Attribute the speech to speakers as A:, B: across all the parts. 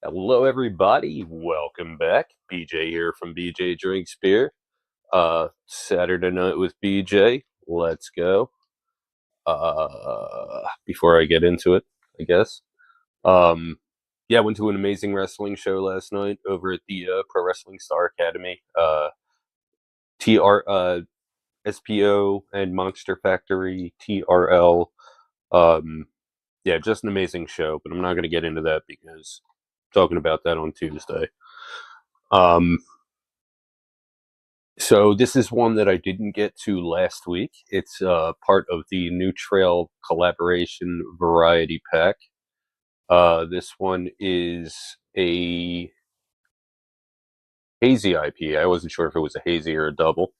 A: Hello, everybody. Welcome back. BJ here from BJ Drinks Beer. Saturday night with BJ. Let's go. Before I get into it, I guess. Um, yeah, I went to an amazing wrestling show last night over at the Pro Wrestling Star Academy. TR, SPO and Monster Factory, TRL. Um, yeah, just an amazing show, but I'm not going to get into that because I'm talking about that on Tuesday. Um, So this is one that I didn't get to last week. It's part of the New Trail collaboration variety pack. This one is a hazy IPA. I wasn't sure if it was a hazy or a double.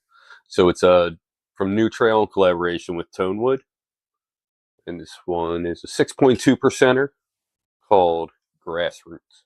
A: So it's from New Trail in collaboration with Tonewood, and this one is a 6.2 percenter called Grassroots.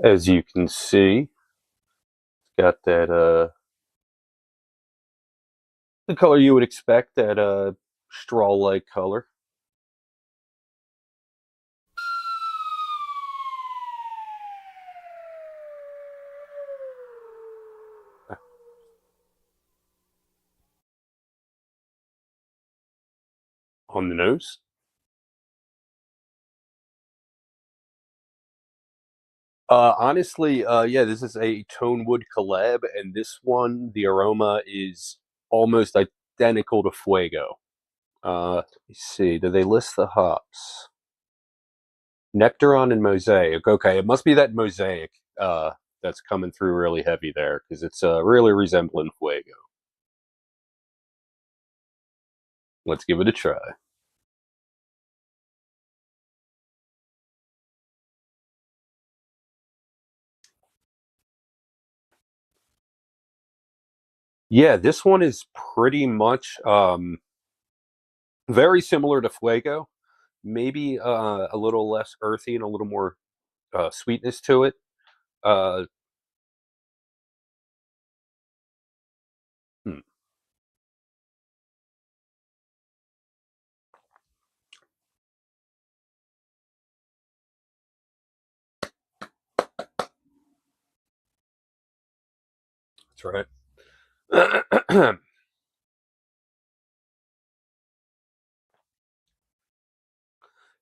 A: As you can see, it's got that the color you would expect, that straw-like color. On the nose. Honestly, yeah, this is a Tonewood collab, and this one, the aroma is almost identical to Fuego. Let me see. Do they list the hops? Nectaron and Mosaic. Okay, it must be that Mosaic that's coming through really heavy there, because it's really resembling Fuego. Let's give it a try. Yeah, this one is pretty much very similar to Fuego. Maybe a little less earthy and a little more sweetness to it. Uh, hmm, that's right.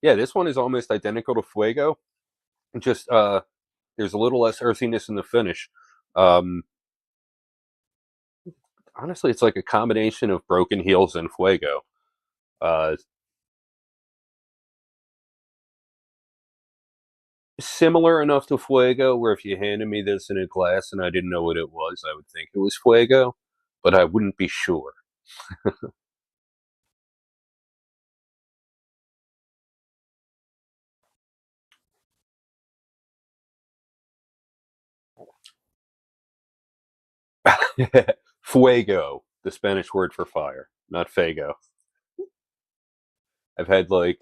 A: Yeah, this one is almost identical to Fuego. Just there's a little less earthiness in the finish. Um, Honestly, it's like a combination of Broken Heels and Fuego. Uh, Similar enough to Fuego, where if you handed me this in a glass and I didn't know what it was, I would think it was Fuego, but I wouldn't be sure. Fuego, the Spanish word for fire, not Fago. I've had like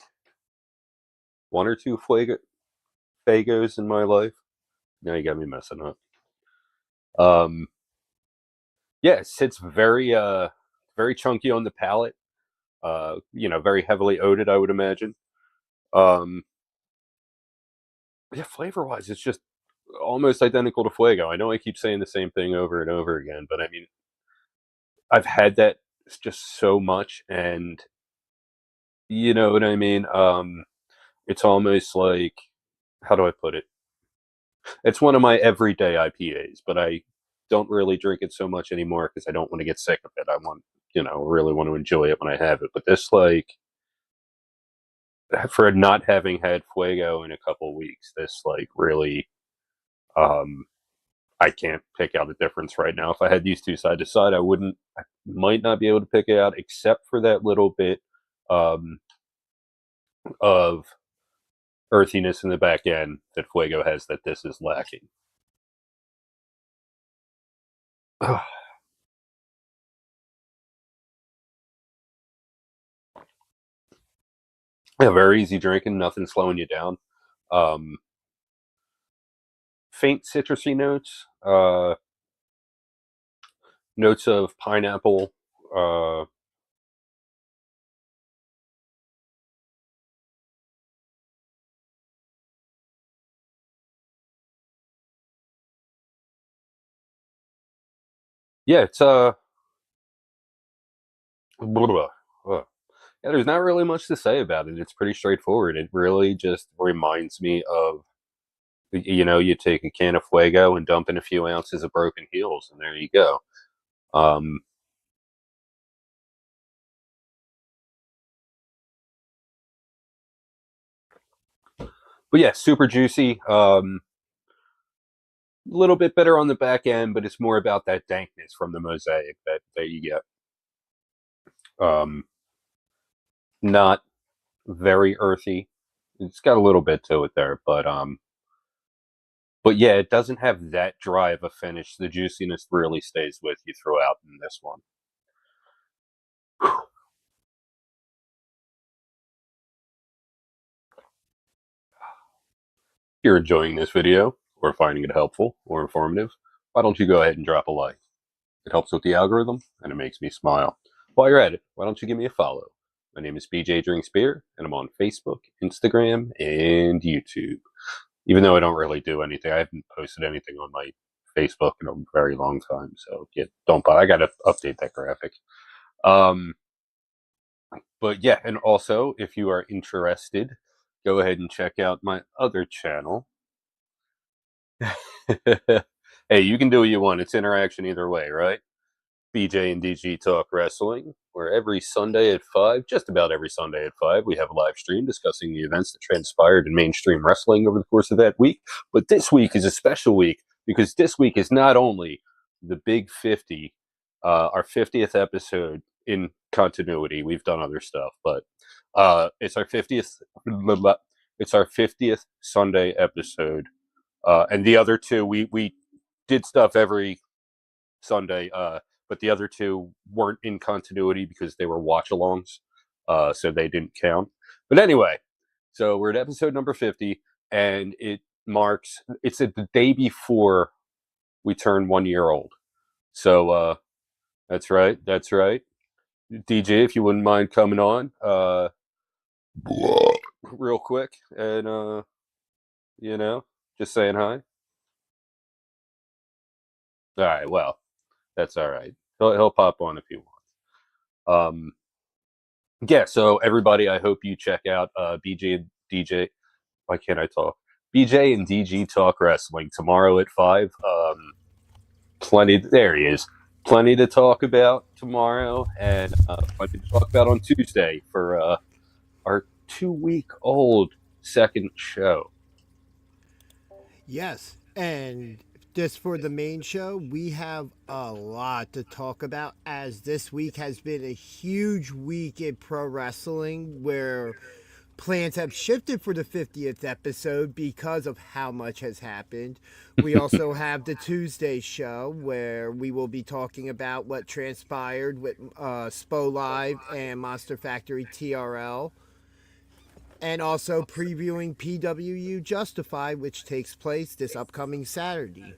A: one or two Fagos in my life. Now you got me messing up. Um, yeah, it sits very chunky on the palate. Very heavily oated, I would imagine. Um, yeah, flavor wise, it's just almost identical to Fuego. I know I keep saying the same thing over and over again, but I mean, I've had that just so much, and you know what I mean. It's almost like, how do I put it? It's one of my everyday IPAs, but I don't really drink it so much anymore because I don't want to get sick of it. I want, really want to enjoy it when I have it. But this, like, for not having had Fuego in a couple weeks, this like really, um, I can't pick out a difference right now. If I had these two side to side, I wouldn't. I might not be able to pick it out, except for that little bit. Um, of earthiness in the back end that Fuego has that this is lacking. Yeah, very easy drinking, nothing slowing you down. Um, Faint citrusy notes, notes of pineapple. Uh, yeah, it's blah, blah, blah. Yeah, there's not really much to say about it. It's pretty straightforward. It really just reminds me of, you take a can of Fuego and dump in a few ounces of Broken Heels, and there you go. Um, but yeah, super juicy. A little bit better on the back end, but it's more about that dankness from the mosaic that you get. Um, Not very earthy. It's got a little bit to it there, but yeah, it doesn't have that dry of a finish. The juiciness really stays with you throughout in this one. If you're enjoying this video or finding it helpful or informative, why don't you go ahead and drop a like? It helps with the algorithm and it makes me smile. While you're at it, why don't you give me a follow? My name is BJ Drinks Beer, and I'm on Facebook, Instagram, and YouTube. Even though I don't really do anything, I haven't posted anything on my Facebook in a very long time. So yeah, don't bother. I got to update that graphic. Um, but yeah, and also if you are interested, go ahead and check out my other channel. Hey, you can do what you want. It's interaction either way, right? BJ and DG Talk Wrestling, where every Sunday at 5, just about every Sunday at 5, we have a live stream discussing the events that transpired in mainstream wrestling over the course of that week. But this week is a special week because this week is not only the Big 50, our 50th episode in continuity. We've done other stuff, but it's our 50th. It's our 50th Sunday episode, and the other two we did stuff every Sunday. But the other two weren't in continuity because they were watch alongs, so they didn't count. But anyway, so we're at episode number 50, and it's at the day before we turn 1 year old. So that's right, that's right. DJ, if you wouldn't mind coming on, real quick, and you know, just saying hi. All right, well, that's all right. He'll pop on if he wants. Yeah, so everybody, I hope you check out BJ and DJ. Why can't I talk? BJ and DG Talk Wrestling tomorrow at 5. Plenty. There he is. Plenty to talk about tomorrow, and plenty to talk about on Tuesday for our 2-week-old second show.
B: Yes, and just for the main show, we have a lot to talk about as this week has been a huge week in pro wrestling where plans have shifted for the 50th episode because of how much has happened. We also have the Tuesday show where we will be talking about what transpired with Spo Live and Monster Factory TRL, and also previewing PWU Justified, which takes place this upcoming Saturday.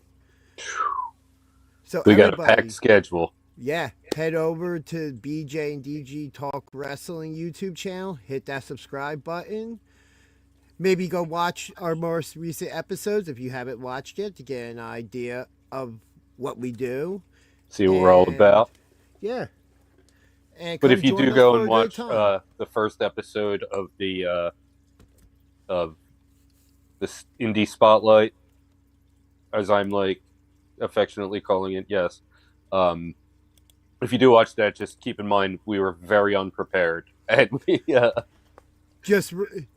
B: So
A: We got a packed
B: everybody,
A: schedule.
B: yeah, head over to BJ and DG Talk Wrestling YouTube channel, hit that subscribe button. Maybe go watch our most recent episodes if you haven't watched yet to get an idea of what we do.
A: See what we're all
B: And
A: about.
B: yeah, and
A: But
B: come
A: if you
B: join
A: do
B: us
A: go
B: for
A: and
B: a good
A: watch
B: time.
A: the first episode of of this indie spotlight, as I'm like affectionately calling it, yes. Um, if you do watch that, just keep in mind we were very unprepared, and we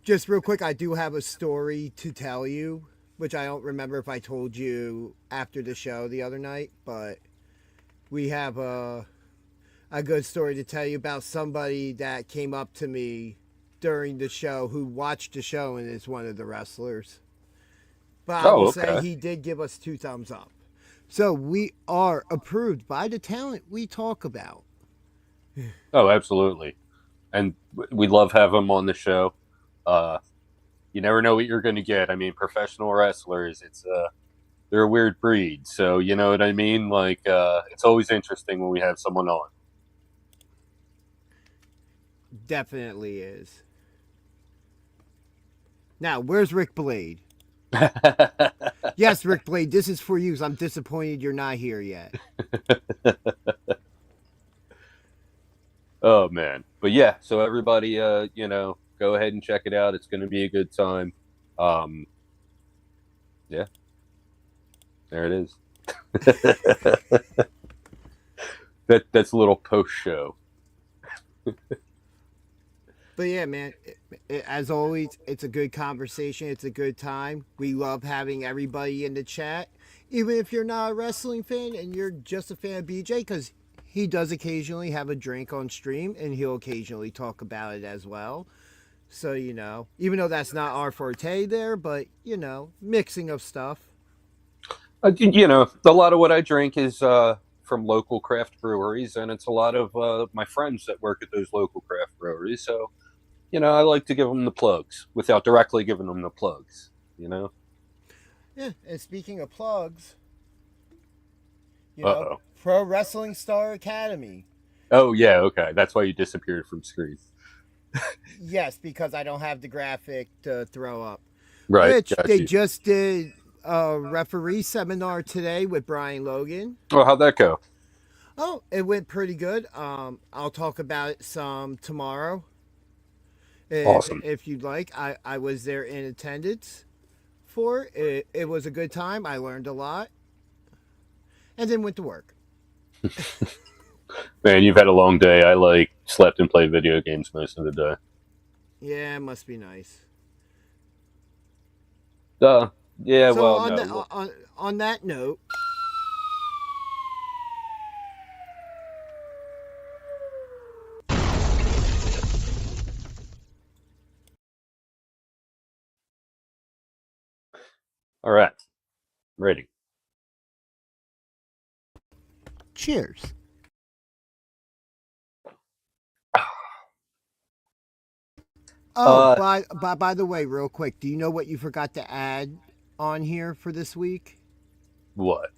B: Just real quick, I do have a story to tell you, which I don't remember if I told you after the show the other night, but we have a good story to tell you about somebody that came up to me during the show who watched the show and is one of the wrestlers. But I
A: Oh,
B: will
A: okay.
B: say he did give us 2 thumbs up. So we are approved by the talent we talk about.
A: Oh, absolutely. And we love having them on the show. You never know what you're going to get. I mean, professional wrestlers, they're a weird breed. So, you know what I mean? Like, it's always interesting when we have someone on.
B: Definitely is. Now, where's Rick Blade? Yes, Rick Blade, this is for you. I'm disappointed you're not here yet.
A: Oh man, but yeah. So everybody, go ahead and check it out. It's going to be a good time. Yeah, there it is. That's a little post show.
B: But yeah, man, as always, it's a good conversation. It's a good time. We love having everybody in the chat, even if you're not a wrestling fan and you're just a fan of BJ, because he does occasionally have a drink on stream and he'll occasionally talk about it as well. So, even though that's not our forte there, but, mixing of stuff.
A: A lot of what I drink is from local craft breweries, and it's a lot of my friends that work at those local craft breweries. So, I like to give them the plugs without directly giving them the plugs.
B: Yeah, and speaking of plugs,
A: Uh-oh.
B: Pro Wrestling Star Academy.
A: Oh yeah, okay. That's why you disappeared from screen.
B: Yes, because I don't have the graphic to throw up.
A: Right.
B: Which they just did a referee seminar today with Brian Logan.
A: Oh, how'd that go?
B: Oh, it went pretty good. I'll talk about it some tomorrow.
A: Awesome.
B: If you'd like. I was there in attendance for it. It was a good time. I learned a lot. And then went to work.
A: Man, you've had a long day. I slept and played video games most of the day.
B: Yeah, it must be nice.
A: Yeah,
B: so
A: well,
B: on,
A: no.
B: On that note,
A: all right, ready.
B: Cheers. Oh, by the way, real quick, do you know what you forgot to add on here for this week?
A: What?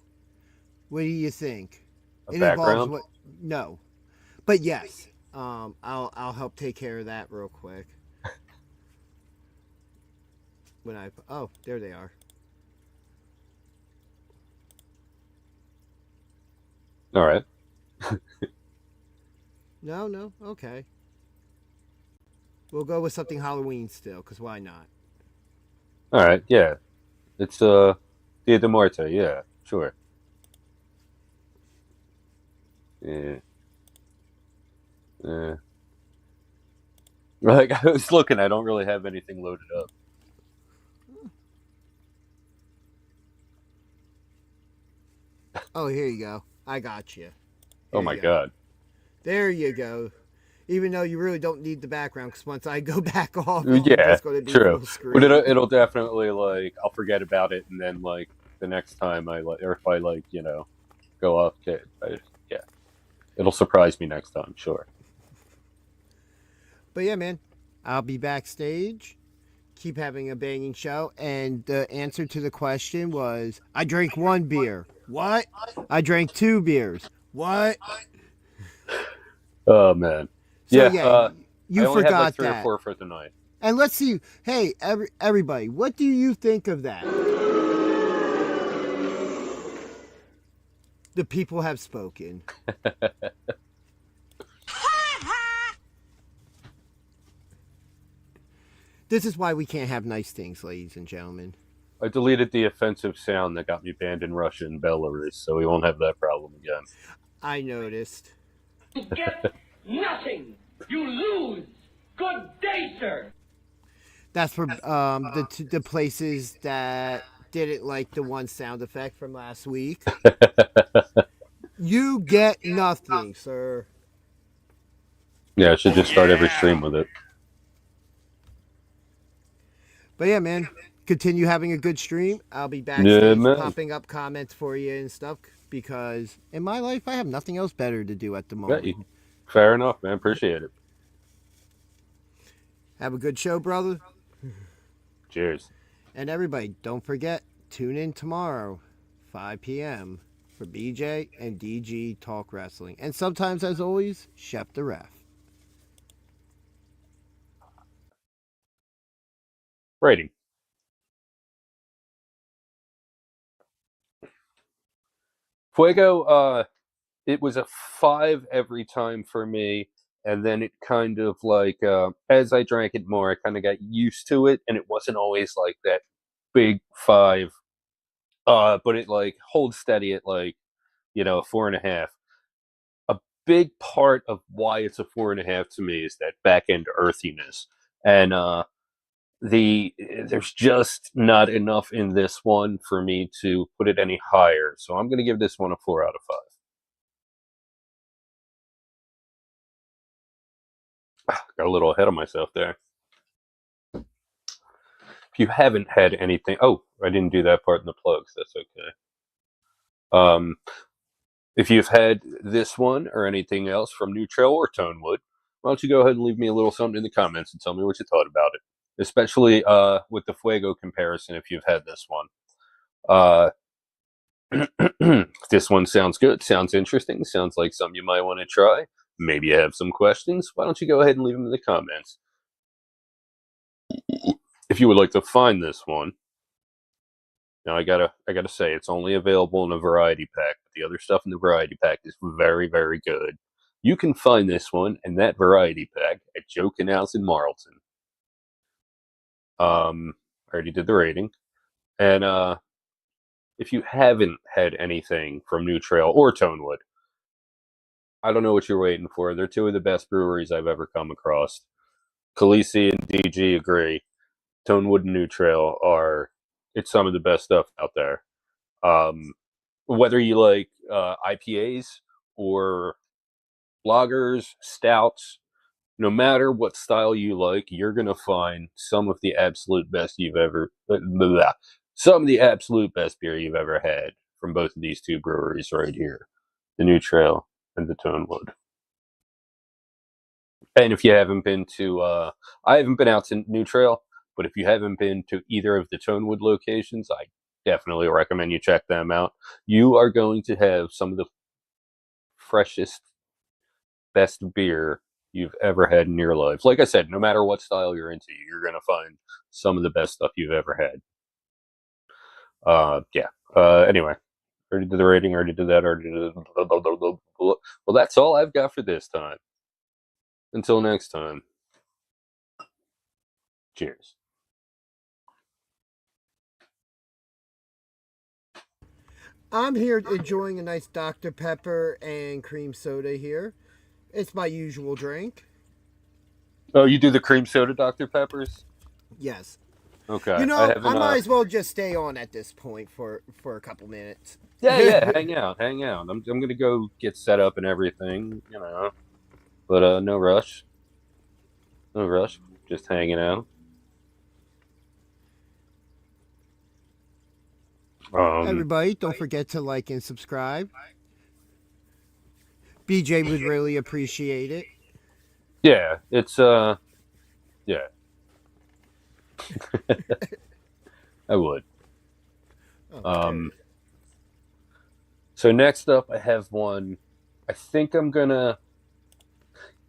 B: What do you think?
A: It background?
B: Involves no, but yes. I'll help take care of that real quick. There they are.
A: All right.
B: No, okay. We'll go with something Halloween still, because why not?
A: All right, yeah. It's Dia de Muerte, yeah, sure. Yeah. Yeah. Like I was looking, I don't really have anything loaded up.
B: Oh, here you go. I got you.
A: Oh my God.
B: There you go. Even though you really don't need the background, because once I go back off,
A: yeah,
B: it's going to be
A: true.
B: full screen.
A: But it'll definitely I'll forget about it, and then the next time or if I go off, yeah, it'll surprise me next time, sure.
B: But yeah, man, I'll be backstage. Keep having a banging show, and the answer to the question was, I drank 1 beer. What? I drank 2 beers. What?
A: Oh man.
B: So,
A: yeah,
B: you
A: I only
B: forgot
A: had 3
B: that.
A: or 4 for the night.
B: And let's see. Hey, everybody, what do you think of that? The people have spoken. This is why we can't have nice things, ladies and gentlemen.
A: I deleted the offensive sound that got me banned in Russia and Belarus, so we won't have that problem again.
B: I noticed.
C: You get nothing. You lose. Good day, sir.
B: That's for the places that didn't like the one sound effect from last week. You get nothing, sir.
A: Yeah, I should just start every stream with it.
B: But yeah, man, continue having a good stream. I'll be
A: Yeah,
B: backstage
A: man.
B: popping up comments for you and stuff because in my life I have nothing else better to do at the
A: Yeah,
B: moment.
A: fair enough, man. Appreciate it.
B: Have a good show, brother.
A: Cheers.
B: And everybody, don't forget, tune in tomorrow, 5 p.m. for BJ and DG Talk Wrestling. And sometimes, as always, Chef the Ref.
A: Rating. Fuego, it was a 5 every time for me, and then it kind of like, as I drank it more, I kind of got used to it, and it wasn't always like that big 5. But it like holds steady at like, a 4.5. A big part of why it's a 4.5 to me is that back end earthiness, and there's just not enough in this one for me to put it any higher. So I'm going to give this one a 4 out of 5. Got a little ahead of myself there. If you haven't had anything, I didn't do that part in the plugs. That's okay. If you've had this one or anything else from New Trail or Tonewood, why don't you go ahead and leave me a little something in the comments and tell me what you thought about it, especially with the Fuego comparison. If you've had this one, this one sounds good, sounds interesting, sounds like something you might want to try. Maybe you have some questions. Why don't you go ahead and leave them in the comments? If you would like to find this one, now I gotta say it's only available in a variety pack, but the other stuff in the variety pack is very, very good. You can find this one and that variety pack at Joe Canals in Marlton. I already did the rating, and if you haven't had anything from New Trail or Tonewood, I don't know what you're waiting for. They're two of the best breweries I've ever come across. Khaleesi and DG agree. Tonewood and New Trail it's some of the best stuff out there. Whether you like IPAs or lagers, stouts, no matter what style you like, you're gonna find some of the absolute best some of the absolute best beer you've ever had from both of these two breweries right here, the New Trail and the Tonewood. And if you haven't been to, I haven't been out to New Trail, but if you haven't been to either of the Tonewood locations, I definitely recommend you check them out. You are going to have some of the freshest, best beer you've ever had in your life. Like I said, no matter what style you're into, you're going to find some of the best stuff you've ever had. Anyway, already did the rating, already did that, well, that's all I've got for this time. Until next time. Cheers.
B: I'm here enjoying a nice Dr. Pepper and cream soda here. It's my usual drink.
A: Oh, you do the cream soda Dr. Peppers?
B: Yes.
A: Okay.
B: I might as well just stay on at this point for a couple minutes.
A: Yeah, hang out. I'm gonna go get set up and everything, but no rush. Just hanging out.
B: Everybody, don't forget to like and subscribe. BJ would really appreciate it.
A: Yeah, it's yeah. I would. Okay. So next up, I have one. I think I'm gonna.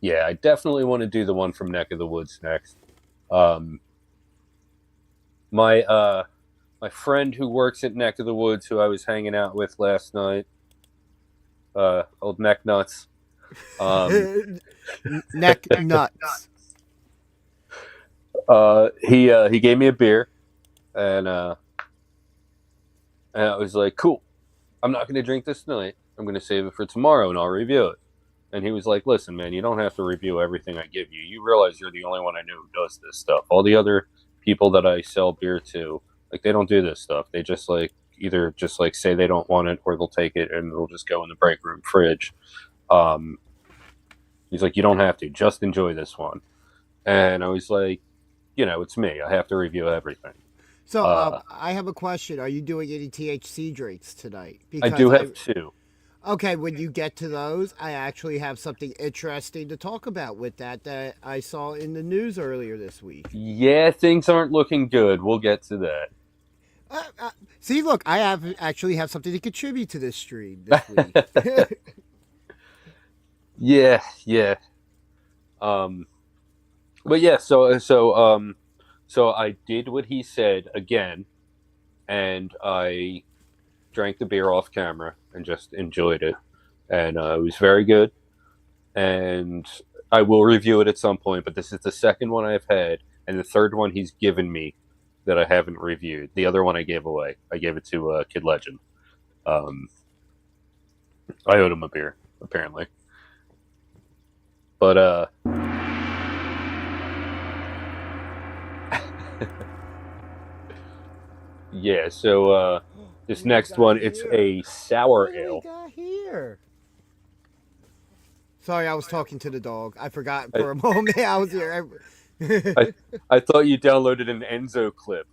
A: Yeah, I definitely want to do the one from Neck of the Woods next. My friend who works at Neck of the Woods, who I was hanging out with last night, old Neck Nuts.
B: Neck Nuts.
A: He gave me a beer, and I was like, cool. I'm not going to drink this tonight. I'm going to save it for tomorrow, and I'll review it. And he was like, listen, man, you don't have to review everything I give you. You realize you're the only one I know who does this stuff. All the other people that I sell beer to, like, they don't do this stuff. They just, like, either just, like, say they don't want it, or they'll take it, and it'll just go in the break room fridge. He's like, you don't have to. Just enjoy this one. And I was like, it's me. I have to review everything.
B: So,
A: Uh,
B: I have a question. Are you doing any THC drinks tonight?
A: I
B: Because
A: do have two.
B: okay, when you get to those, I actually have something interesting to talk about with that I saw in the news earlier this week.
A: Yeah, things aren't looking good. We'll get to that.
B: See, look, I actually have something to contribute to this stream this week.
A: Yeah, yeah. Um, but yeah, so I did what he said again, and I drank the beer off camera and just enjoyed it, and it was very good. And I will review it at some point. But this is the second one I've had, and the third one he's given me that I haven't reviewed. The other one I gave away. I gave it to Kid Legend. Um, I owed him a beer apparently, but yeah. So this next one, it's a sour
B: What do we
A: ale.
B: got here? Sorry, I was talking to the dog. I forgot for a moment I was here.
A: I thought you downloaded an Enzo clip.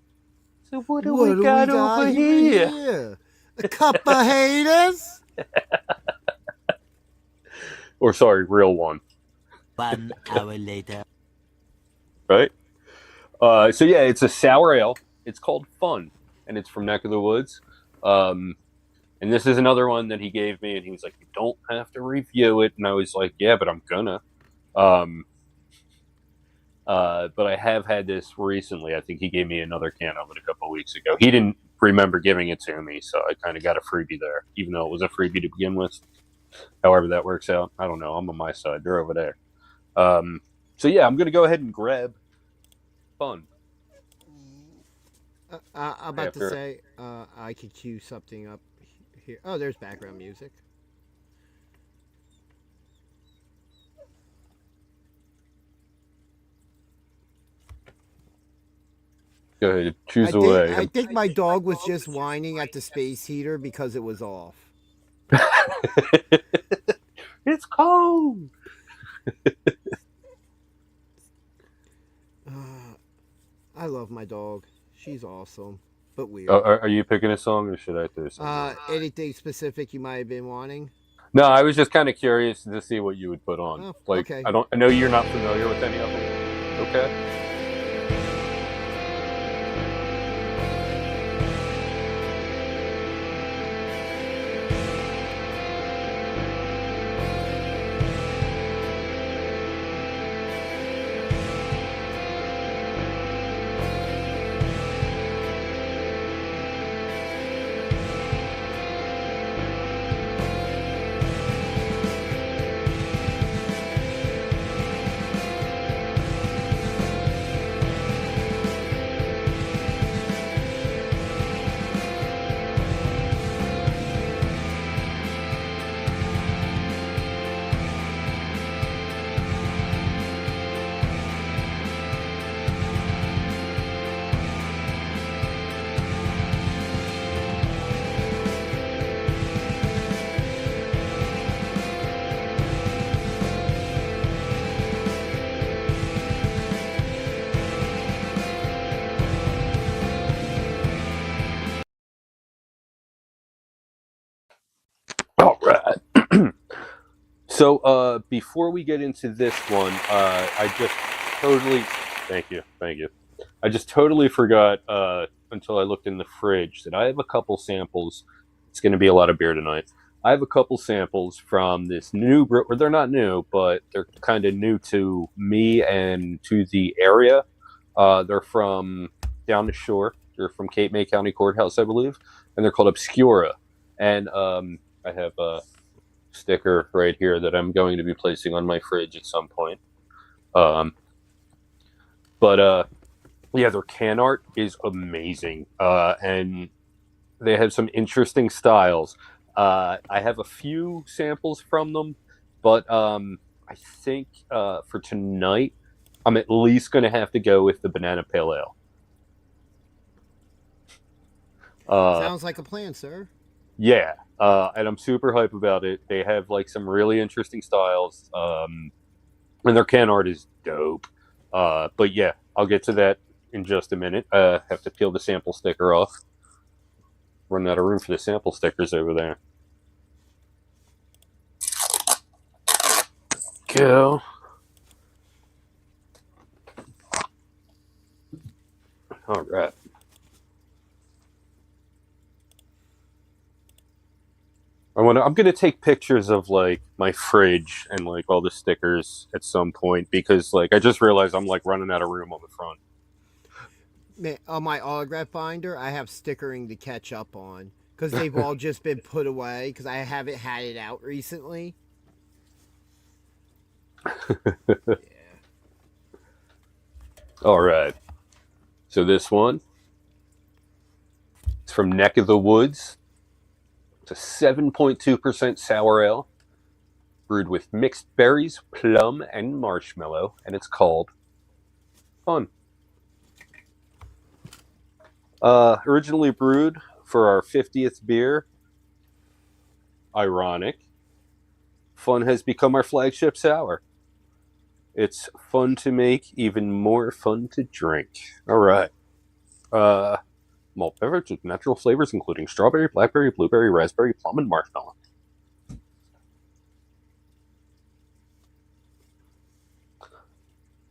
A: So what do
B: What
A: we got over here?
B: here? A cup of haters?
A: Or sorry, real one.
D: 1 hour later.
A: Right? So yeah, it's a sour ale. It's called Fun, and it's from Neck of the Woods. And this is another one that he gave me, and he was like, "You don't have to review it." And I was like, "Yeah, but I'm gonna." But I have had this recently. I think he gave me another can of it a couple of weeks ago. He didn't remember giving it to me, so I kind of got a freebie there, even though it was a freebie to begin with. However that works out, I don't know. I'm on my side. They're over there. So yeah, I'm gonna go ahead and grab Fun.
B: I'm about
A: After-
B: to say I could cue something up here. Oh, there's background music.
A: Go ahead, choose away.
B: I think my dog was just whining at the space heater because it was off.
A: It's cold.
B: I love my dog. She's awesome, but weird.
A: Are you picking a song, or should I do something?
B: Anything specific you might have been wanting?
A: No, I was just kind of curious to see what you would put on.
B: Oh,
A: like,
B: okay.
A: I know you're not familiar with any of them. Okay. All right. So, before we get into this one, I just totally thank you. I just totally forgot until I looked in the fridge that I have a couple samples. It's going to be a lot of beer tonight. I have a couple samples from this new brew, or they're not new, but they're kind of new to me and to the area. They're from down the shore. They're from Cape May County Courthouse, I believe, and they're called Obscura. And I have a sticker right here that I'm going to be placing on my fridge at some point. But yeah, their can art is amazing, and they have some interesting styles. I have a few samples from them, but I think for tonight, I'm at least going to have to go with the Banana Pale Ale.
B: Sounds like a plan, sir.
A: Yeah, and I'm super hype about it. They have like some really interesting styles, and their can art is dope. But yeah, I'll get to that in just a minute. Have to peel the sample sticker off. Running out of room for the sample stickers over there. Go. All right. I'm gonna take pictures of like my fridge and like all the stickers at some point because like I just realized I'm like running out of room on the front.
B: On my autograph binder, I have stickering to catch up on because they've all just been put away because I haven't had it out recently. Yeah.
A: All right. So this one, it's from Neck of the Woods. It's a 7.2% sour ale, brewed with mixed berries, plum, and marshmallow, and it's called Fun. Originally brewed for our 50th beer, ironic, Fun has become our flagship sour. It's fun to make, even more fun to drink. All right. Malt beverage with natural flavors including strawberry, blackberry, blueberry, raspberry, plum, and marshmallow.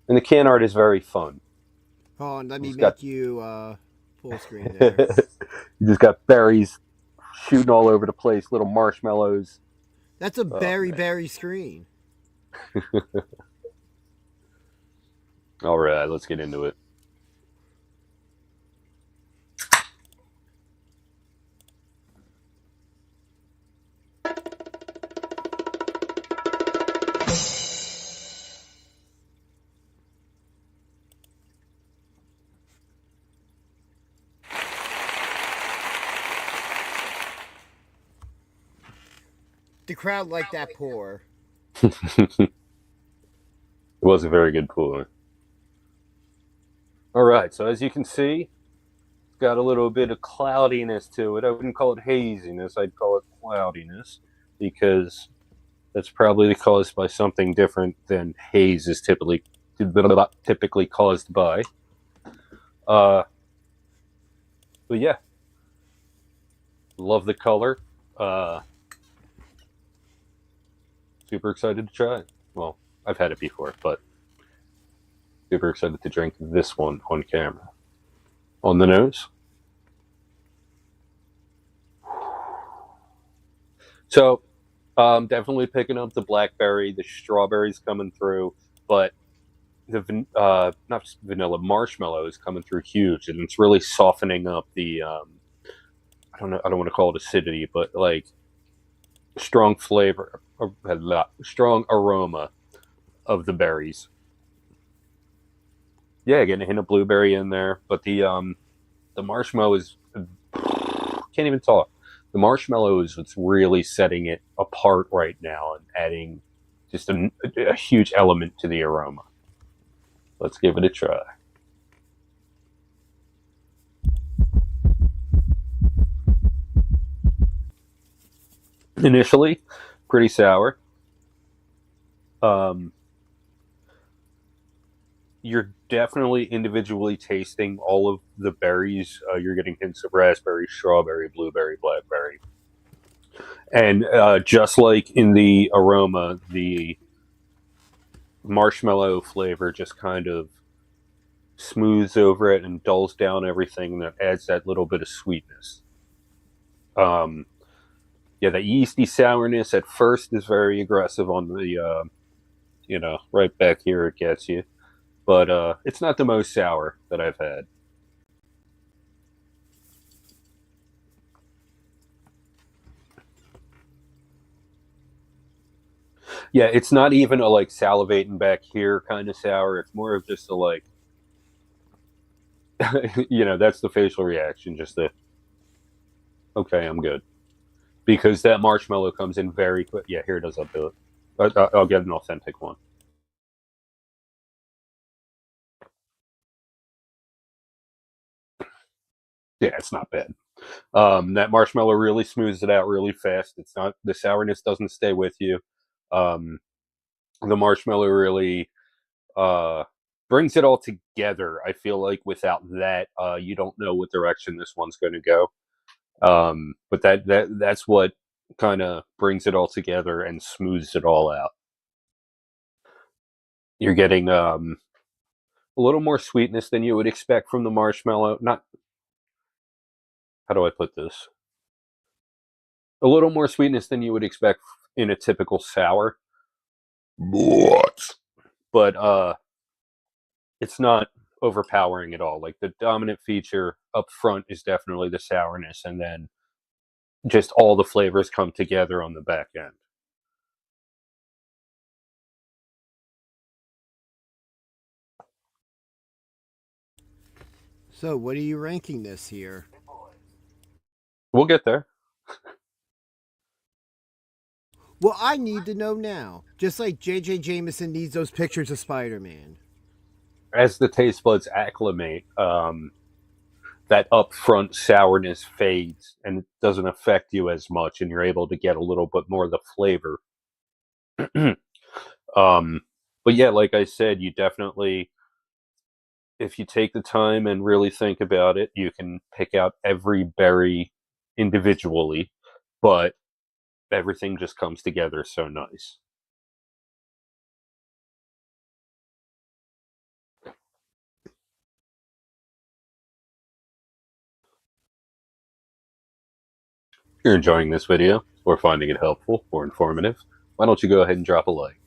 A: And the can art is very fun.
B: Oh, and let me
A: It's
B: make
A: got-
B: you full screen there.
A: You just got berries shooting all over the place, little marshmallows.
B: That's a berry screen.
A: All right, let's get into it.
B: The crowd liked that pour.
A: It was a very good pour. All right, so as you can see, it's got a little bit of cloudiness to it. I wouldn't call it haziness, I'd call it cloudiness because that's probably caused by something different than haze is typically caused by. But yeah, love the color. Super excited to try it. Well, I've had it before, but super excited to drink this one on camera. On the nose. So, definitely picking up the blackberry, the strawberries coming through, but the not just vanilla, marshmallow is coming through huge, and it's really softening up the I don't want to call it acidity, but like strong flavor, strong aroma of the berries. Yeah, getting a hint of blueberry in there, but the marshmallow is can't even talk. The marshmallow is what's really setting it apart right now and adding just a huge element to the aroma. Let's give it a try. Initially, pretty sour. You're definitely individually tasting all of the berries. You're getting hints of raspberry, strawberry, blueberry, blackberry. And just like in the aroma, the marshmallow flavor just kind of smooths over it and dulls down everything that adds that little bit of sweetness. Yeah, the yeasty sourness at first is very aggressive on the, right back here it gets you. But it's not the most sour that I've had. Yeah, it's not even a like salivating back here kind of sour. It's more of just a like, that's the facial reaction. Just the, okay, I'm good. Because that marshmallow comes in very quick. Yeah, here it is. I'll do it. I'll get an authentic one. Yeah, it's not bad. That marshmallow really smooths it out really fast. It's not, the sourness doesn't stay with you. The marshmallow really brings it all together. I feel like without that, you don't know what direction this one's going to go. But that's what kind of brings it all together and smooths it all out. You're getting a little more sweetness than you would expect from the marshmallow. Not, how do I put this? A little more sweetness than you would expect in a typical sour. But it's not overpowering at all. Like, the dominant feature up front is definitely the sourness, and then just all the flavors come together on the back end.
B: So, what are you ranking this here?
A: We'll get there.
B: Well, I need to know now. Just like J.J. Jameson needs those pictures of Spider-Man.
A: As the taste buds acclimate, that upfront sourness fades and it doesn't affect you as much, and you're able to get a little bit more of the flavor. But yeah, like I said, you definitely, if you take the time and really think about it, you can pick out every berry individually, but everything just comes together so nice. If you're enjoying this video or finding it helpful or informative, why don't you go ahead and drop a like?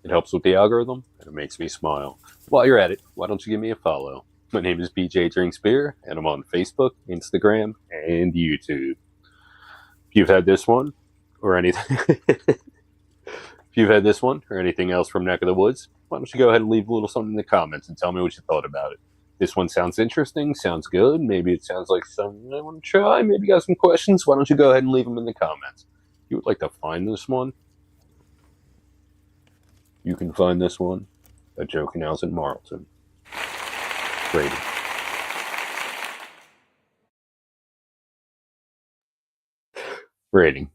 A: It helps with the algorithm and it makes me smile. While you're at it, why don't you give me a follow? My name is BJ Drinks Beer, and I'm on Facebook, Instagram, and YouTube. If you've had this one or anything, if you've had this one or anything else from Neck of the Woods, why don't you go ahead and leave a little something in the comments and tell me what you thought about it. This one sounds interesting, sounds good. Maybe it sounds like something I want to try. Maybe you got some questions. Why don't you go ahead and leave them in the comments? If you would like to find this one, you can find this one at Joe Canals in Marlton. Rating. Rating.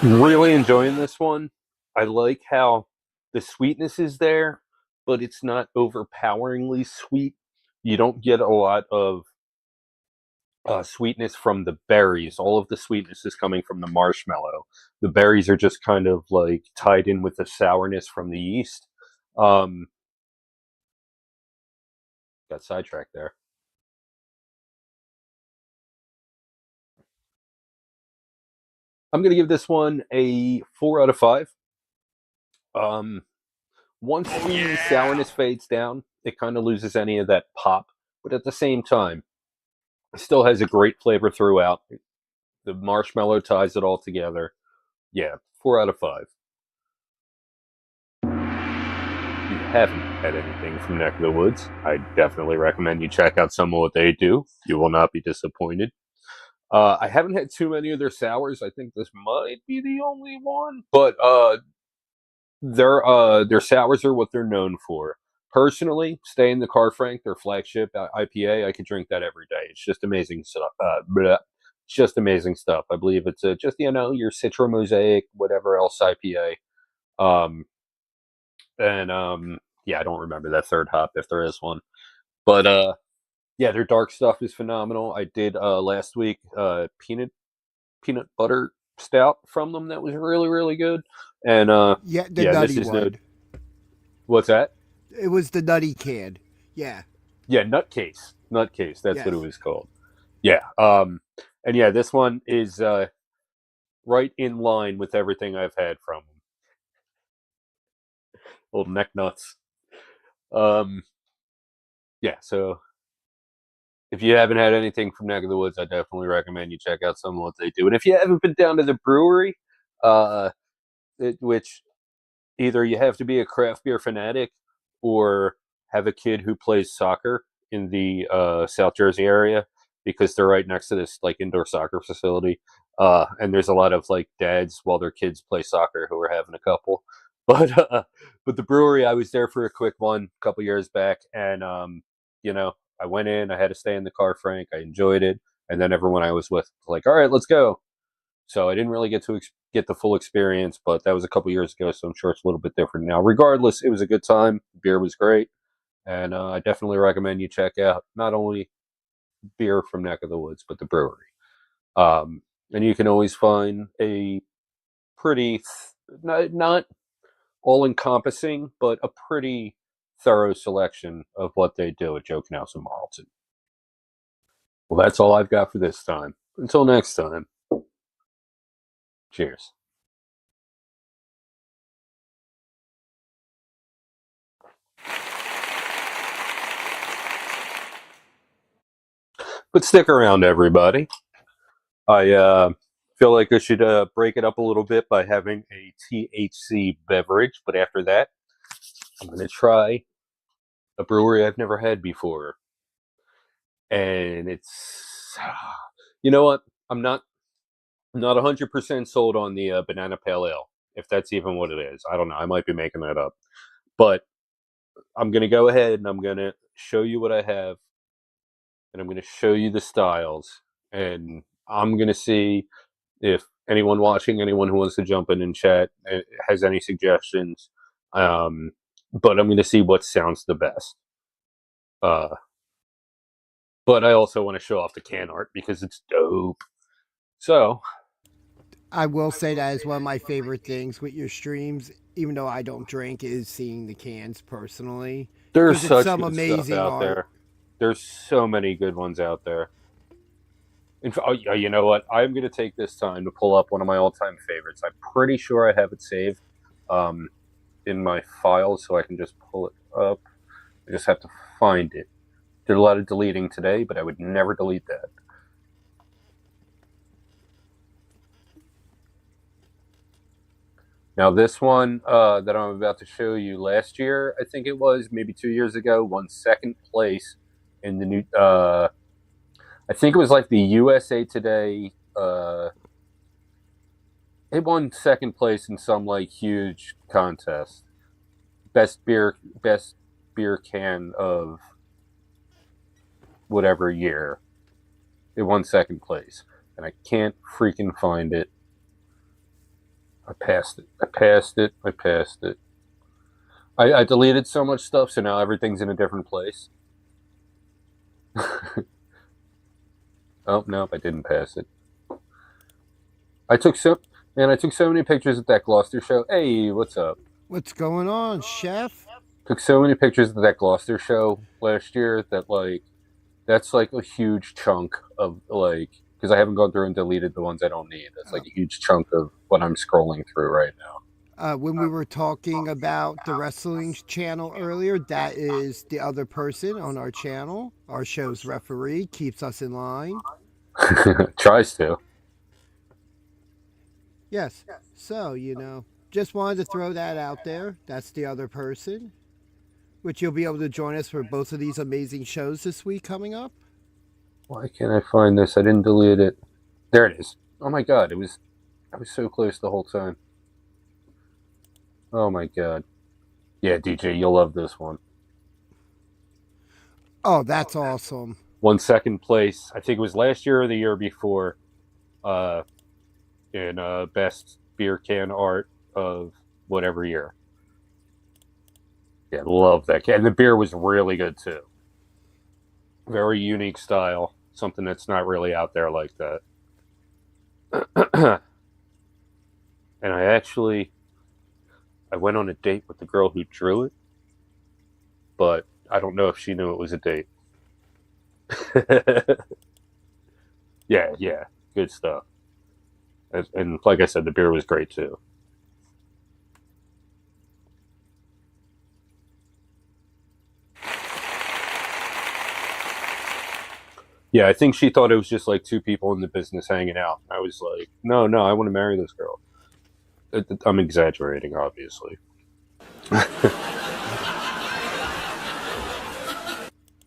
A: Really enjoying this one. I like how the sweetness is there, but it's not overpoweringly sweet. You don't get a lot of sweetness from the berries. All of the sweetness is coming from the marshmallow. The berries are just kind of like tied in with the sourness from the yeast. Got sidetracked there. I'm going to give this one a 4 out of 5. Once the sourness fades down, it kind of loses any of that pop, but at the same time, it still has a great flavor throughout. The marshmallow ties it all together. Yeah, 4 out of 5. If you haven't had anything from Neck of the Woods, I definitely recommend you check out some of what they do. You will not be disappointed. I haven't had too many of their sours. I think this might be the only one, but their sours are what they're known for. Personally, Stay in the Car Frank, their flagship IPA, I could drink that every day. It's just amazing stuff. Just amazing stuff. I believe it's just your Citra Mosaic, whatever else IPA. Yeah, I don't remember that third hop if there is one, but yeah, their dark stuff is phenomenal. I did last week peanut butter stout from them that was really, really good. And
B: Yeah, the
A: yeah,
B: nutty
A: this is
B: one.
A: what's that?
B: It was the nutty can. Yeah.
A: Yeah, Nutcase. Nutcase, that's
B: Yes.
A: what it was called. Yeah. And yeah, this one is right in line with everything I've had from them. Old neck nuts. Yeah, so if you haven't had anything from Neck of the Woods, I definitely recommend you check out some of what they do. And if you haven't been down to the brewery, which either you have to be a craft beer fanatic or have a kid who plays soccer in the South Jersey area, because they're right next to this like indoor soccer facility. And there's a lot of like dads while their kids play soccer who are having a couple. But the brewery, I was there for a quick one a couple years back, and I went in. I had to stay in the car, Frank. I enjoyed it, and then everyone I was with was like, "All right, let's go." So I didn't really get to get the full experience, but that was a couple years ago, so I'm sure it's a little bit different now. Regardless, it was a good time. The beer was great, and I definitely recommend you check out not only beer from Neck of the Woods, but the brewery. And you can always find a pretty, not all-encompassing, but a pretty thorough selection of what they do at Joe Knaus and Marlton. Well, that's all I've got for this time. Until next time, cheers. But stick around, everybody. I feel like I should break it up a little bit by having a THC beverage, but after that, I'm going to try a brewery I've never had before. And it's, you know what? I'm not 100% sold on the banana pale ale, if that's even what it is. I don't know. I might be making that up. But I'm going to go ahead and I'm going to show you what I have. And I'm going to show you the styles. And I'm going to see if anyone watching, anyone who wants to jump in and chat has any suggestions. But I'm going to see what sounds the best. But I also want to show off the can art because it's dope. So
B: I will say that is one of my favorite things with your streams, even though I don't drink, is seeing the cans personally.
A: there's
B: 'Cause it's
A: such
B: some
A: good stuff
B: amazing
A: out
B: art.
A: there. There's so many good ones out there. In fact, you know what? I'm going to take this time to pull up one of my all-time favorites. I'm pretty sure I have it saved in my files, so I can just pull it up. I just have to find it. Did a lot of deleting today, but I would never delete that. Now, this one that I'm about to show you, last year, I think it was, maybe 2 years ago, won second place in the new... I think it was like the USA Today. It won second place in some like huge contest. Best beer can of whatever year. It won second place, and I can't freaking find it. I passed it. I deleted so much stuff, so now everything's in a different place. Oh, no, I didn't pass it. I took so many pictures at that Gloucester show. Hey, what's up?
B: What's going on, chef?
A: Took so many pictures at that Gloucester show last year that, like, that's like a huge chunk of, like, because I haven't gone through and deleted the ones I don't need. That's like a huge chunk of what I'm scrolling through right now.
B: When we were talking about the wrestling channel earlier, that is the other person on our channel. Our show's referee keeps us in line.
A: Tries to.
B: Yes. So, just wanted to throw that out there. That's the other person, which you'll be able to join us for both of these amazing shows this week coming up.
A: Why can't I find this? I didn't delete it. There it is. Oh my god, I was so close the whole time. Oh my god. Yeah, DJ, you'll love this one.
B: Oh, that's awesome.
A: Won second place. I think it was last year or the year before. In best beer can art of whatever year. Yeah, love that can. And the beer was really good too. Very unique style. Something that's not really out there like that. And I went on a date with the girl who drew it, but I don't know if she knew it was a date. Yeah, good stuff. And like I said, the beer was great too. Yeah, I think she thought it was just like two people in the business hanging out. I was like, no, I want to marry this girl. I'm exaggerating, obviously.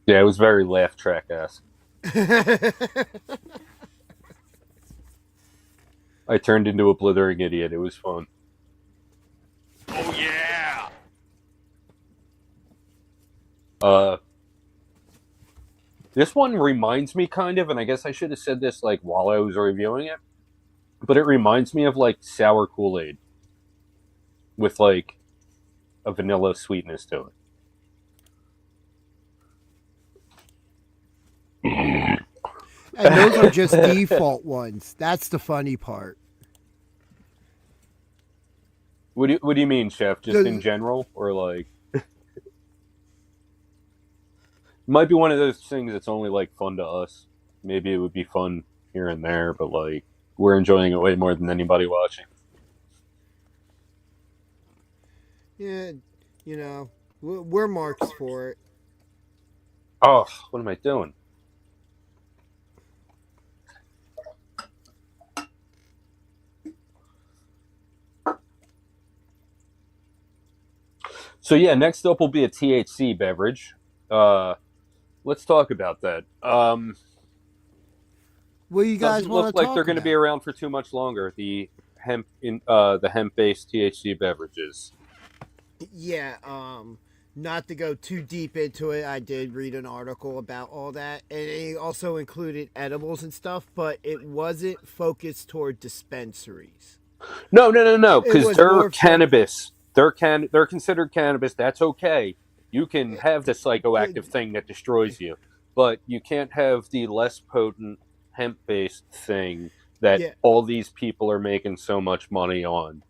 A: Yeah, it was very laugh track-esque. I turned into a blithering idiot. It was fun.
E: Oh, yeah!
A: This one reminds me kind of, and I guess I should have said this like while I was reviewing it, but it reminds me of like sour Kool-Aid with like a vanilla sweetness to it.
B: And those are just default ones. That's the funny part.
A: What do you mean, Chef? Just
B: The-
A: in general, or like? Might be one of those things that's only like fun to us. Maybe it would be fun here and there, but like we're enjoying it way more than anybody watching.
B: Yeah, you know, we're marks for it.
A: Oh, what am I doing? So yeah, next up will be a THC beverage. Let's talk about that.
B: What do you guys
A: Doesn't
B: want
A: look
B: to
A: like
B: talk
A: they're going to
B: about?
A: be around for too much longer. The hemp-based THC beverages.
B: Yeah, not to go too deep into it, I did read an article about all that, and it also included edibles and stuff, but it wasn't focused toward dispensaries.
A: No,
B: It
A: because
B: was
A: they're
B: more
A: cannabis. They're considered cannabis. That's okay. You can have the psychoactive thing that destroys you, but you can't have the less potent hemp-based thing that
B: Yeah.
A: all these people are making so much money on.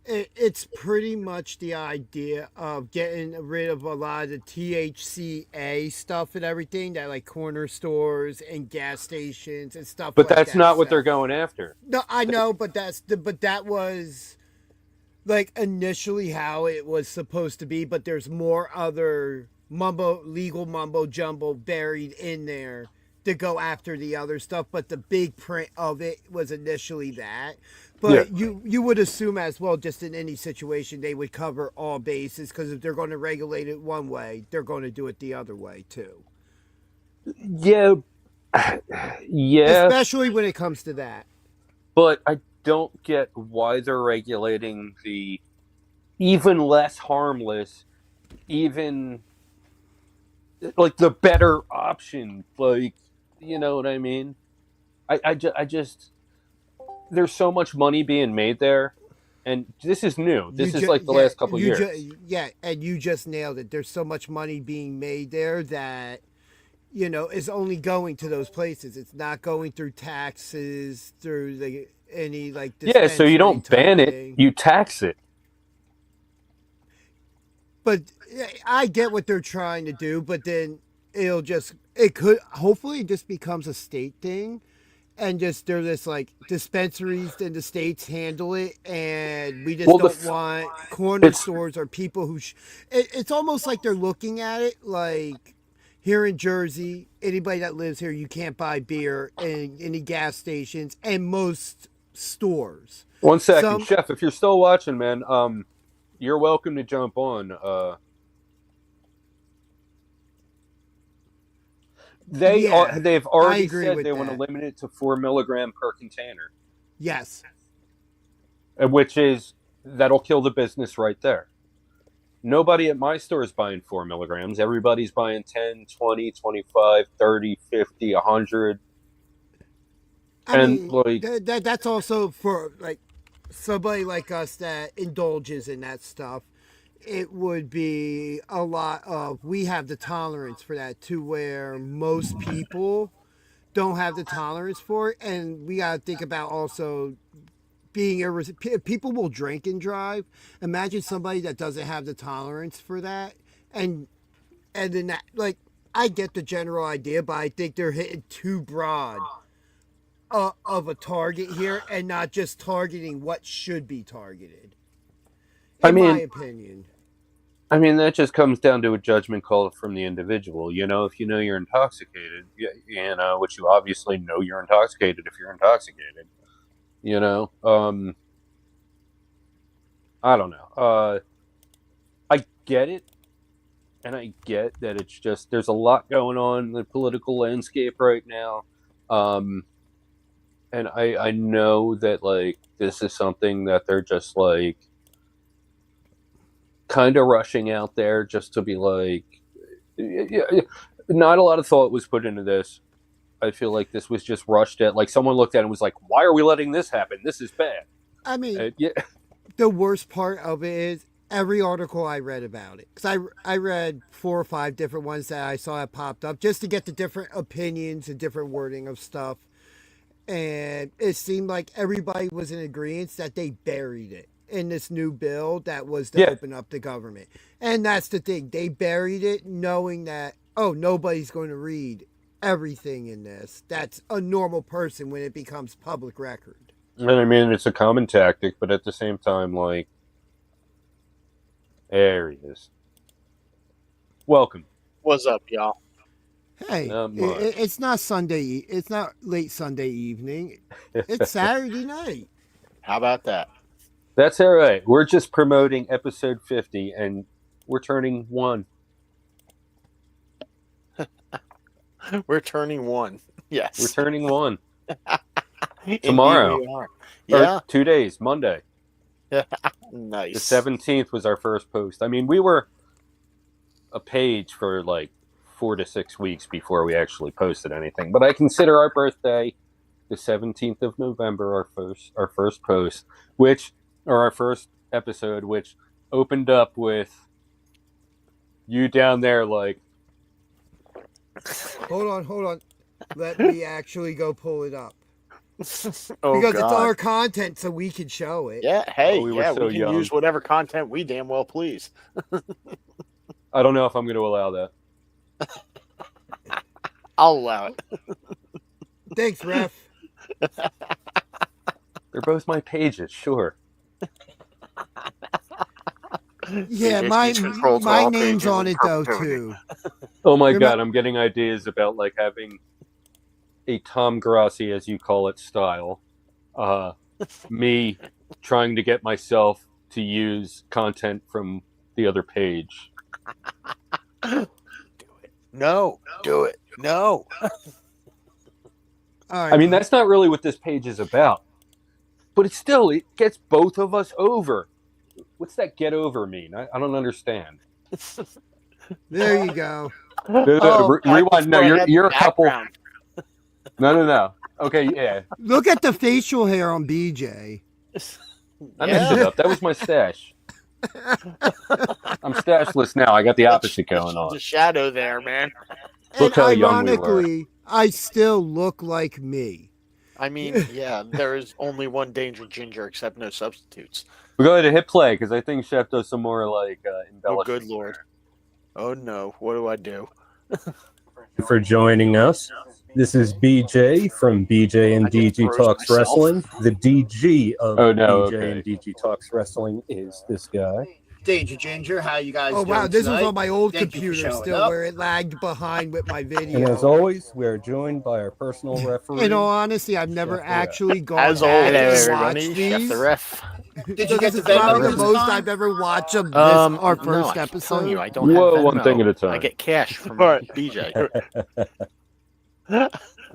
B: It's pretty much the idea of getting rid of a lot of the THCA stuff and everything that like corner stores and gas stations and stuff.
A: But
B: like
A: that's
B: that
A: not what
B: sell.
A: they're going after.
B: No, I know, but that was like initially how it was supposed to be. But there's more other legal mumbo jumbo buried in there to go after the other stuff. But the big print of it was initially that. But you would assume as well, just in any situation, they would cover all bases because if they're going to regulate it one way, they're going to do it the other way too.
A: Yeah, yeah,
B: Especially when it comes to that.
A: but I don't get why they're regulating the even less harmless, even like the better option. Like, you know what I mean? I just there's so much money being made there, and this is new. This is like the last couple years.
B: And you just nailed it. There's so much money being made there that is only going to those places. It's not going through taxes, through any like
A: Yeah, so you don't ban it, you tax it.
B: But I get what they're trying to do, but then hopefully it just becomes a state thing. And just they're just like dispensaries in the states handle it, and we just don't want corner stores or people who. It's almost like they're looking at it like here in Jersey, anybody that lives here, you can't buy beer in any gas stations and most stores.
A: 1 second, Chef. If you're still watching, man, you're welcome to jump on. They've already said they want to limit it to 4 milligram per container.
B: Yes.
A: That'll kill the business right there. Nobody at my store is buying 4 milligrams. Everybody's buying 10, 20, 25, 30, 50, 100.
B: That's also for like somebody like us that indulges in that stuff. It would be a lot of, we have the tolerance for that to where most people don't have the tolerance for it. And we got to think about also people will drink and drive. Imagine somebody that doesn't have the tolerance for that. And then that, like, I get the general idea, but I think they're hitting too broad of a target here and not just targeting what should be targeted. In my opinion.
A: I mean, that just comes down to a judgment call from the individual. If you know you're intoxicated, which you obviously know you're intoxicated if you're intoxicated. I don't know. I get it, and I get that it's just there's a lot going on in the political landscape right now. And I know that like this is something that they're just like kind of rushing out there just to be like, Not a lot of thought was put into this. I feel like this was just rushed at. Like someone looked at it and was like, "Why are we letting this happen? This is bad."
B: I mean,
A: Yeah,
B: the worst part of it is every article I read about it. Because I read 4 or 5 different ones that I saw that popped up just to get the different opinions and different wording of stuff. And it seemed like everybody was in agreement that they buried it in this new bill that was to open up the government. And that's the thing. They buried it knowing that, oh, nobody's going to read everything in this. That's a normal person when it becomes public record.
A: and I mean it's a common tactic, but at the same time, like, there he is. Welcome.
F: What's up, y'all?
B: Hey,
A: Not much.
B: it's not Sunday. It's not late Sunday evening. It's Saturday night.
F: How about that?
A: That's all right. We're just promoting episode 50, and we're turning 1.
F: We're turning 1. Yes.
A: We're turning 1
F: Indeed
A: tomorrow.
F: we are.
A: Or
F: Yeah.
A: 2 days, Monday.
F: Nice.
A: The 17th was our first post. I mean, we were a page for like 4 to 6 weeks before we actually posted anything. But I consider our birthday, the 17th of November, our first post, our first episode, which opened up with you down there like,
B: Hold on. Let me actually go pull it up.
F: Oh,
B: Because
F: God.
B: it's our content, so we can show it.
F: Yeah, hey,
A: we were
F: yeah,
A: so
F: we can
A: young.
F: use whatever content we damn well please.
A: I don't know if I'm going to allow that.
F: I'll allow it.
B: Thanks, Ref.
A: They're both my pages, sure.
B: Yeah,
F: Just
B: my
F: control to
B: my
F: all
B: name's
F: pages
B: on
F: in
B: it though
F: perpetuity.
B: too.
A: Oh my
B: You're
A: God, I'm getting ideas about like having a Tom Grassi, as you call it, style. Me trying to get myself to use content from the other page.
F: No, do it. No.
B: All right.
A: I mean, that's not really what this page is about. But it gets both of us over. What's that get over mean? I don't understand.
B: There you go.
F: Oh,
A: Rewind. No, you're a couple.
F: background.
A: No. Okay, yeah.
B: Look at the facial hair on BJ.
A: I messed it up. That was my stash. I'm stashless now. I got the opposite going on.
F: The shadow there, man.
A: Look
B: And
A: how young we were.
B: ironically, I still look like me.
F: I mean, yeah, there is only one Danger Ginger, except no substitutes.
A: We go ahead and hit play because I think Chef does some more like
F: Oh,
A: embellishments.
F: good Lord. Oh, no. What do I do?
G: For joining us. This is BJ from BJ and
F: I just
G: DG
F: froze
G: Talks
F: myself.
G: Wrestling. The DG of
A: Oh, no,
G: BJ
A: okay.
G: and DG Talks Wrestling is this guy.
H: Danger Ginger, how you guys
B: Oh
H: doing
B: wow, this was
H: tonight?
B: on my old
H: Thank you for
B: computer
H: showing
B: still,
H: up.
B: where it lagged behind with my video.
G: And as always, we're joined by our personal referee.
B: In all honesty, I've never
G: Chef the Ref.
B: actually gone
F: As
B: back
F: always,
B: and
F: everybody,
B: watched
F: Chef
B: these.
F: the Ref.
H: Did
B: So
H: you get
B: this
H: the
B: is probably
H: Venmo
B: the
H: this
B: most
H: time?
B: I've ever watched of this,
F: Um,
B: our
F: no,
B: first
F: I keep
B: episode.
F: telling you, I don't
A: Whoa,
F: have
A: one
F: Venmo.
A: thing at a time.
F: I get cash from
H: Right.
F: BJ.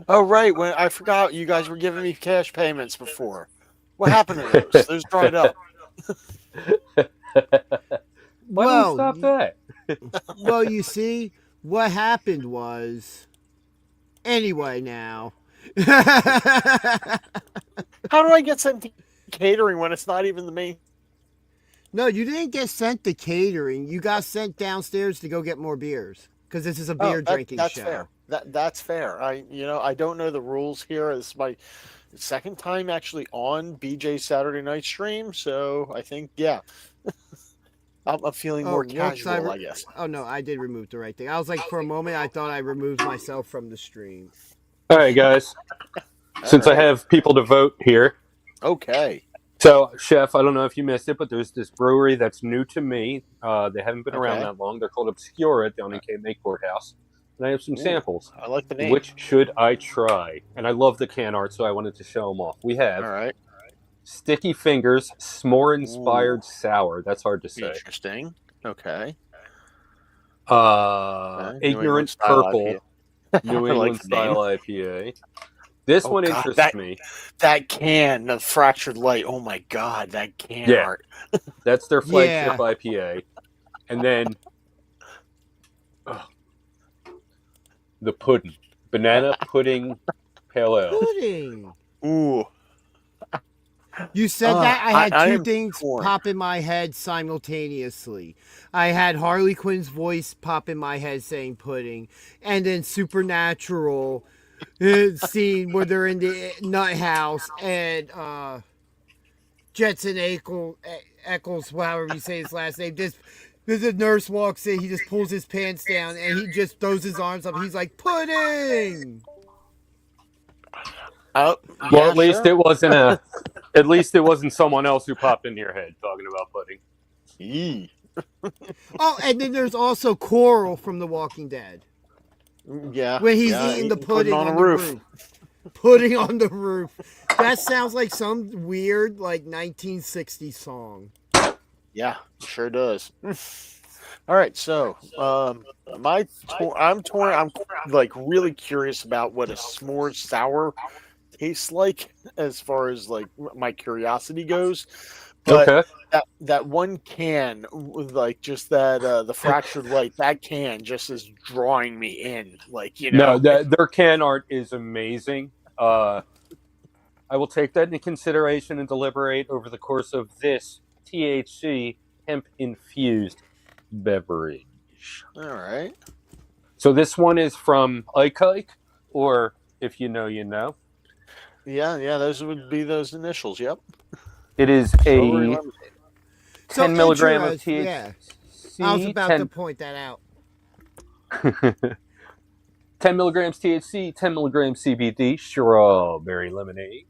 F: Oh, right. When I forgot you guys were giving me cash payments before. What happened to those? Those dried up.
A: Why
B: Well,
A: don't we stop that?
B: Well, you see, what happened was. Anyway, now.
F: How do I get sent to catering when it's not even the main?
B: No, you didn't get sent to catering. You got sent downstairs to go get more beers. Because this is a beer drinking
F: that's
B: show.
F: fair. That's fair. I don't know the rules here. This is my second time actually on BJ's Saturday night stream, so I think I'm feeling more
B: whoops,
F: casual, I guess.
B: Oh, no, I did remove the right thing. I was like, for a moment, I thought I removed myself from the stream.
A: All right, guys. Since I have people to vote here,
F: Okay.
A: so Chef, I don't know if you missed it, but there's this brewery that's new to me. They haven't been around
F: Okay.
A: that long. They're called Obscura down in Cape May Courthouse, and I have some
F: Ooh.
A: samples.
F: I like the name.
A: Which should I try? And I love the can art, so I wanted to show them off. We have
F: All right.
A: Sticky Fingers S'more-inspired sour. That's hard to say.
F: Interesting. Okay.
A: Ignorant
F: New England style
A: Purple, New
F: I like
A: England
F: the
A: style IPA. This
F: Oh,
A: one
F: God,
A: interests me.
F: That can, the Fractured Light. Oh my God, that can
A: Yeah.
F: art.
A: That's their flagship
B: Yeah.
A: IPA. And then The pudding. Banana pudding pale ale.
B: Pudding.
F: Ooh.
B: You said that, I had
F: I
B: two
F: am
B: things
F: torn.
B: pop in my head simultaneously. I had Harley Quinn's voice pop in my head saying pudding, and then Supernatural scene where they're in the nut house and Jetson Eccles, however you say his last name, there's a nurse walks in, he just pulls his pants down and he just throws his arms up. He's like, pudding!
A: Well,
F: Yeah,
A: at least
F: sure.
A: it wasn't at least it wasn't someone else who popped into your head talking about pudding.
F: Yee.
B: Oh, and then there's also Coral from The Walking Dead.
F: Yeah.
B: When he's
F: yeah,
B: eating the pudding on
F: a
B: the roof. Pudding on the roof. That sounds like some weird, like, 1960s song.
F: Yeah, sure does. All right, so I'm torn. I'm like really curious about what a s'more sour tastes like, as far as like my curiosity goes. But
A: Okay.
F: that one can with like just that the fractured light, that can just is drawing me in. Like, you know.
A: No, their can art is amazing. I will take that into consideration and deliberate over the course of this THC hemp-infused beverage.
F: All right.
A: So this one is from Ike, or if you know, you know.
F: Yeah, those would be those initials. Yep.
A: It is
F: Strawberry
A: a
F: lemonade.
A: 10 milligram of THC.
B: Yeah, I was about to point that out.
A: 10 milligrams THC, 10 milligrams CBD, strawberry lemonade.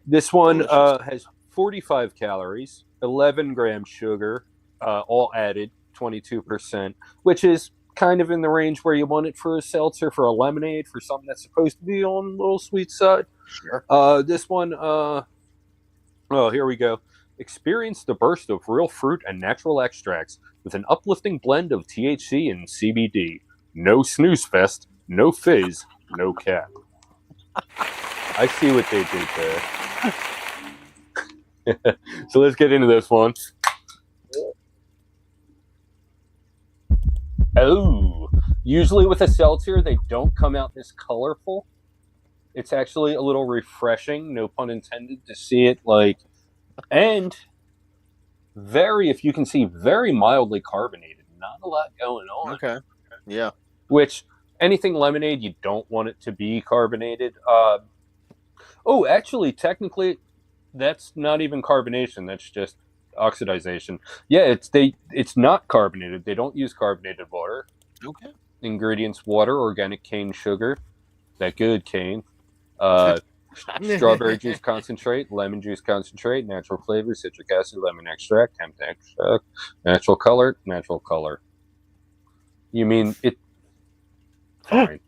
A: This one has 45 calories, 11 grams sugar, all added, 22%, which is kind of in the range where you want it for a seltzer, for a lemonade, for something that's supposed to be on the little sweet side.
F: Sure.
A: This one, oh, here we go. Experience the burst of real fruit and natural extracts with an uplifting blend of THC and CBD. No snooze fest, no fizz, no cap. I see what they did there. So let's get into this one. Oh, usually with a seltzer, they don't come out this colorful. It's actually a little refreshing, no pun intended, to see it like, and if you can see, very mildly carbonated. Not a lot going on.
F: Okay. Yeah.
A: Which, anything lemonade, you don't want it to be carbonated. Actually, technically, that's not even carbonation. That's just oxidization. Yeah, it's not carbonated. They don't use carbonated water.
F: Okay.
A: Ingredients: water, organic cane sugar, that good cane, strawberry juice concentrate, lemon juice concentrate, natural flavor, citric acid, lemon extract, hemp extract, natural color. You mean it? Fine.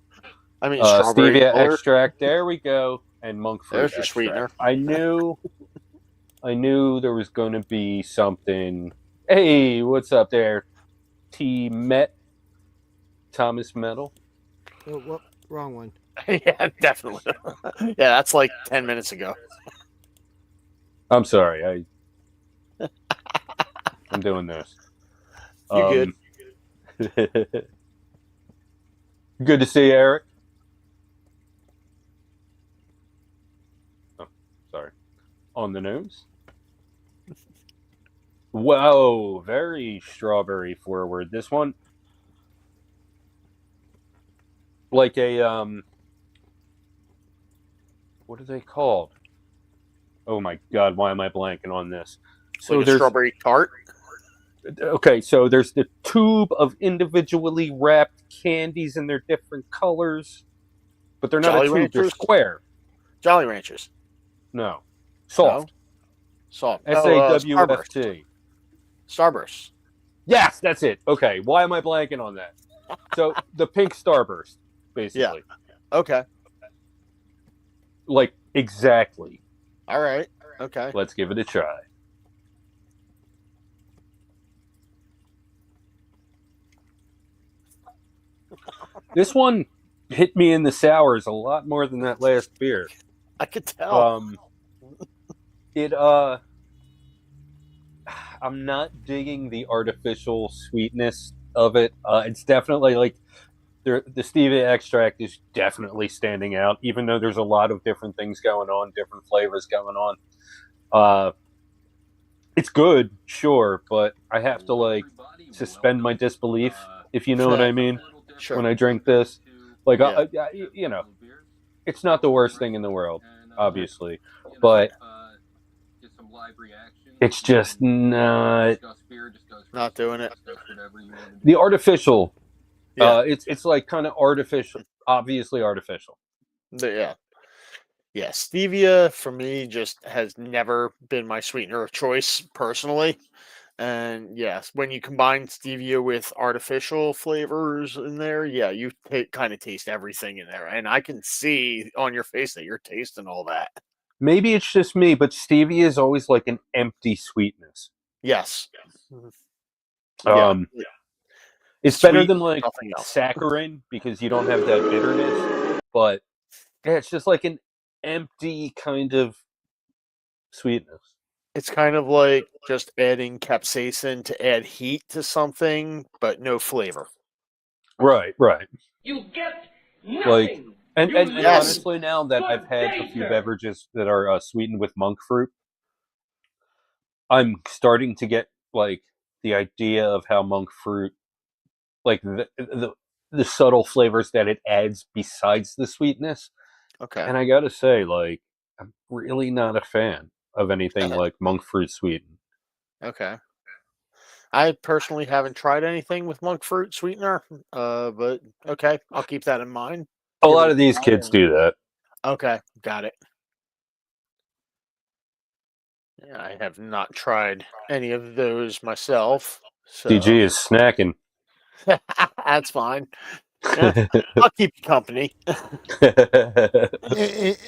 F: I mean, strawberry
A: stevia
F: color.
A: extract. There we go. And monk fruit
F: There's your
A: extract.
F: sweetener.
A: I knew there was going to be something. Hey, what's up there? Thomas Metal.
B: Whoop, wrong one.
F: Yeah, definitely. Yeah, that's like 10 minutes ago.
A: I'm sorry. I'm doing this.
F: You're
A: good. Good to see you, Eric. Oh, sorry. On the nose. Whoa, very strawberry forward. This one, like a what are they called? Oh my God, why am I blanking on this? So
F: like a strawberry tart.
A: Okay, so there's the tube of individually wrapped candies in their different colors, but they're not
F: Jolly
A: a tube; they're
F: Ranchers?
A: square.
F: Jolly Ranchers.
A: No, soft.
F: Soft.
A: SAWFT.
F: Starburst.
A: Yes, that's it. Okay, why am I blanking on that? So the pink Starburst, basically.
F: Yeah. Okay.
A: Like exactly.
F: All right. Okay.
A: Let's give it a try. This one hit me in the sours a lot more than that last beer.
F: I could tell.
A: I'm not digging the artificial sweetness of it. It's definitely like the stevia extract is definitely standing out, even though there's a lot of different things going on, different flavors going on. It's good, sure, but I have to like suspend my disbelief, if you know what I mean,
F: Sure.
A: when I drink this. Like,
F: Yeah.
A: you know, it's not the worst thing in the world, obviously, but it's just not
F: doing it.
A: the artificial.
F: Yeah.
A: It's like kind of artificial, obviously artificial.
F: Yeah. Yeah. Stevia for me just has never been my sweetener of choice personally. And yes, when you combine stevia with artificial flavors in there, yeah, you kind of taste everything in there. And I can see on your face that you're tasting all that.
A: Maybe it's just me, but stevia is always like an empty sweetness.
F: Yes.
A: Um,
F: Yeah.
A: It's better
F: Sweet,
A: than like
F: nothing else.
A: saccharin because you don't have that bitterness, but yeah, it's just like an empty kind of sweetness.
F: It's kind of like just adding capsaicin to add heat to something, but no flavor.
A: Right.
C: You get
A: Like,
C: nothing.
A: and
F: Yes.
A: honestly, now that I've had a few beverages that are sweetened with monk fruit, I'm starting to get like the idea of how monk fruit, like the subtle flavors that it adds besides the sweetness.
F: Okay.
A: And I gotta say, like, I'm really not a fan of anything like monk fruit sweetened.
F: Okay. I personally haven't tried anything with monk fruit sweetener, but okay, I'll keep that in mind.
A: A
F: Give
A: lot
F: it
A: of these
F: try
A: kids
F: and-
A: do that.
F: Okay, got it. Yeah, I have not tried any of those myself. So
A: DG is snacking.
F: that's fine. Yeah, I'll keep you company.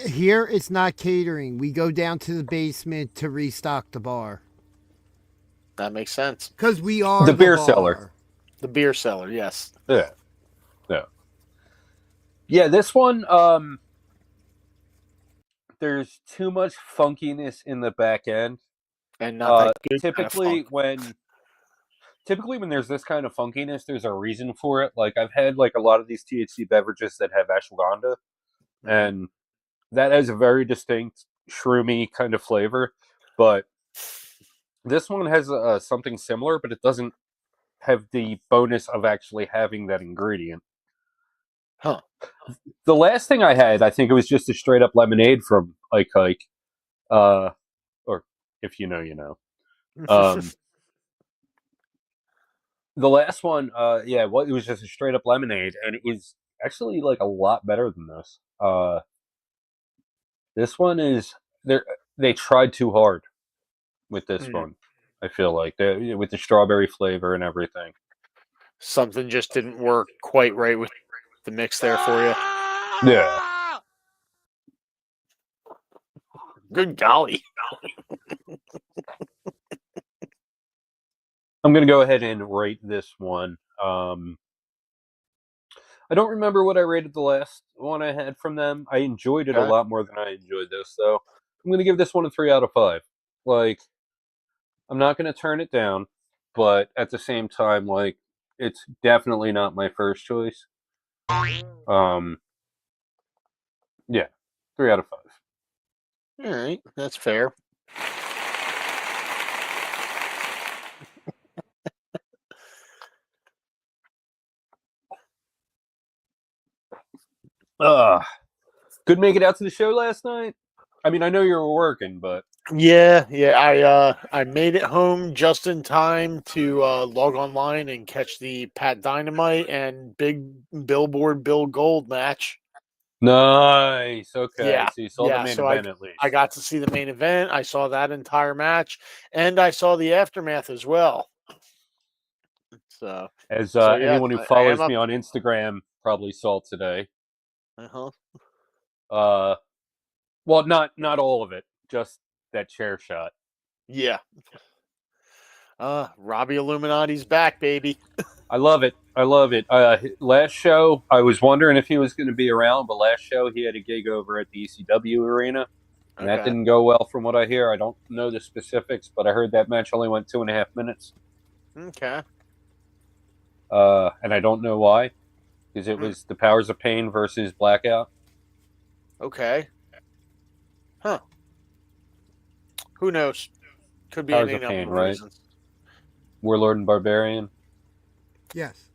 B: Here, it's not catering. We go down to the basement to restock the bar
F: That makes sense.
B: because we are
A: The beer
B: bar.
A: cellar.
F: The beer cellar, yes.
A: Yeah, this one, there's too much funkiness in the back end.
F: And not that good.
A: Typically when there's this kind of funkiness, there's a reason for it. Like, I've had like a lot of these THC beverages that have ashwagandha, and that has a very distinct shroomy kind of flavor. But this one has something similar, but it doesn't have the bonus of actually having that ingredient.
F: Huh.
A: The last thing I had, I think it was just a straight up lemonade from Ike Hike. Or if you know, you know. The last one, it was just a straight up lemonade, and it was actually like a lot better than this. This one is they tried too hard with this one. I feel like with the strawberry flavor and everything.
F: Something just didn't work quite right with the mix there for you.
A: Yeah.
F: Good golly.
A: I'm going to go ahead and rate this one. I don't remember what I rated the last one I had from them. I enjoyed it a lot more than I enjoyed this, though. I'm going to give this one a 3 out of 5. Like, I'm not going to turn it down, but at the same time, like, it's definitely not my first choice. Yeah, 3 out of 5.
F: All right, that's fair.
A: Couldn't make it out to the show last night. I mean, I know you were working, but
F: Yeah. I made it home just in time to log online and catch the Pat Dynamite and Big Billboard Bill Gold match.
A: nice. Okay,
F: Yeah,
A: so you saw the main event at least.
F: I got to see the main event. I saw that entire match, and I saw the aftermath as well. So,
A: As
F: yeah,
A: anyone who
F: I
A: follows
F: am
A: me on Instagram probably saw today.
F: uh-huh.
A: Well, not all of it, just that chair shot.
F: Yeah. Robbie Illuminati's back, baby.
A: I love it. Last show, I was wondering if he was going to be around, but last show he had a gig over at the ECW arena, and that didn't go well from what I hear. I don't know the specifics, but I heard that match only went 2.5 minutes.
F: Okay.
A: And I don't know why. because it was the Powers of Pain versus Blackout.
F: Okay. Huh. Who knows? Could be
A: Powers
F: any
A: of
F: number
A: Pain,
F: of
A: right?
F: reasons.
A: Warlord and Barbarian.
B: Yes.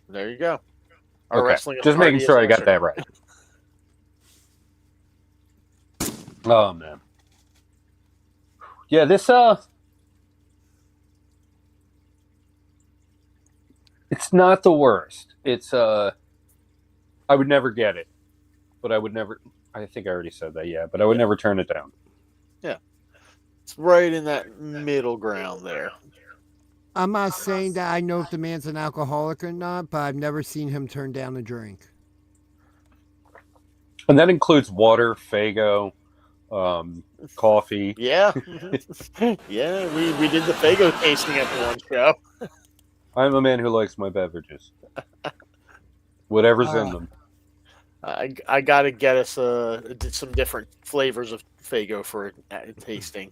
F: There you go. Our
A: Okay,
F: wrestling
A: just making
F: authority
A: sure I
F: is
A: got
F: answered.
A: that right. Oh man, yeah, this it's not the worst. It's I would never get it, but I would never. I think I already said that, yeah, but I would never turn it down.
F: It's right in that middle ground there.
B: I'm not saying that I know if the man's an alcoholic or not, but I've never seen him turn down a drink.
A: And that includes water, Faygo, coffee.
F: Yeah. Yeah, we did the Faygo tasting at the one show.
A: I'm a man who likes my beverages, whatever's in them.
F: I gotta get us some different flavors of Faygo for tasting.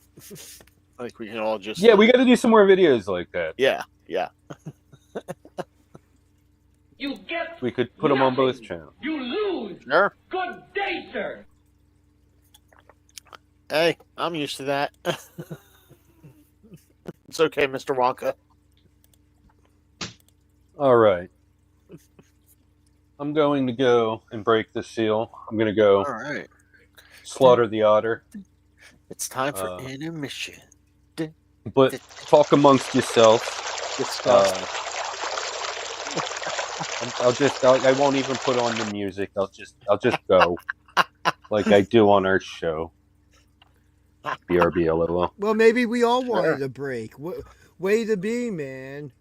F: Like we can all just
A: Yeah, we got to do some more videos like that.
F: yeah.
C: You get
A: We could put them on both
C: nothing.
A: channels.
C: You lose.
F: Sure.
C: Good day, sir.
F: Hey, I'm used to that. It's okay, Mr. Wonka.
A: All right. I'm going to go and break the seal. I'm going to go
F: All right.
A: slaughter the otter.
F: It's time for intermission.
A: But talk amongst yourselves.
F: Good stuff.
A: I won't even put on the music. I'll just go like I do on our show. BRB LOL.
B: Well, maybe we all wanted a break. Way to be, man.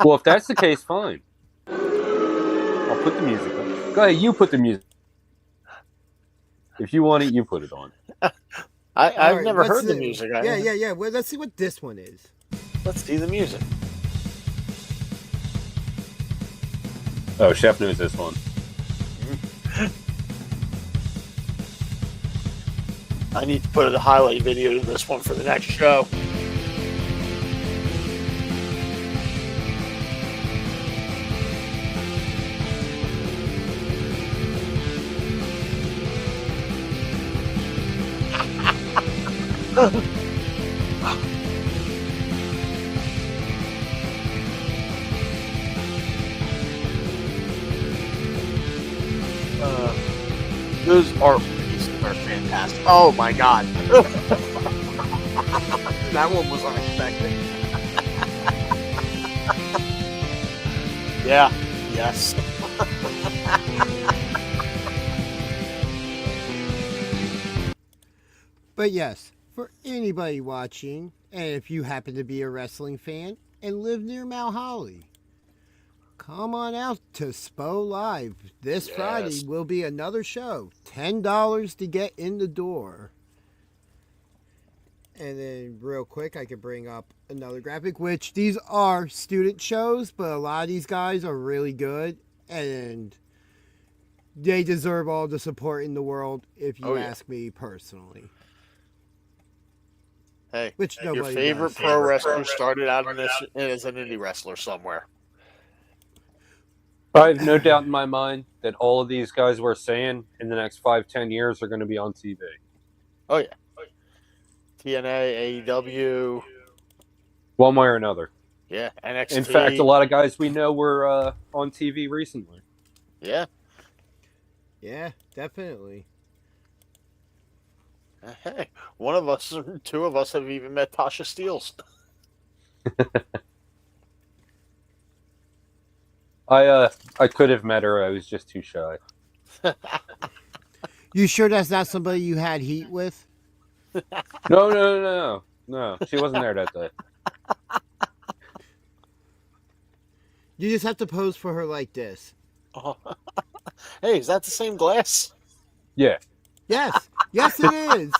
A: Well, if that's the case, fine. I'll put the music on. Go ahead, you put the music. If you want it, you put it on.
F: I've
B: All right,
F: never
B: let's
F: heard the
B: see.
F: music.
B: Yeah. Well, let's see what this one is.
F: Let's see the music.
A: Oh, Chef knows this one.
F: I need to put a highlight video to this one for the next show. Those art pieces are fantastic. Oh my god. That one was unexpected. Yeah. Yes.
B: But yes, for anybody watching, and if you happen to be a wrestling fan and live near Mount Holly, come on out to SPO Live. This Friday will be another show. $10 to get in the door. And then real quick, I can bring up another graphic, which these are student shows, but a lot of these guys are really good, and they deserve all the support in the world, if you ask me personally.
F: Hey,
B: Which
F: your
B: nobody
F: favorite
B: does.
F: pro wrestler started out in this as an indie wrestler somewhere.
A: I have no doubt in my mind that all of these guys we're saying in the next 5-10 years are going to be on TV.
F: Oh yeah. TNA, AEW.
A: One way or another.
F: Yeah, NXT.
A: In fact, a lot of guys we know were on TV recently.
F: Yeah.
B: Yeah, definitely.
F: Hey, one of us, two of us have even met Tasha Steeles.
A: I could have met her. I was just too shy.
B: You sure that's not somebody you had heat with?
A: No. She wasn't there that day.
B: You just have to pose for her like this.
F: Oh. Hey, is that the same glass?
A: Yeah.
B: Yes. Yes, it is.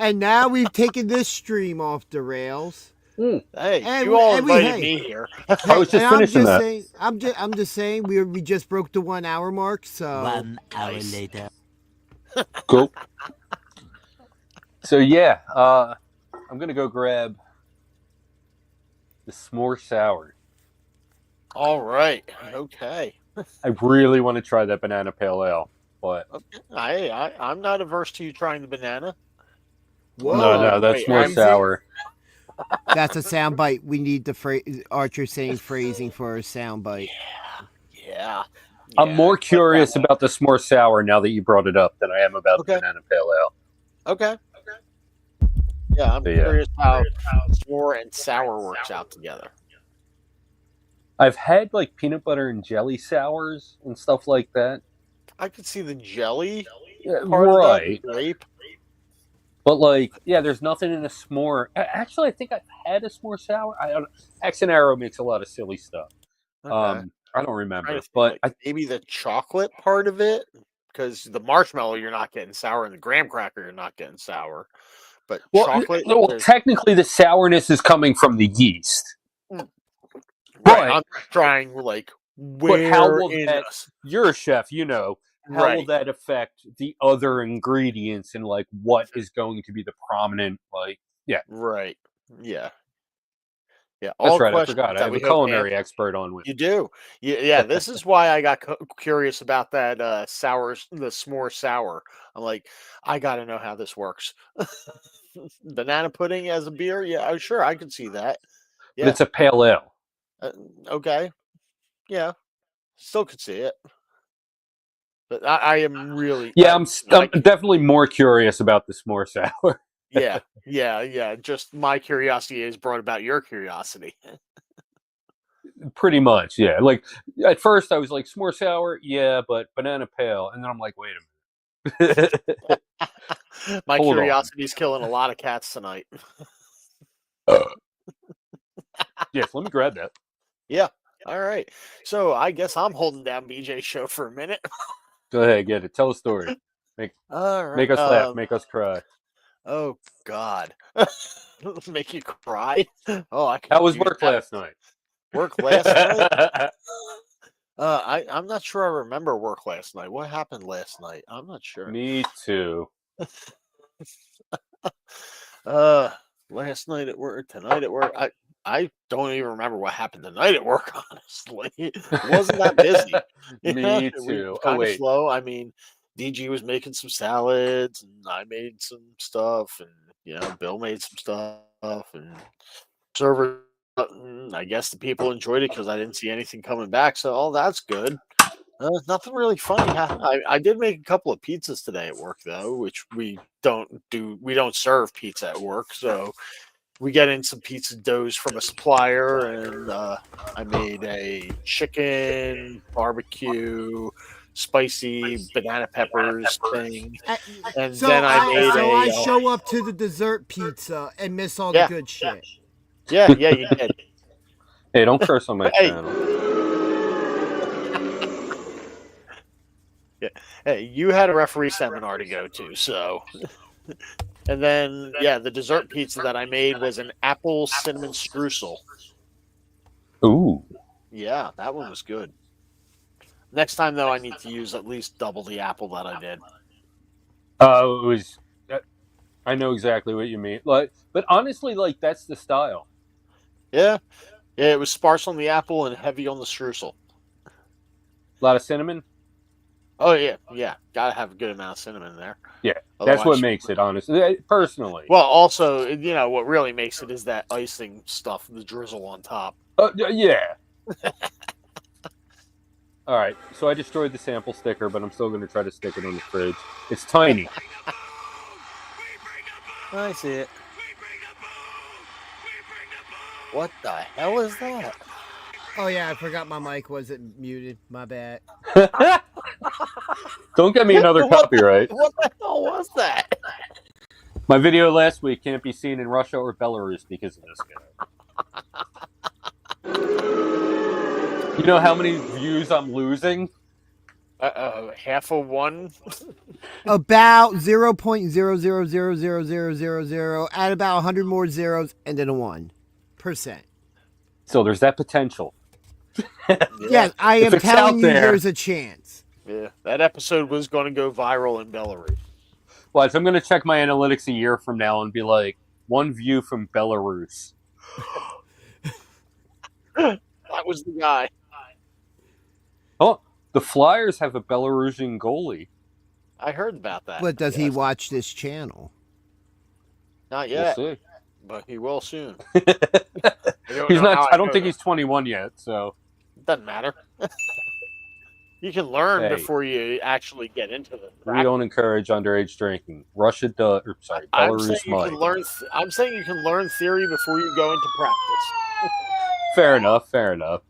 B: And now we've taken this stream off the rails.
F: Hey,
B: And
F: you
B: we-
F: all
B: and we-
F: invited
B: hey.
F: me here.
A: I was just
B: And
A: finishing that.
B: saying, I'm just saying we just broke the 1 hour mark, so
D: 1 hour
F: Nice.
D: later.
A: Cool. So yeah, I'm gonna go grab The s'more sour.
F: All right. Okay.
A: I really want to try that banana pale ale, but
F: Okay. I'm not averse to you trying the banana.
A: no, that's
F: wait,
A: more
F: I'm-
A: sour.
B: That's a soundbite. We need the Archer saying phrasing for a soundbite.
F: Yeah.
A: I'm more
F: but that
A: curious
F: one-
A: about the s'more sour now that you brought it up than I am about
F: Okay.
A: the banana pale ale.
F: Okay. Yeah, I'm
A: But yeah.
F: curious how s'more and sour works out together.
A: I've had like peanut butter and jelly sours and stuff like that.
F: I could see the jelly
A: Yeah,
F: part of that,
A: right.
F: the grape.
A: But like, yeah, there's nothing in a s'more. Actually, I think I've had a s'more sour. I don't. X and Arrow makes a lot of silly stuff.
F: Okay.
A: I don't
F: Trying
A: remember,
F: to think,
A: but
F: like, maybe the chocolate part of it, because the marshmallow you're not getting sour, and the graham cracker you're not getting sour. But chocolate, there's-
A: technically, the sourness is coming from the yeast.
F: right,
A: but-
F: I'm trying like where
A: how will
F: in
A: that-
F: us?
A: You're a chef, you know. How will
F: Right.
A: that affect the other ingredients and like what is going to be the prominent like?
F: Right. Yeah. Yeah.
A: That's
F: All
A: right. I
F: questions
A: forgot. I
F: that
A: have
F: we
A: a
F: hope
A: culinary expert on with.
F: You do. Yeah, this is why I got curious about that the s'more sour. I'm like, I got to know how this works. Banana pudding as a beer? Yeah, sure, I could see that.
A: But
F: Yeah.
A: it's a pale ale.
F: Okay. Yeah. Still could see it. But I am really
A: Yeah, I'm
F: like-
A: definitely more curious about the s'more sour.
F: yeah. Just my curiosity has brought about your curiosity.
A: Pretty much, yeah. Like at first, I was like s'more sour, yeah, but banana pale, and then I'm like, wait a minute.
F: My
A: Hold on.
F: curiosity is killing a lot of cats tonight.
A: Yes, let me grab that.
F: All right. So I guess I'm holding down BJ's show for a minute.
A: Go ahead, get it. Tell a story.
F: All right.
A: Make us laugh. Make us cry.
F: Oh God. Make you cry. Oh, I can.
A: How was
F: use
A: work
F: that.
A: last night?
F: Work last night. I'm not sure I remember work last night. What happened last night? I'm not sure.
A: Me too.
F: Last night at work, tonight at work. I don't even remember what happened tonight at work. Honestly, it wasn't that busy.
A: Me too. Oh,
F: Kind of
A: wait.
F: slow. I mean, DG was making some salads, and I made some stuff, and Bill made some stuff, and server. I guess the people enjoyed it because I didn't see anything coming back. So, that's good. Nothing really funny. I did make a couple of pizzas today at work, though, which we don't do. We don't serve pizza at work, so we get in some pizza doughs from a supplier, and I made a chicken barbecue, spicy banana peppers thing, and
B: So
F: then I made
B: I
F: a.
B: show up to the dessert pizza and miss all
F: Yeah.
B: the good shit.
F: Yeah, you did.
A: Hey, don't curse on my
F: Hey.
A: channel.
F: Hey, you had a referee seminar to go to, so. And then, the dessert pizza that I made was an apple cinnamon streusel.
A: Ooh.
F: Yeah, that one was good. Next time, though, I need to use at least double the apple that I did.
A: It was. I know exactly what you mean. Like, but honestly, like that's the style.
F: Yeah, it was sparse on the apple and heavy on the streusel.
A: A lot of cinnamon.
F: Oh yeah, gotta have a good amount of cinnamon there.
A: Yeah, that's what
F: Otherwise-
A: makes it. Honestly, personally.
F: Well, also, what really makes it is that icing stuff, the drizzle on top.
A: Yeah. All right, so I destroyed the sample sticker, but I'm still going to try to stick it on the fridge. It's tiny.
F: I see it. What the hell is that?
B: Oh yeah, I forgot my mic wasn't muted. My bad.
A: Don't get me another copyright.
F: What the hell was that?
A: My video last week can't be seen in Russia or Belarus because of this guy. You know how many views I'm losing?
F: Half of one.
B: About 0.000000, add about 100 more zeros and then a 1%.
A: So there's that potential.
B: Yes, I
A: If
B: am
A: it's
B: telling
A: out
B: you
A: there-
B: there's a chance.
F: Yeah, that episode was going to go viral in Belarus.
A: Well, I'm going to check my analytics a year from now and be like, 1 view from Belarus.
F: That was the guy.
A: Oh, the Flyers have a Belarusian goalie.
F: I heard about that.
B: But does he
F: Yes.
B: watch this channel?
F: Not
A: We'll
F: yet,
A: see.
F: but he will soon.
A: He's
F: know
A: not.
F: how
A: I don't
F: know
A: think
F: that.
A: he's 21 yet. So
F: Doesn't matter. You can learn
A: Hey.
F: before you actually get into the
A: we don't encourage underage drinking.
F: I'm
A: Belarus
F: saying you can
A: might.
F: learn. I'm saying you can learn theory before you go into practice.
A: Fair enough. Fair enough.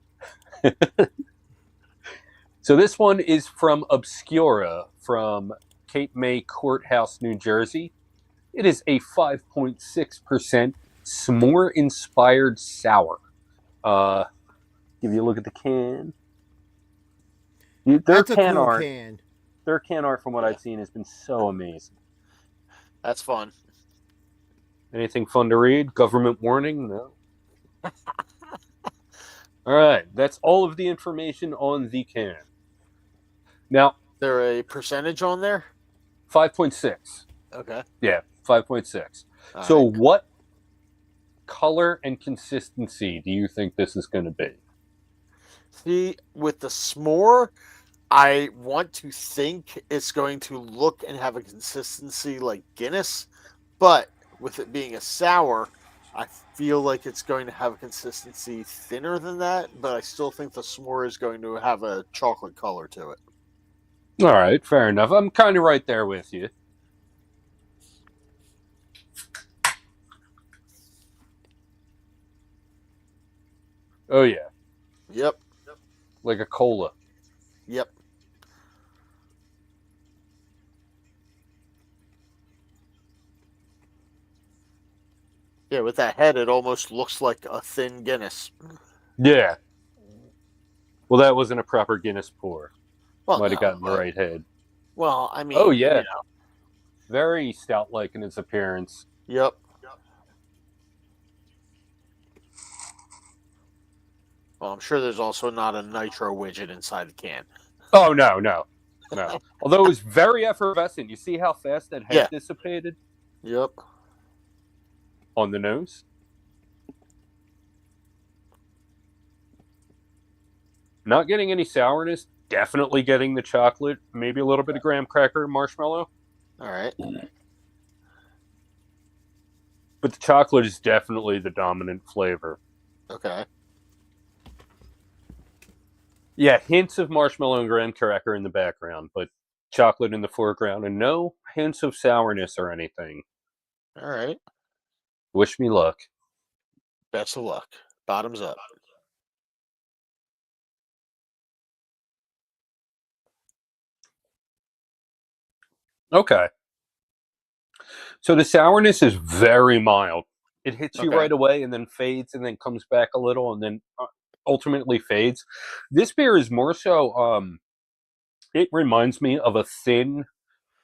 A: So this one is from Obscura from Cape May Courthouse, New Jersey. It is a 5.6% s'more-inspired sour. Give you a look at the can. Their
B: That's a
A: can
B: cool
A: art.
B: can.
A: Their can art, from what I've seen, has been so amazing.
F: That's fun.
A: Anything fun to read? Government warning? No. All right, that's all of the information on the can. Now,
F: Is there a percentage on there?
A: 5.6.
F: Okay.
A: Yeah, 5.6.
F: All
A: So
F: right.
A: what color and consistency do you think this is going to be?
F: See, with the s'more, I want to think it's going to look and have a consistency like Guinness, but with it being a sour, I feel like it's going to have a consistency thinner than that, but I still think the s'more is going to have a chocolate color to it.
A: All right, fair enough. I'm kind of right there with you. Oh, yeah.
F: Yep.
A: Like a cola.
F: Yep. Yeah, with that head, it almost looks like a thin Guinness.
A: Yeah. Well, that wasn't a proper Guinness pour.
F: Well,
A: Might have
F: no,
A: gotten the
F: but-
A: right head.
F: Well, I mean,
A: Oh, yeah.
F: you know,
A: Very stout-like in its appearance.
F: yep. Well, I'm sure there's also not a nitro widget inside the can.
A: Oh, no. Although it was very effervescent. You see how fast that head
F: Yeah.
A: dissipated
F: Yep.
A: on the nose? Not getting any sourness. Definitely getting the chocolate. Maybe a little bit of graham cracker, marshmallow.
F: All right.
A: But the chocolate is definitely the dominant flavor.
F: Okay.
A: Yeah, hints of marshmallow and graham cracker in the background, but chocolate in the foreground, and no hints of sourness or anything.
F: All right.
A: Wish me luck.
F: Best of luck. Bottoms up.
A: Okay. So the sourness is very mild. It hits you
F: Okay.
A: right away and then fades and then comes back a little and then ultimately fades. This beer is more so, it reminds me of a thin,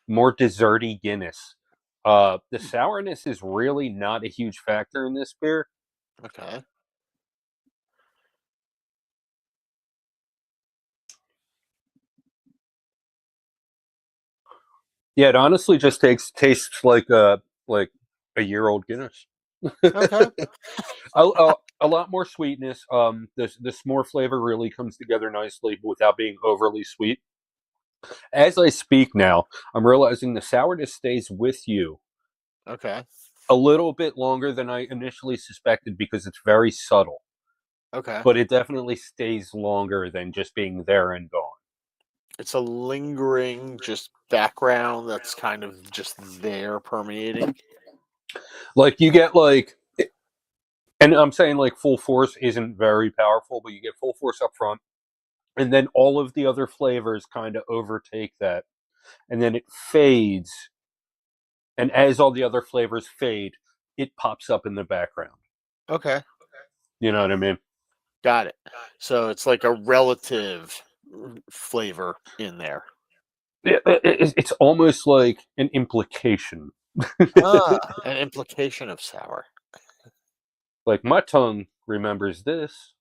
A: more desserty Guinness. The sourness is really not a huge factor in this beer.
F: Okay.
A: Yeah, it honestly just tastes like a year-old Guinness.
F: Okay.
A: A lot more sweetness. The s'more flavor really comes together nicely without being overly sweet. As I speak now, I'm realizing the sourness stays with you
F: Okay.
A: a little bit longer than I initially suspected because it's very subtle.
F: Okay.
A: But it definitely stays longer than just being there and gone.
F: It's a lingering just background that's kind of just there permeating.
A: Like you get and I'm saying like full force isn't very powerful, but you get full force up front, and then all of the other flavors kind of overtake that, and then it fades. And as all the other flavors fade, it pops up in the background.
F: Okay.
A: You know what I mean?
F: Got it. So it's like a relative flavor in there.
A: It's almost like an implication.
F: An implication of sour.
A: Like my tongue remembers this.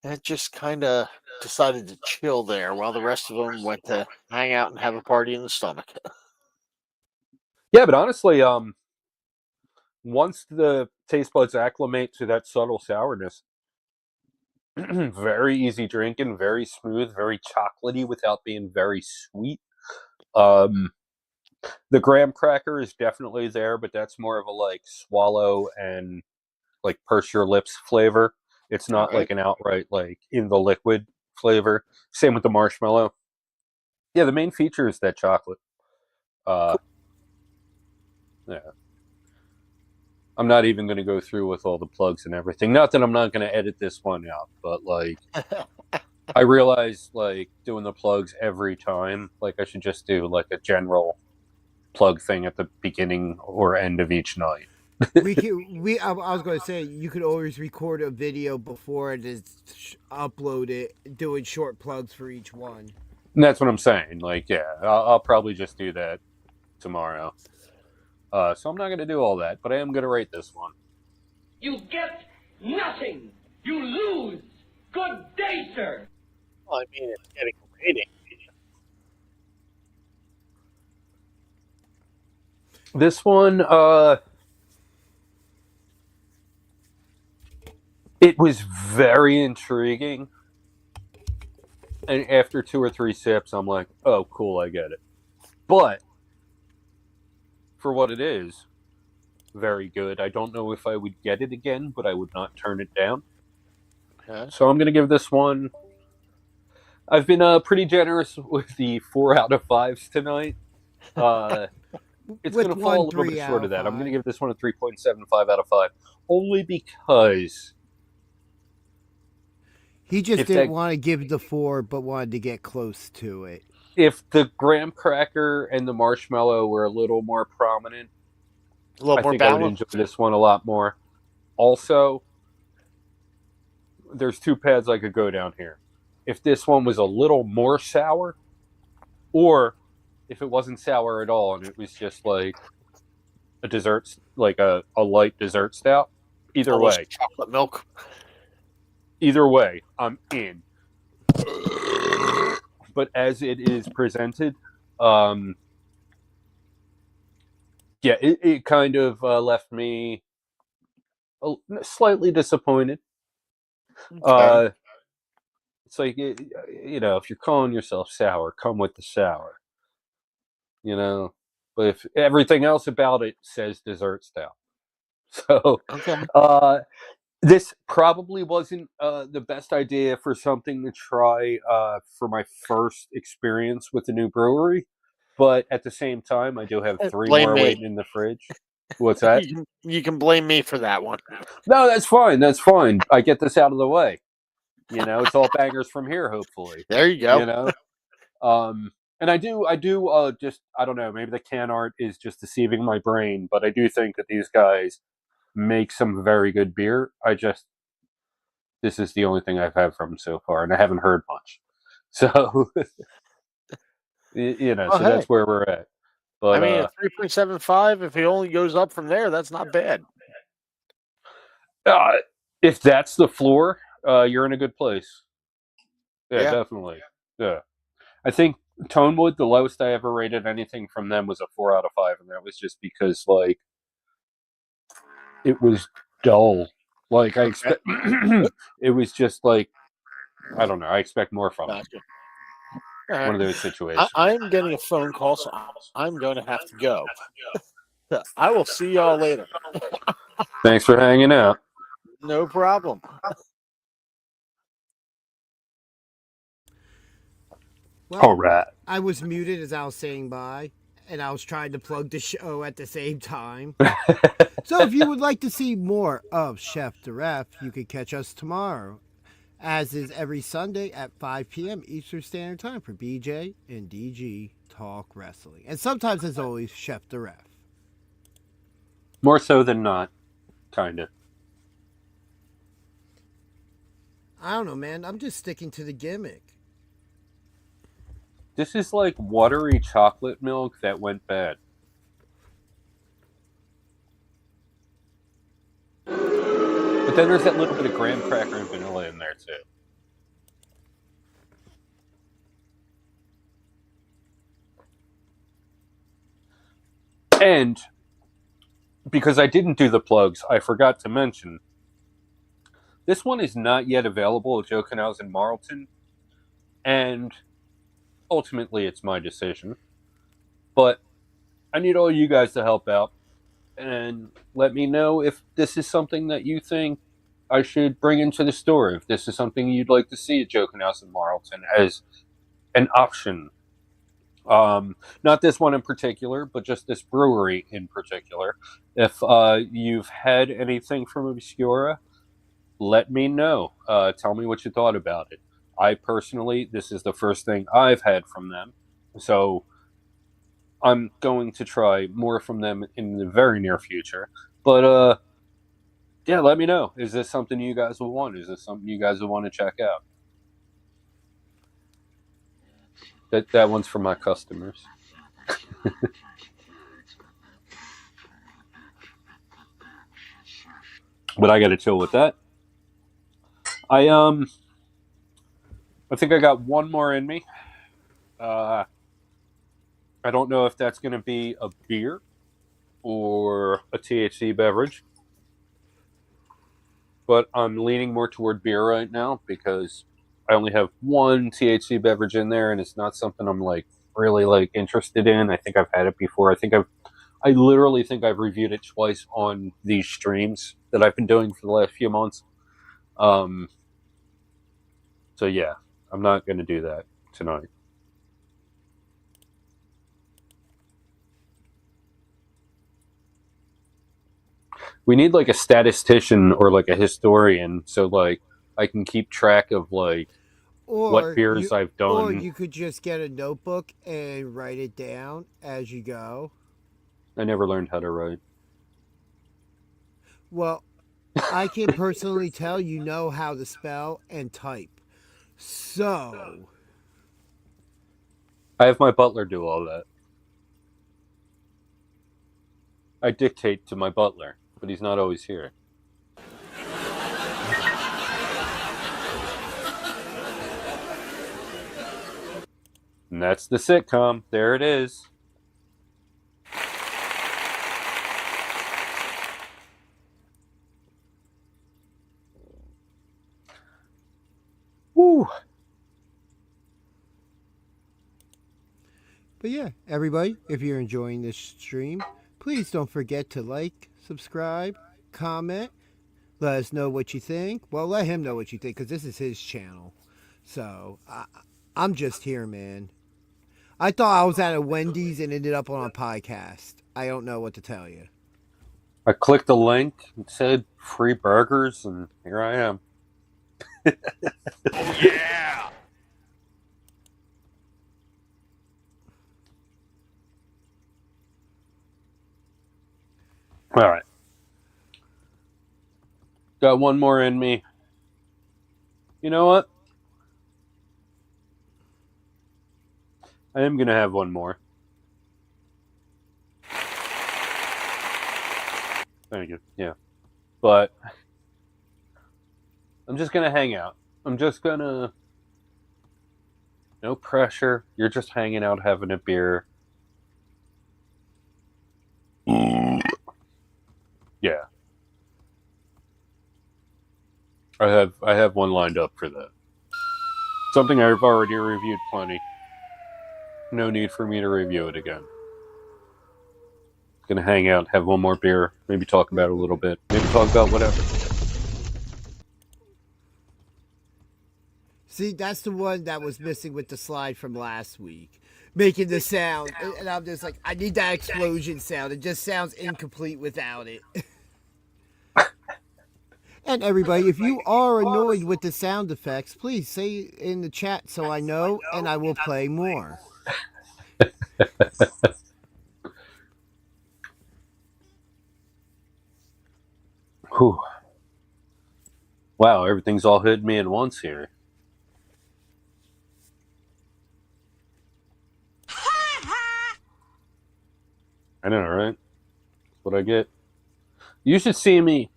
F: It just kind of decided to chill there while the rest of them went to hang out and have a party in the stomach.
A: Yeah, but honestly, once the taste buds acclimate to that subtle sourness, very easy drinking, very smooth, very chocolatey without being very sweet. The graham cracker is definitely there, but that's more of a like swallow and like purse your lips flavor. It's not
F: All right.
A: like an outright like in the liquid flavor. Same with the marshmallow. Yeah, the main feature is that chocolate. Yeah. I'm not even going to go through with all the plugs and everything. Not that I'm not going to edit this one out, but like I realize like doing the plugs every time, like I should just do like a general plug thing at the beginning or end of each night.
B: I was going to say you could always record a video before and just upload it, doing short plugs for each one.
A: And that's what I'm saying. Like, yeah, I'll probably just do that tomorrow. So I'm not going to do all that, but I am going to rate this one.
C: You get nothing. You lose. Good day, sir.
F: Well, I mean, it's getting a rating.
A: This one, it was very intriguing. And after 2 or 3 sips, I'm like, oh, cool, I get it. But for what it is, very good. I don't know if I would get it again, but I would not turn it down.
F: Okay.
A: So I'm going to give this one. I've been pretty generous with the 4 out of 5s tonight. It's going to fall a little bit short of that. I'm going to give this one a 3.75 out of 5. Only because
B: he just didn't want to give the 4, but wanted to get close to it.
A: If the graham cracker and the marshmallow were a little more prominent, I think I would enjoy this one a lot more. Also, there's 2 paths I could go down here. If this one was a little more sour, or if it wasn't sour at all and it was just like a dessert, like a light dessert stout. Either way,
F: chocolate milk.
A: Either way, I'm in. But as it is presented, it kind of left me slightly disappointed.
F: Okay.
A: It's like, if you're calling yourself sour, come with the sour. But if everything else about it says dessert stout. So,
F: okay.
A: This probably wasn't the best idea for something to try for my first experience with the new brewery. But at the same time, I do have 3 more waiting in the fridge. What's that?
F: You can blame me for that one.
A: No, that's fine. That's fine. I get this out of the way. It's all bangers from here, hopefully.
F: There you go.
A: And I do just, I don't know, maybe the can art is just deceiving my brain, but I do think that these guys make some very good beer. This is the only thing I've had from them so far, and I haven't heard much. So, that's where we're at. But,
F: I mean, 3.75, if he only goes up from there, that's not bad.
A: If that's the floor, you're in a good place. Yeah, definitely. Yeah. I think Tonewood, the lowest I ever rated anything from them was a 4 out of 5, and that was just because, like, it was dull. Like, I expect it was just like, I don't know, I expect more from it.
F: Right.
A: One of those situations.
F: I'm getting a phone call, so I'm going to have to go. I will see y'all later.
A: Thanks for hanging out.
F: No problem.
B: Well,
A: all right.
B: I was muted as I was saying bye, and I was trying to plug the show at the same time. So if you would like to see more of Chef the Ref, you can catch us tomorrow, as is every Sunday at 5 p.m. Eastern Standard Time for BJ and DG Talk Wrestling. And sometimes, as always, Chef the Ref.
A: More so than not, kind of.
B: I don't know, man. I'm just sticking to the gimmick.
A: This is like watery chocolate milk that went bad. But then there's that little bit of graham cracker and vanilla in there, too. And because I didn't do the plugs, I forgot to mention, this one is not yet available at Joe Canals in Marlton, and ultimately it's my decision. But I need all you guys to help out and let me know if this is something that you think I should bring into the store, if this is something you'd like to see at Joe Canals in Marlton as an option. Not this one in particular, but just this brewery in particular. If you've had anything from Obscura, let me know. Tell me what you thought about it. I personally, this is the first thing I've had from them, so I'm going to try more from them in the very near future. But yeah, let me know. Is this something you guys will want? Is this something you guys will want to check out? That one's for my customers. But I got to chill with that. I think I got one more in me. I don't know if that's going to be a beer or a THC beverage, but I'm leaning more toward beer right now because I only have one THC beverage in there, and it's not something I'm like really like interested in. I think I've had it before. I literally think I've reviewed it twice on these streams that I've been doing for the last few months. So yeah, I'm not going to do that tonight. We need like a statistician or like a historian, so like I can keep track of like what beers I've done.
B: Or you could just get a notebook and write it down as you go.
A: I never learned how to write.
B: Well, I can personally tell you know how to spell and type. So
A: I have my butler do all that. I dictate to my butler, but he's not always here. And that's the sitcom. There it is. Woo!
B: But yeah, everybody, if you're enjoying this stream, please don't forget to like, subscribe, comment, let us know what you think. Well, let him know what you think because this is his channel. So I'm just here, man. I thought I was at a Wendy's and ended up on a podcast. I don't know what to tell you.
A: I clicked the link, it said free burgers, and here I am.
E: Oh yeah!
A: All right. Got one more in me. You know what? I am going to have one more. Thank you. Yeah. But I'm just going to hang out. I'm just going to... No pressure. You're just hanging out, having a beer. Yeah. I have one lined up for that. Something I've already reviewed plenty. No need for me to review it again. Gonna hang out, have one more beer, maybe talk about it a little bit, maybe talk about whatever.
B: See, that's the one that was missing with the slide from last week. Making the sound. And I'm just like, I need that explosion sound. It just sounds incomplete without it. And everybody, if you are annoyed with the sound effects, please say in the chat so I know and I will play more.
A: Whew. Wow, everything's all hit me at once here. I know, right? That's what I get. You should see me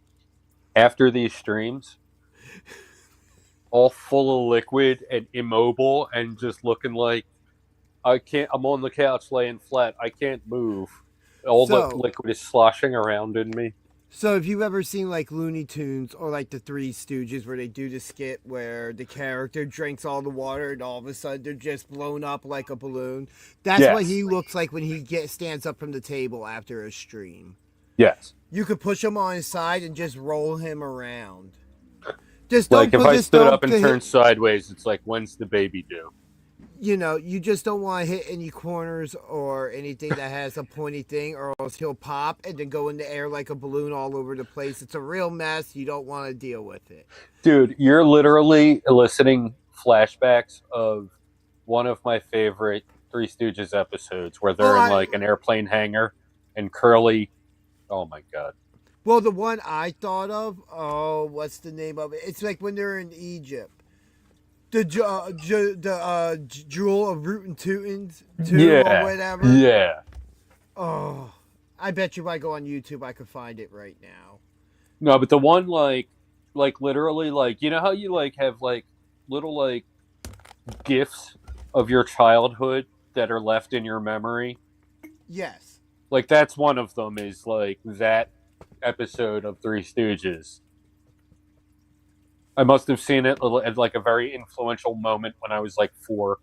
A: after these streams, all full of liquid and immobile and just looking like I'm on the couch laying flat. I can't move. All the
B: So-
A: liquid is sloshing around in me.
B: So, if you've ever seen like Looney Tunes or like the Three Stooges, where they do the skit where the character drinks all the water and all of a sudden they're just blown up like a balloon, that's what
A: Yes.
B: he looks like when he stands up from the table after a stream.
A: Yes.
B: You could push him on his side and just roll him around. Just
A: Like
B: don't
A: if I
B: just
A: stood
B: don't
A: up and
B: hit-
A: turned sideways, it's like, when's the baby due?
B: You know, you just don't want to hit any corners or anything that has a pointy thing, or else he'll pop and then go in the air like a balloon all over the place. It's a real mess. You don't want to deal with it.
A: Dude, you're literally eliciting flashbacks of one of my favorite Three Stooges episodes where they're
B: Oh,
A: in like an airplane hangar and Curly. Oh my god.
B: Well, the one I thought of, what's the name of it? It's like when they're in Egypt. The Jewel of Rootin' Tootins 2
A: Yeah.
B: or whatever.
A: Yeah.
B: Oh, I bet you if I go on YouTube, I could find it right now.
A: No, but the one like literally like, you know how you like have like little like gifs of your childhood that are left in your memory?
B: Yes.
A: Like that's one of them is like that episode of Three Stooges. I must have seen it at like a very influential moment when I was like 4.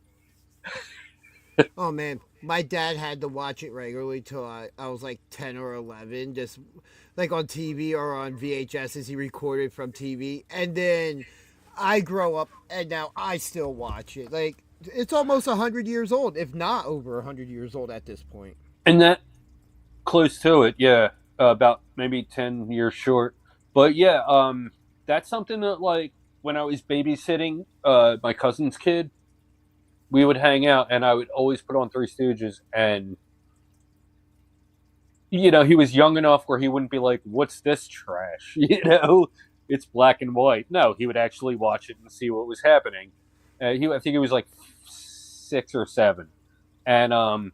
B: Oh man, my dad had to watch it regularly till I was like 10 or 11, just like on TV or on VHS as he recorded from TV. And then I grow up and now I still watch it. Like it's almost 100 years old, if not over 100 years old at this point.
A: And that close to it, yeah, about maybe 10 years short. But yeah, that's something that like when I was babysitting my cousin's kid, we would hang out and I would always put on Three Stooges, and you know, he was young enough where he wouldn't be like, what's this trash? You know, it's black and white. No, he would actually watch it and see what was happening. I think he was like 6 or 7. And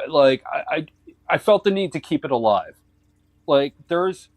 A: like I felt the need to keep it alive. Like there's,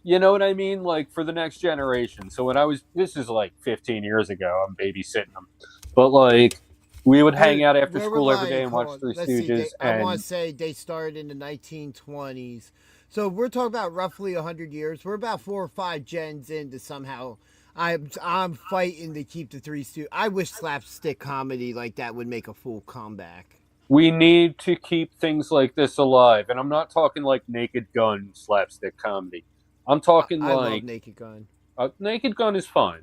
A: you know what I mean, like for the next generation. So when this is like 15 years ago, I'm babysitting them, but like we would hang out after
B: Where
A: school
B: were
A: every day and
B: hold
A: watch
B: on,
A: Three
B: let's see,
A: Stooges.
B: I want
A: And
B: to say they started in the 1920s. So we're talking about roughly 100 years. We're about 4 or 5 gens into somehow. I'm fighting to keep the Three Stooges. I wish slapstick comedy like that would make a full comeback.
A: we need to keep things like this alive. And I'm not talking like Naked Gun slapstick comedy. I'm talking
B: I
A: like
B: love Naked Gun.
A: Naked Gun is fine,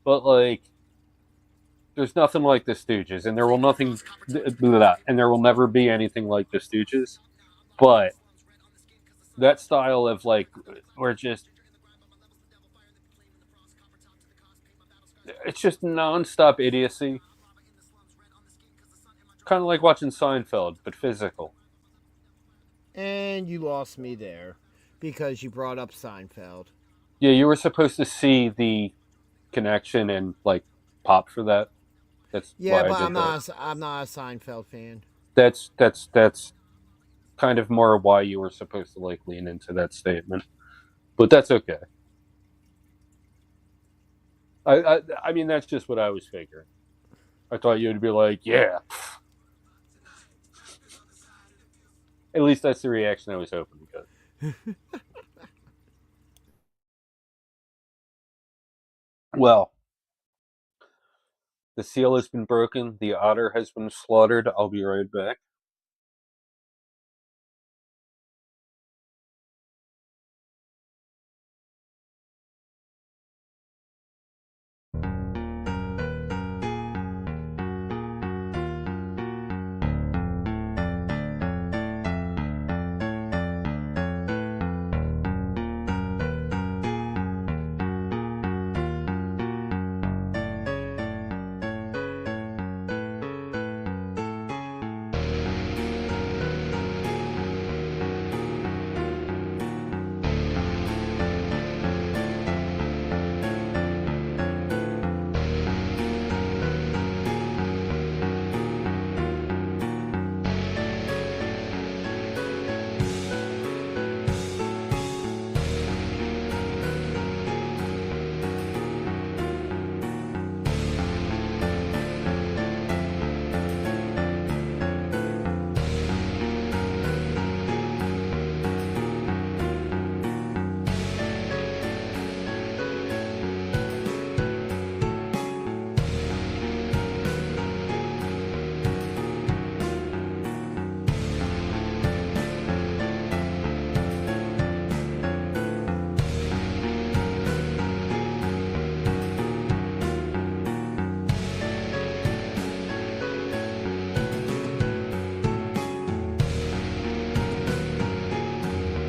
A: but like there's nothing like the Stooges, and there will never be anything like the Stooges. But that style of like, we're just, it's just nonstop idiocy. Kind of like watching Seinfeld, but physical.
B: And you lost me there because you brought up Seinfeld.
A: Yeah, you were supposed to see the connection and like pop for that. That's
B: Yeah,
A: why
B: but
A: I did
B: I'm not a Seinfeld fan.
A: That's kind of more why you were supposed to like lean into that statement, but that's okay. I mean that's just what I was figuring. I thought you'd be like, yeah. At least that's the reaction I was hoping to get. Well, the seal has been broken. The otter has been slaughtered. I'll be right back.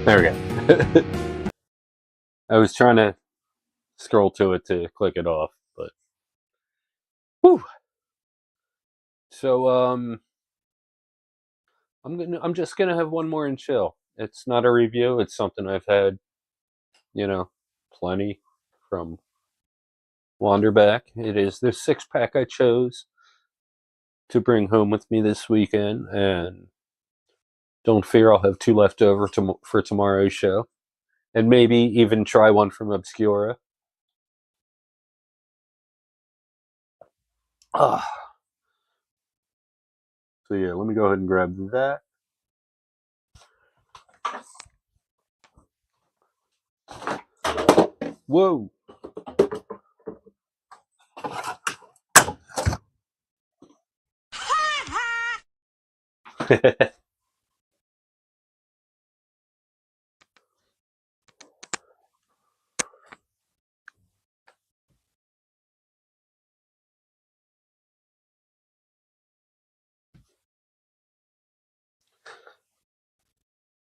A: There we go. I was trying to scroll to it to click it off, but whew. So I'm just gonna have one more and chill. It's not a review. It's something I've had, plenty from Wanderback. It is the 6-pack I chose to bring home with me this weekend, and don't fear, I'll have 2 left over for tomorrow's show, and maybe even try one from Obscura. Ah. So yeah, let me go ahead and grab that. Whoa.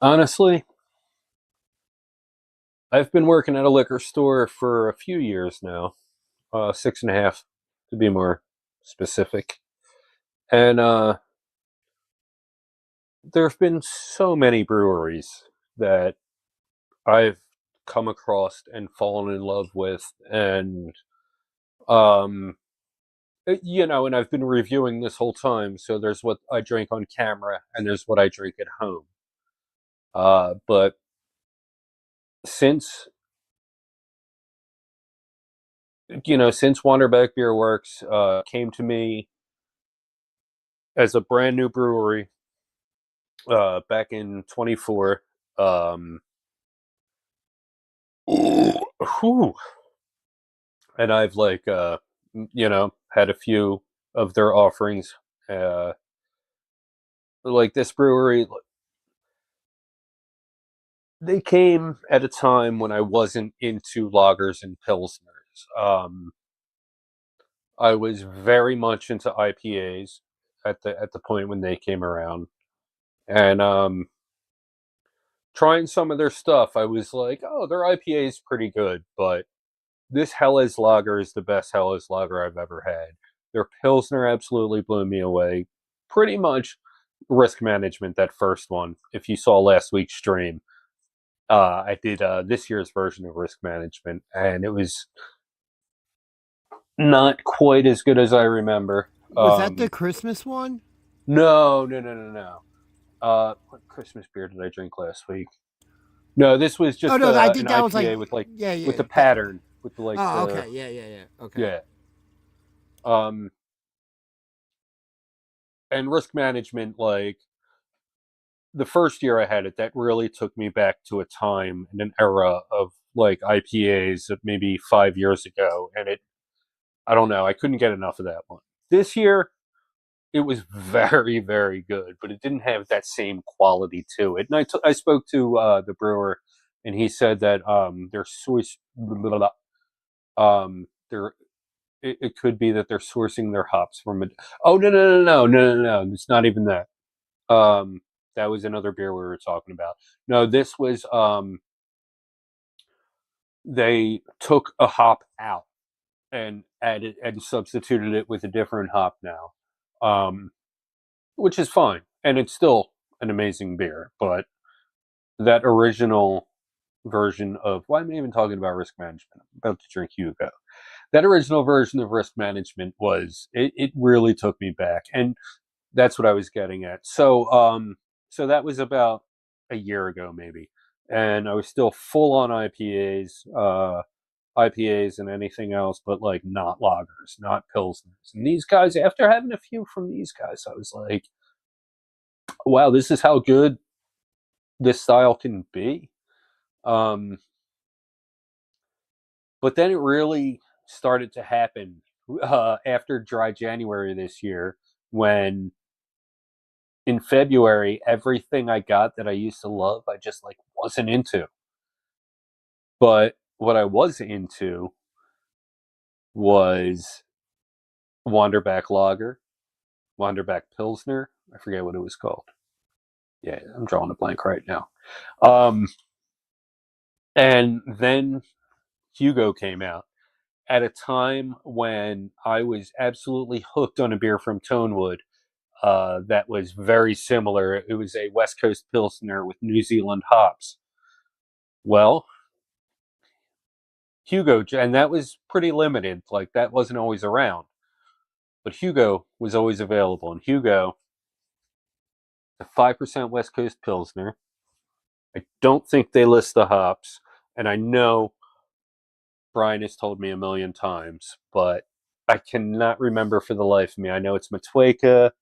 A: Honestly, I've been working at a liquor store for a few years now, 6.5 to be more specific. And there have been so many breweries that I've come across and fallen in love with, and and I've been reviewing this whole time. So there's what I drink on camera, and there's what I drink at home. But since since Wanderback Beer Works came to me as a brand new brewery back in 24. Whew, and I've had a few of their offerings. Like this brewery, they came at a time when I wasn't into lagers and pilsners. I was very much into IPAs at the point when they came around, and trying some of their stuff, I was like, oh, their IPA is pretty good, but this Helles Lager is the best Helles Lager I've ever had. Their Pilsner absolutely blew me away. Pretty much Risk Management, that first one. If you saw last week's stream, I did this year's version of Risk Management, and it was not quite as good as I remember.
B: Was that the Christmas one?
A: No. What Christmas beer did I drink last week? No, this was just
B: I
A: an
B: think that was
A: IPA
B: like
A: with the pattern, with the
B: okay, yeah, okay,
A: yeah. And Risk Management, like the first year I had it, that really took me back to a time and an era of like IPAs of maybe 5 years ago, and I don't know, I couldn't get enough of that one. This year, it was very, very good, but it didn't have that same quality to it. And I spoke to the brewer, and he said that their Swiss, they're it could be that they're sourcing their hops from a. Oh no! It's not even that. That was another beer we were talking about. No, this was they took a hop out and added and substituted it with a different hop now, which is fine, and it's still an amazing beer. But that original version of why am I even talking about Risk Management? I'm about to drink Hugo. That original version of Risk Management was it really took me back, and that's what I was getting at. So that was about a year ago, maybe, and I was still full on IPAs and anything else, but like not lagers, not pilsners. And these guys, after having a few from these guys, I was like, wow, this is how good this style can be. But then it really started to happen after Dry January this year, when in February, everything I got that I used to love, I just like wasn't into. But what I was into was Wanderback Lager, Wanderback Pilsner. I forget what it was called. Yeah, I'm drawing a blank right now. And then Hugo came out at a time when I was absolutely hooked on a beer from Tonewood that was very similar. It was a West Coast Pilsner with New Zealand hops. Well, Hugo, and that was pretty limited. Like, that wasn't always around. But Hugo was always available. And Hugo, the 5% West Coast Pilsner. I don't think they list the hops. And I know Brian has told me a million times, but I cannot remember for the life of me. I know it's Motueka.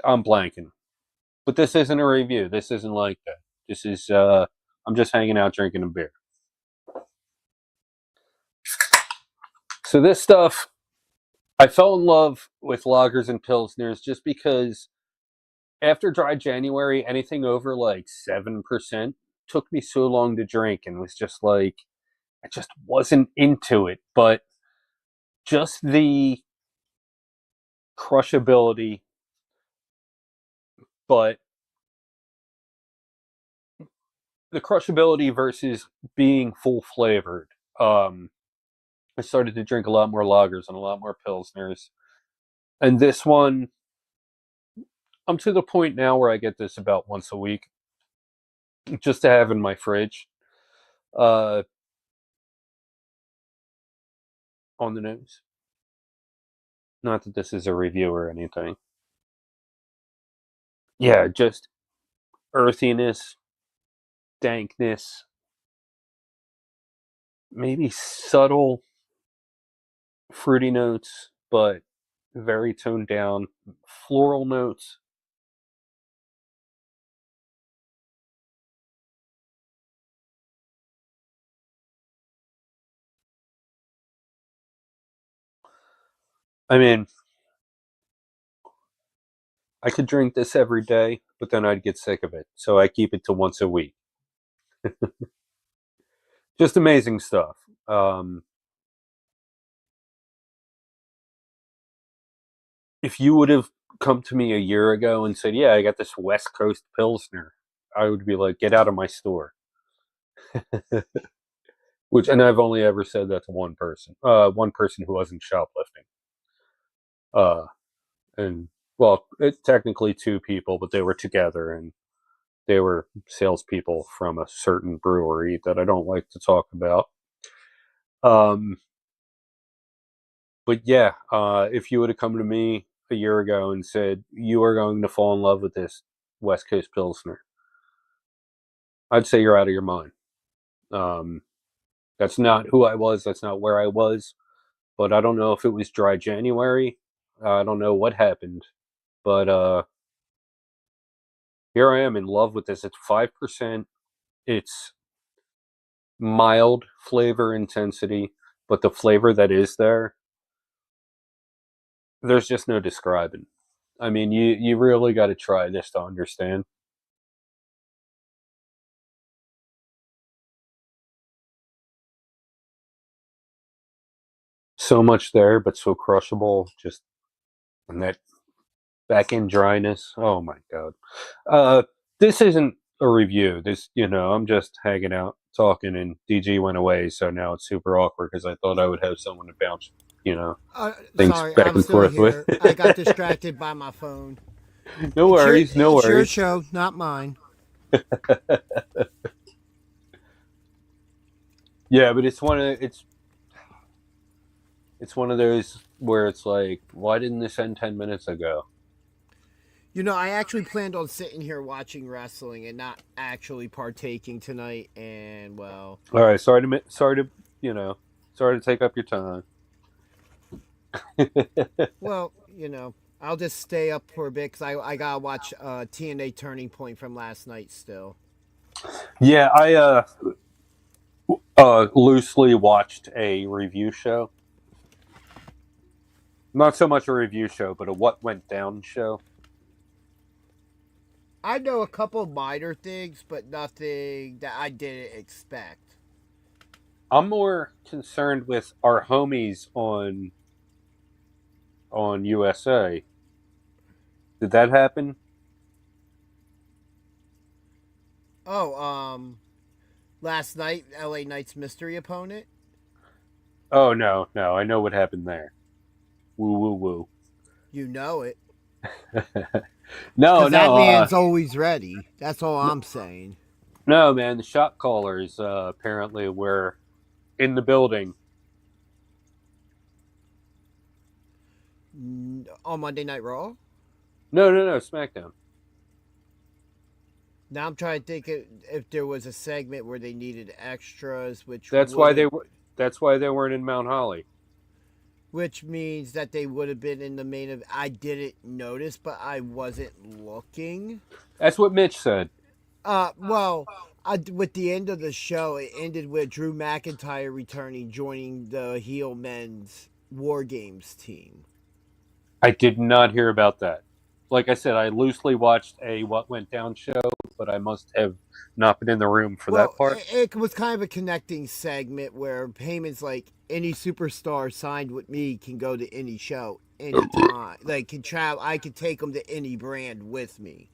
A: I'm blanking. But this isn't a review. This isn't like that. This is, I'm just hanging out drinking a beer. So this stuff, I fell in love with lagers and pilsners just because after dry January, anything over like 7% took me so long to drink and was just like, I just wasn't into it. But just the crushability, but the crushability versus being full flavored. I started to drink a lot more lagers and a lot more pilsners. And this one, I'm to the point now where I get this about once a week just to have in my fridge. On the nose. Not that this is a review or anything. Yeah, just earthiness, dankness, maybe subtle fruity notes, but very toned down. Floral notes. I mean, I could drink this every day, but then I'd get sick of it. So I keep it to once a week. Just amazing stuff. If you would have come to me a year ago and said, "Yeah, I got this West Coast Pilsner," I would be like, "Get out of my store." Which, and I've only ever said that to one person who wasn't shoplifting. And well, it's technically two people, but they were together and they were salespeople from a certain brewery that I don't like to talk about. But yeah, if you would have come to me a year ago and said you are going to fall in love with this West Coast Pilsner, I'd say you're out of your mind. That's not who I was. That's not where I was. But I don't know if it was dry January. I don't know what happened. But here I am in love with this. It's 5%. It's mild flavor intensity, but the flavor that is there, there's just no describing. I mean, you really got to try this to understand. So much there, but so crushable. Just and that back end dryness. Oh my god. This isn't a review. This, I'm just hanging out, talking, and DG went away, so now it's super awkward because I thought I would have someone to bounce, things
B: Sorry,
A: back
B: I'm
A: and
B: still
A: forth
B: here.
A: with.
B: I got distracted by my phone.
A: No worries, no
B: It's your
A: worries.
B: show, not mine.
A: Yeah, but it's one of those where it's like, why didn't this end 10 minutes ago?
B: I actually planned on sitting here watching wrestling and not actually partaking tonight. And well,
A: All right, sorry to take up your time.
B: well, I'll just stay up for a bit because I gotta watch TNA Turning Point from last night still.
A: Yeah, I loosely watched a review show. Not so much a review show, but a what went down show.
B: I know a couple minor things, but nothing that I didn't expect.
A: I'm more concerned with our homies on USA Did that happen?
B: Oh, last night, LA Knight's mystery opponent.
A: Oh no, no, I know what happened there. Woo woo woo.
B: You know it.
A: No,
B: Because that
A: no,
B: man's always ready. That's all I'm saying.
A: no, man. The shot callers apparently were in the building.
B: On Monday Night Raw?
A: No, no, no, SmackDown.
B: Now I'm trying to think if there was a segment where they needed extras,
A: That's why they were. That's why they weren't in Mount Holly.
B: Which means that they would have been in the main event. I didn't notice, but I wasn't looking.
A: That's what Mitch said.
B: With the end of the show, it ended with Drew McIntyre returning, joining the heel men's War Games team.
A: I did not hear about that. Like I said, I loosely watched a What Went Down show, but I must have not been in the room for that part.
B: It was kind of a connecting segment where Heyman's like, any superstar signed with me can go to any show anytime. Like, can travel. I can take them to any brand with me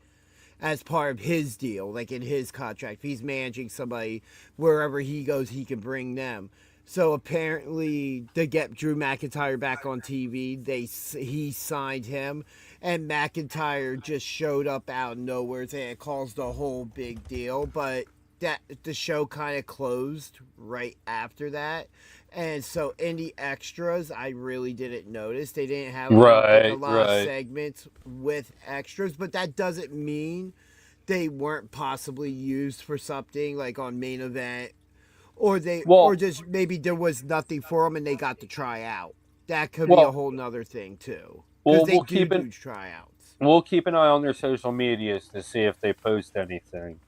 B: as part of his deal, like in his contract. If he's managing somebody, wherever he goes, he can bring them. So apparently, to get Drew McIntyre back on TV, he signed him, and McIntyre just showed up out of nowhere, and it caused a whole big deal. But that the show kind of closed right after that, and so any extras, I really didn't notice. They didn't have a lot of segments with extras, but that doesn't mean they weren't possibly used for something like on main event. Or or just maybe there was nothing for them and they got to try out. That could be a whole nother thing too. Because they do tryouts.
A: We'll keep an eye on their social medias to see if they post anything.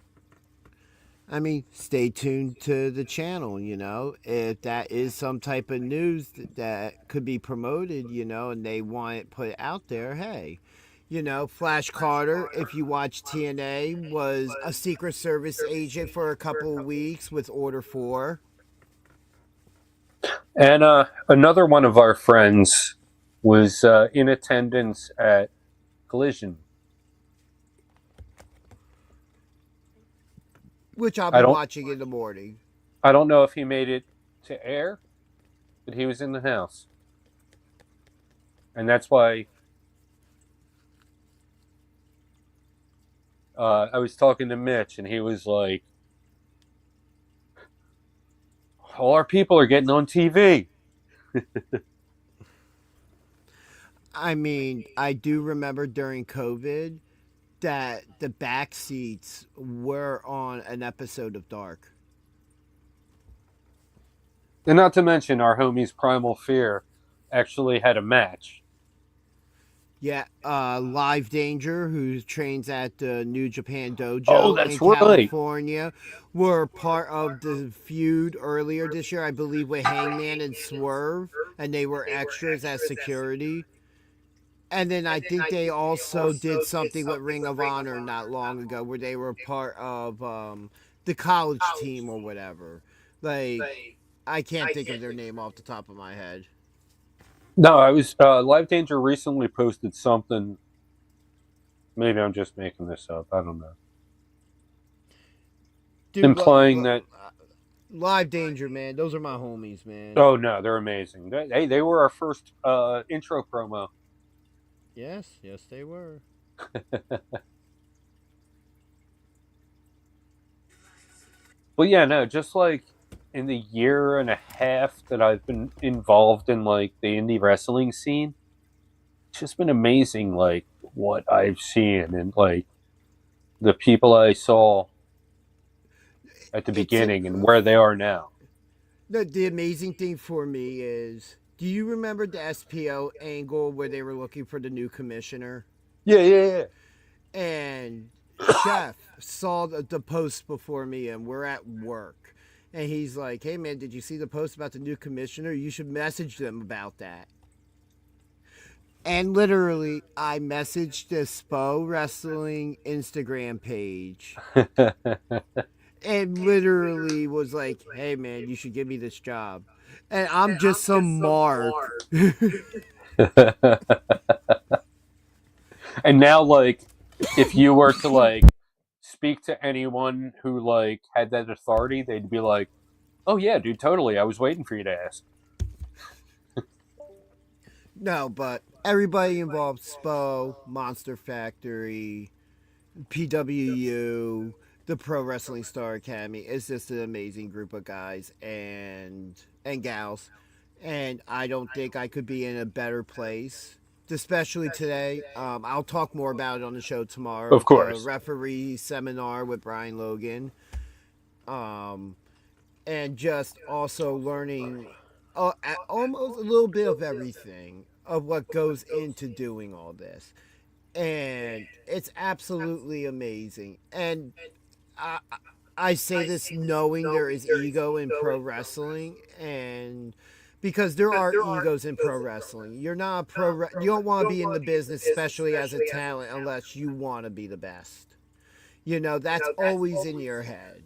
B: I mean, stay tuned to the channel, if that is some type of news that could be promoted, and they want it put out there, hey. Flash Carter, if you watch TNA, was a Secret Service agent for a couple of weeks with Order 4.
A: And another one of our friends was in attendance at Collision.
B: Which I'll be watching in the morning.
A: I don't know if he made it to air, but he was in the house. And that's why I was talking to Mitch, and he was like, all our people are getting on TV.
B: I mean, I do remember during COVID that the back seats were on an episode of Dark.
A: And not to mention, our homies Primal Fear actually had a match.
B: Yeah, Live Danger, who trains at the New Japan Dojo in California, were part of the feud earlier this year, I believe, with Hangman and Swerve, and they were extras as security. And then I think they also did something with Ring of Honor not long ago, where they were part of the college team or whatever. Like, I can't think of their name off the top of my head.
A: No, I was Live Danger recently posted something. Maybe I'm just making this up. I don't know. Dude, implying that
B: Live Danger, man, those are my homies, man.
A: Oh no, they're amazing. They were our first intro promo.
B: Yes, they were.
A: Well, yeah, no, just like in the year and a half that I've been involved in like the indie wrestling scene, it's just been amazing, like what I've seen and like the people I saw at the beginning and where they are now.
B: The amazing thing for me is, do you remember the SPO angle where they were looking for the new commissioner?
A: Yeah.
B: And Chef saw the post before me, and we're at work. And he's like, hey, man, did you see the post about the new commissioner? You should message them about that. And literally, I messaged the SPO Wrestling Instagram page. And literally was like, hey, man, you should give me this job. And I'm just some mark.
A: And now, like, if you were to like speak to anyone who like had that authority, they'd be like, "Oh yeah, dude, totally. I was waiting for you to ask."
B: No, but everybody involved, SPO, Monster Factory, PWU, the Pro Wrestling Star Academy, is just an amazing group of guys and gals. And I don't think I could be in a better place, especially today. I'll talk more about it on the show tomorrow.
A: Of course.
B: The referee seminar with Brian Logan. And just also learning almost a little bit of everything of what goes into doing all this. And it's absolutely amazing. And I say this knowing there is ego in pro wrestling, and because there are egos in pro wrestling. You're not you don't want to be in the business, especially as a talent, unless you want to be the best. You know, that's always in your head.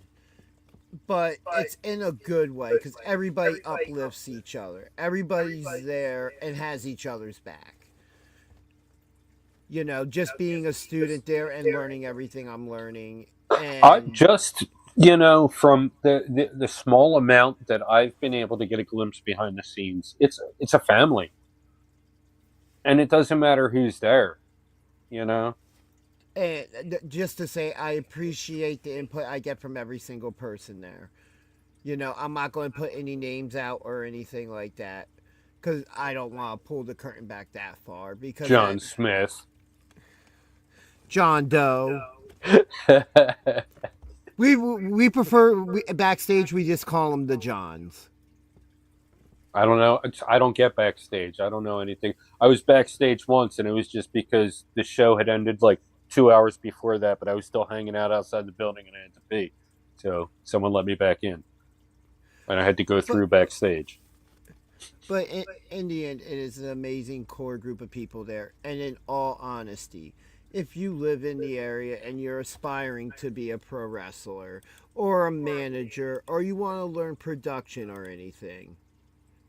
B: But it's in a good way because everybody uplifts each other. Everybody's there and has each other's back. You know, just being a student there and learning everything I'm learning. And
A: Just, you know, from the small amount that I've been able to get a glimpse behind the scenes, it's a family. And it doesn't matter who's there, you know?
B: And just to say, I appreciate the input I get from every single person there. You know, I'm not going to put any names out or anything like that because I don't want to pull the curtain back that far. Because
A: John Smith.
B: John Doe. We prefer backstage. We just call them the Johns.
A: I don't know. I don't get backstage. I don't know anything. I was backstage once, and it was just because the show had ended like 2 hours before that, but I was still hanging out outside the building and I had to pee. So someone let me back in. And I had to go through backstage.
B: But in the end, it is an amazing core group of people there. And in all honesty, if you live in the area and you're aspiring to be a pro wrestler or a manager or you want to learn production or anything,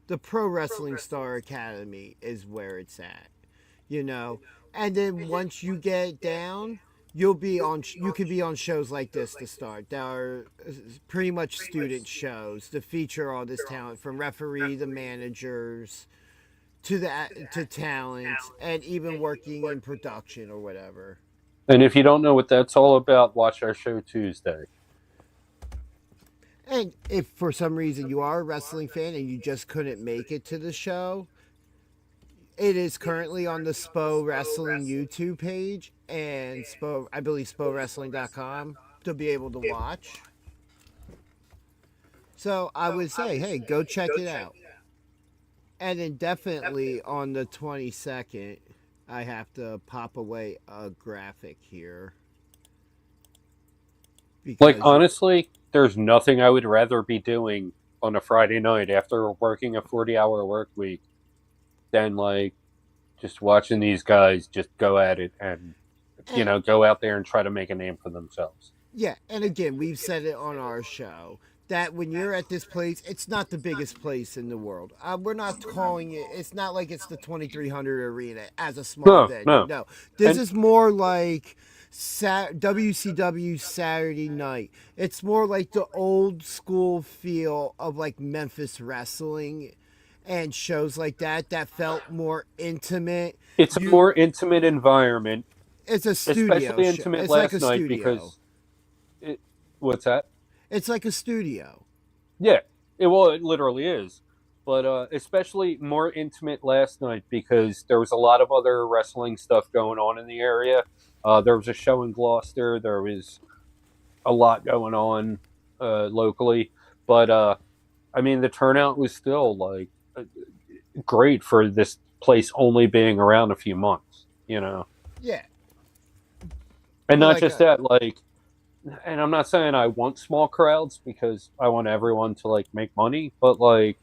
B: the Pro Wrestling Star Academy is where it's at. You know? And then once you get down, you could be on shows like this to start. There are pretty much student shows to feature all this talent, from referee to managers to talents, and even working in production or whatever.
A: And if you don't know what that's all about, watch our show Tuesday.
B: And if for some reason you are a wrestling fan and you just couldn't make it to the show, it is currently on the SPO Wrestling YouTube page and I believe SPOWrestling.com to be able to watch. So I would say, hey, go check it out. And then definitely on the 22nd, I have to pop away a graphic here.
A: Like, honestly, there's nothing I would rather be doing on a Friday night after working a 40-hour work week than, like, just watching these guys just go at it and, you know, go out there and try to make a name for themselves.
B: Yeah, and again, we've said it on our show that when you're at this place, it's not the biggest place in the world. We're not calling it, it's not like it's the 2300 Arena as a small venue. No. This is more like WCW Saturday Night. It's more like the old school feel of like Memphis wrestling and shows like that felt more intimate.
A: It's a more intimate environment.
B: It's a studio
A: especially intimate
B: it's
A: last
B: like a
A: night
B: studio.
A: because what's that?
B: It's like a studio.
A: Yeah, it literally is. But especially more intimate last night because there was a lot of other wrestling stuff going on in the area. There was a show in Gloucester. There was a lot going on locally. But, I mean, the turnout was still, like, great for this place only being around a few months, you know?
B: Yeah.
A: And not just that, like, and I'm not saying I want small crowds because I want everyone to, like, make money, but, like,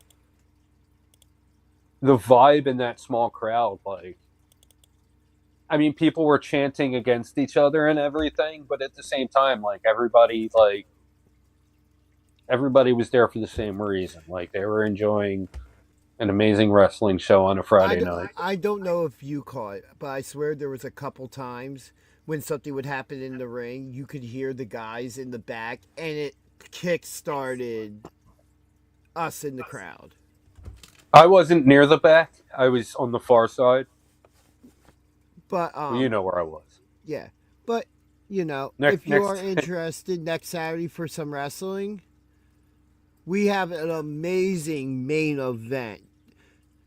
A: the vibe in that small crowd, like, I mean, people were chanting against each other and everything, but at the same time, like, everybody was there for the same reason. Like, they were enjoying An amazing wrestling show on a Friday night.
B: I don't know if you caught it, but I swear there was a couple times when something would happen in the ring, you could hear the guys in the back, and it kick-started us in the crowd.
A: I wasn't near the back. I was on the far side.
B: But
A: Well, you know where I was.
B: yeah. But if
A: Next-
B: you are
A: next-
B: interested next Saturday for some wrestling, we have an amazing main event,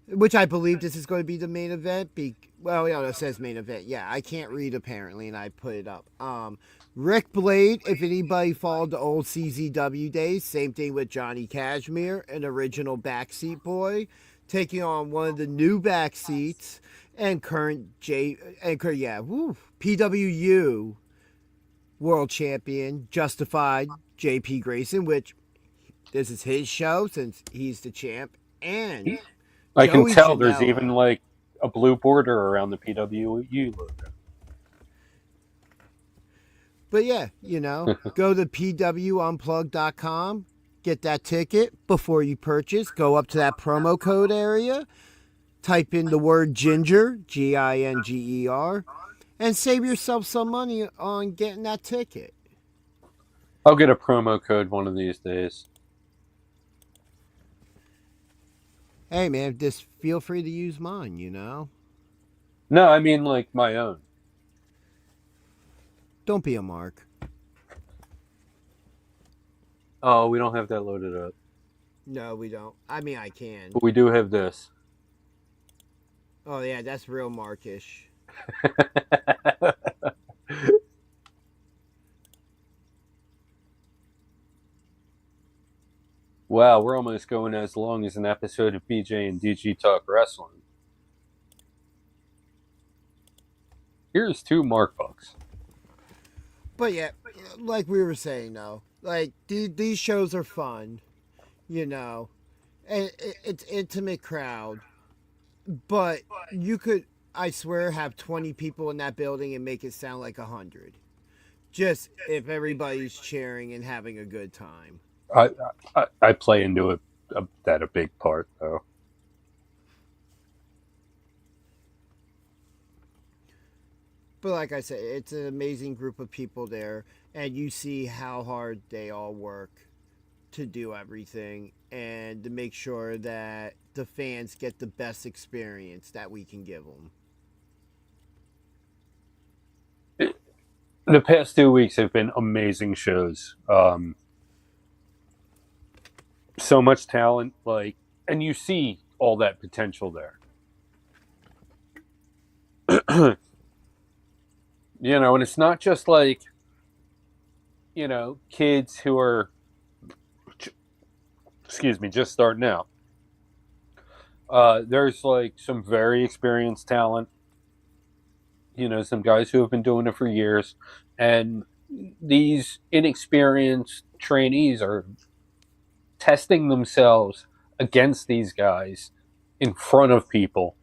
B: which I believe this is going to be the main event. It says main event. Yeah, I can't read apparently, and I put it up. Rick Blade, if anybody followed the old CZW days, same thing with Johnny Cashmere, an original backseat boy, taking on one of the new backseats and current PWU world champion, Justified JP Grayson, which this is his show since he's the champ. And
A: I can
B: Joey
A: tell there's
B: Janela.
A: even like a blue border around the PWU logo.
B: But yeah, go to pwunplug.com, get that ticket before you purchase. Go up to that promo code area, type in the word Ginger, Ginger, and save yourself some money on getting that ticket.
A: I'll get a promo code one of these days.
B: Hey man, just feel free to use mine,
A: No, I mean like my own.
B: Don't be a mark.
A: Oh, we don't have that loaded up.
B: No, we don't. I mean, I can.
A: But we do have this.
B: Oh yeah, that's real markish.
A: Wow, we're almost going as long as an episode of BJ and DG Talk Wrestling. Here's 2 Mark Bucks.
B: But yeah, like we were saying though, like these shows are fun, and it's intimate crowd. But you could, I swear, have 20 people in that building and make it sound like 100. Just if everybody's cheering and having a good time.
A: I play into that a big part though.
B: But like I said, it's an amazing group of people there, and you see how hard they all work to do everything and to make sure that the fans get the best experience that we can give them.
A: The past 2 weeks have been amazing shows. So much talent, and you see all that potential there. And it's not just kids who are, just starting out. There's some very experienced talent, some guys who have been doing it for years, and these inexperienced trainees are testing themselves against these guys in front of people.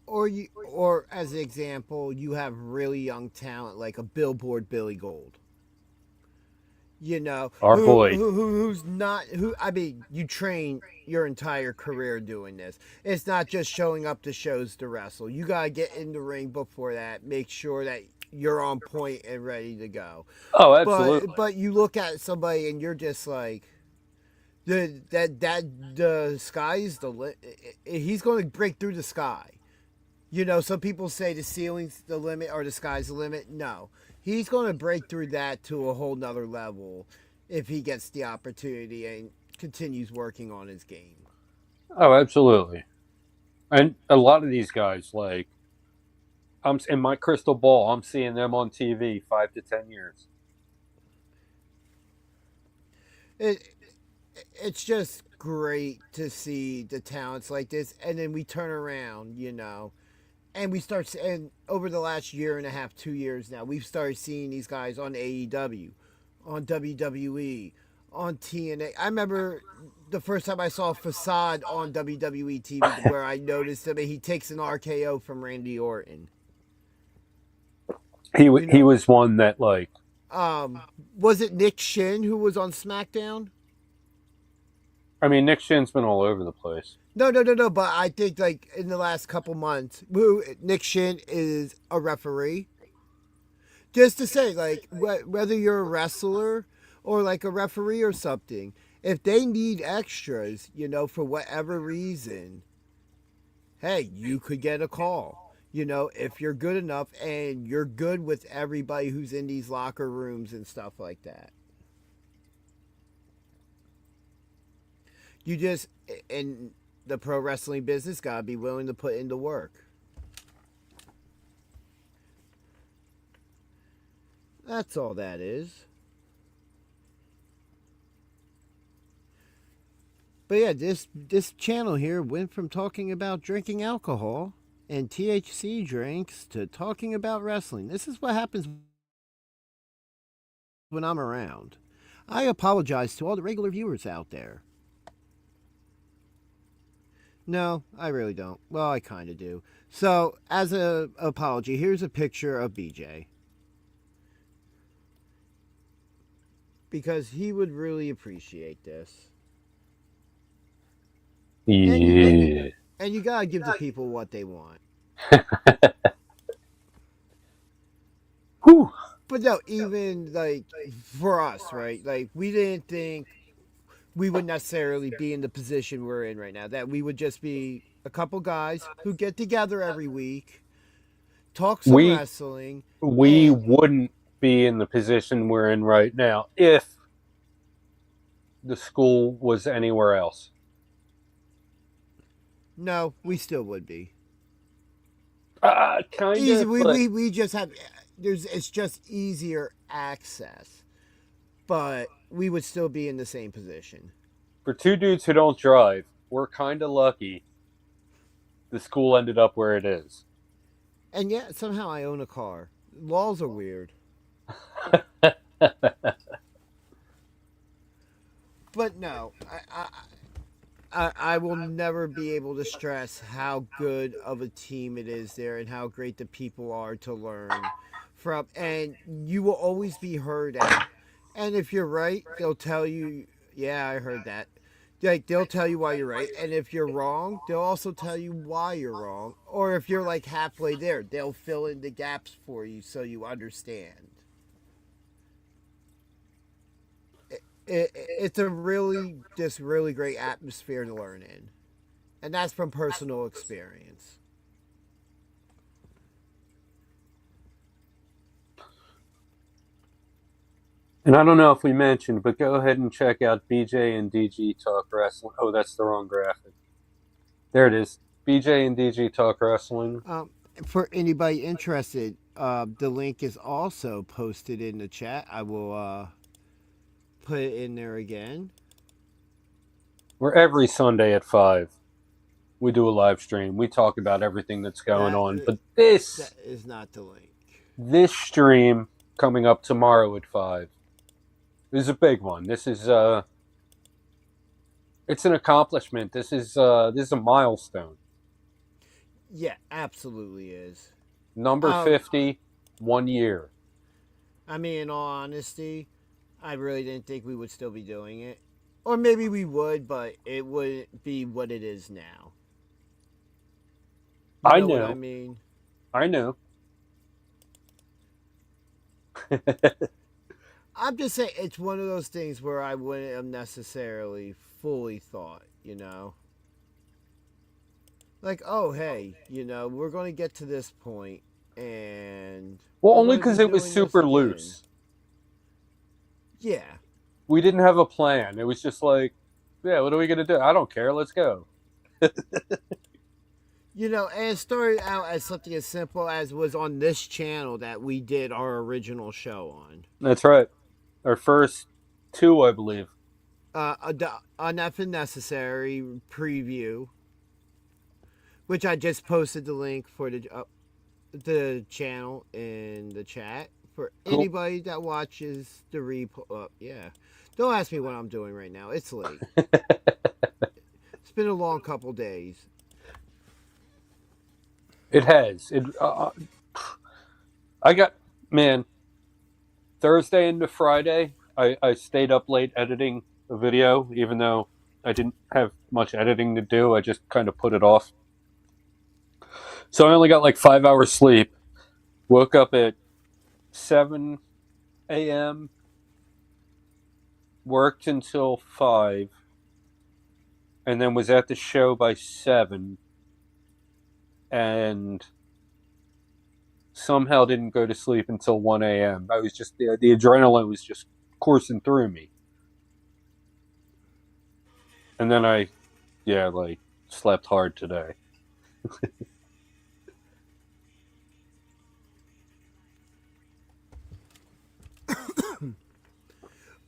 B: Or as an example, you have really young talent like a Billboard Billy Gold.
A: Our boy.
B: You train your entire career doing this. It's not just showing up to shows to wrestle. You got to get in the ring before that, make sure that you're on point and ready to go.
A: Oh, absolutely.
B: But you look at somebody and you're just like, the sky's the limit. He's going to break through the sky. Some people say the ceiling's the limit or the sky's the limit. No, he's going to break through that to a whole nother level if he gets the opportunity and continues working on his game.
A: Oh, absolutely. And a lot of these guys, I'm in my crystal ball, I'm seeing them on TV 5 to 10 years.
B: It's just great to see the talents like this, and then we turn around, and we start, and over the last year and a half, 2 years now, we've started seeing these guys on AEW, on WWE, on TNA. I remember the first time I saw Facade on WWE TV where I noticed him, and he takes an RKO from Randy Orton.
A: He was one that
B: was it Nick Shin who was on SmackDown?
A: I mean, Nick Shin's been all over the place.
B: No. But I think like in the last couple months, Nick Shin is a referee. Just to say, like whether you're a wrestler or like a referee or something, if they need extras, for whatever reason, hey, you could get a call. If you're good enough and you're good with everybody who's in these locker rooms and stuff like that. You just, in the pro wrestling business, gotta be willing to put in the work. That's all that is. But yeah, this channel here went from talking about drinking alcohol and THC drinks to talking about wrestling. This is what happens when I'm around. I apologize to all the regular viewers out there. No, I really don't. Well, I kind of do. So, as an apology, here's a picture of BJ. Because he would really appreciate this.
A: Yeah.
B: And you gotta give the people what they want.
A: Whew.
B: But no, even like for us, right? Like we didn't think we would necessarily be in the position we're in right now. That we would just be a couple guys who get together every week, talk some wrestling.
A: We wouldn't be in the position we're in right now if the school was anywhere else.
B: No, we still would be.
A: Kind of.
B: We just have it's just easier access, but we would still be in the same position.
A: For two dudes who don't drive, we're kind of lucky. The school ended up where it is.
B: And yet somehow I own a car. Laws are weird. But no, I will never be able to stress how good of a team it is there and how great the people are to learn from. And you will always be heard at. And if you're right, they'll tell you, yeah, I heard that. Like, they'll tell you why you're right. And if you're wrong, they'll also tell you why you're wrong. Or if you're like halfway there, they'll fill in the gaps for you so you understand. It's a really great atmosphere to learn in. And that's from personal experience.
A: And I don't know if we mentioned, but go ahead and check out BJ and DG Talk Wrestling. Oh, that's the wrong graphic. There it is. BJ and DG Talk Wrestling.
B: For anybody interested, the link is also posted in the chat. I will put it in there again.
A: We're every Sunday at 5. We do a live stream. We talk about everything that's going on. But
B: that is not the link.
A: This stream coming up tomorrow at 5 is a big one. This is it's an accomplishment. This is a milestone.
B: Yeah, absolutely is.
A: Number 50, 1 year.
B: I mean, in all honesty, I really didn't think we would still be doing it. Or maybe we would, but it wouldn't be what it is now. You know what I mean?
A: I know.
B: I'm just saying, it's one of those things where I wouldn't have necessarily fully thought, Like, oh, hey, we're going to get to this point, and...
A: Well, only because it was super loose.
B: Yeah.
A: We didn't have a plan. It was just like, yeah, what are we going to do? I don't care. Let's go.
B: And it started out as something as simple as was on this channel that we did our original show on.
A: That's right. Our first 2, I believe.
B: Enough and Necessary preview, which I just posted the link for the channel in the chat for anybody that watches the replay. Yeah, don't ask me what I'm doing right now. It's late. It's been a long couple days.
A: It has. I got, Thursday into Friday, I stayed up late editing a video, even though I didn't have much editing to do. I just kind of put it off. So I only got like 5 hours sleep. Woke up at 7 a.m., worked until 5, and then was at the show by 7, and somehow didn't go to sleep until 1 a.m. I was just, the adrenaline was just coursing through me. And then I, slept hard today.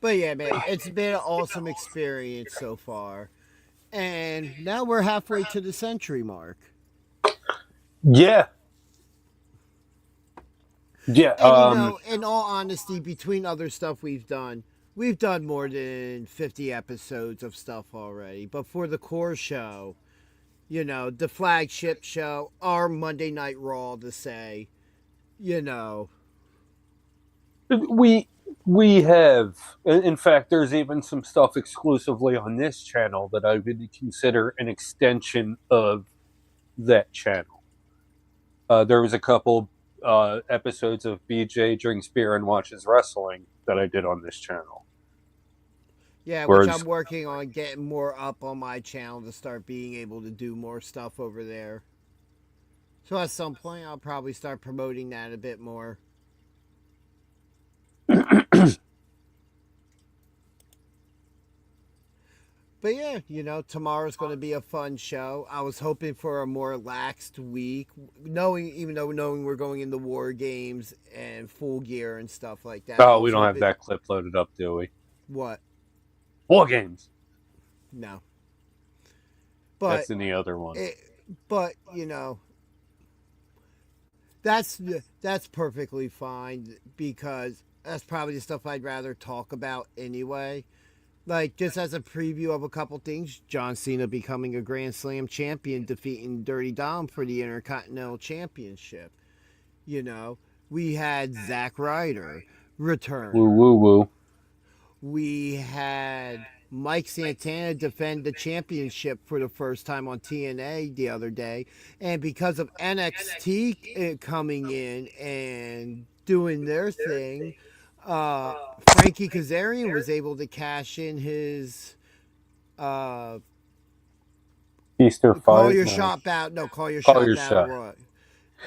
B: But yeah, man, it's been an awesome experience so far. And now we're halfway to the century mark.
A: Yeah. Yeah.
B: And in all honesty, between other stuff we've done more than 50 episodes of stuff already. But for the core show, the flagship show, our Monday Night Raw to say,
A: We have, in fact, there's even some stuff exclusively on this channel that I would consider an extension of that channel. There was a couple episodes of BJ Drinks Beer and Watches Wrestling that I did on this channel.
B: Yeah, which I'm working on getting more up on my channel to start being able to do more stuff over there. So at some point, I'll probably start promoting that a bit more. But yeah, tomorrow's going to be a fun show. I was hoping for a more laxed week, knowing we're going into War Games and Full Gear and stuff like that.
A: Oh, we don't have that clip loaded up, do we?
B: What?
A: War Games.
B: No. But
A: that's in the other one.
B: That's perfectly fine because that's probably the stuff I'd rather talk about anyway. Like, just as a preview of a couple things, John Cena becoming a Grand Slam champion, defeating Dirty Dom for the Intercontinental Championship. We had Zack Ryder return.
A: Woo, woo, woo.
B: We had Mike Santana defend the championship for the first time on TNA the other day. And because of NXT coming in and doing their thing, Frankie Kazarian was able to cash in his
A: Easter
B: Call
A: fight.
B: Your Shot Battle. No, Call Your
A: Call
B: Shot
A: Your
B: Battle
A: Shot.
B: Royal.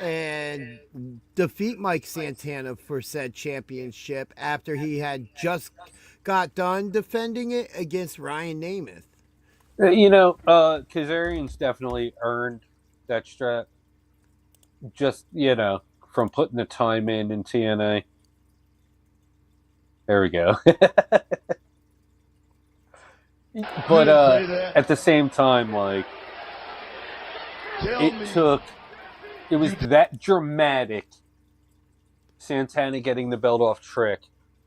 B: And defeat Mike Santana for said championship after he had just got done defending it against Ryan Nemeth.
A: Kazarian's definitely earned that strap. Just, from putting the time in TNA. There we go. But at the same time, like, it was that dramatic, Santana getting the belt off Trick,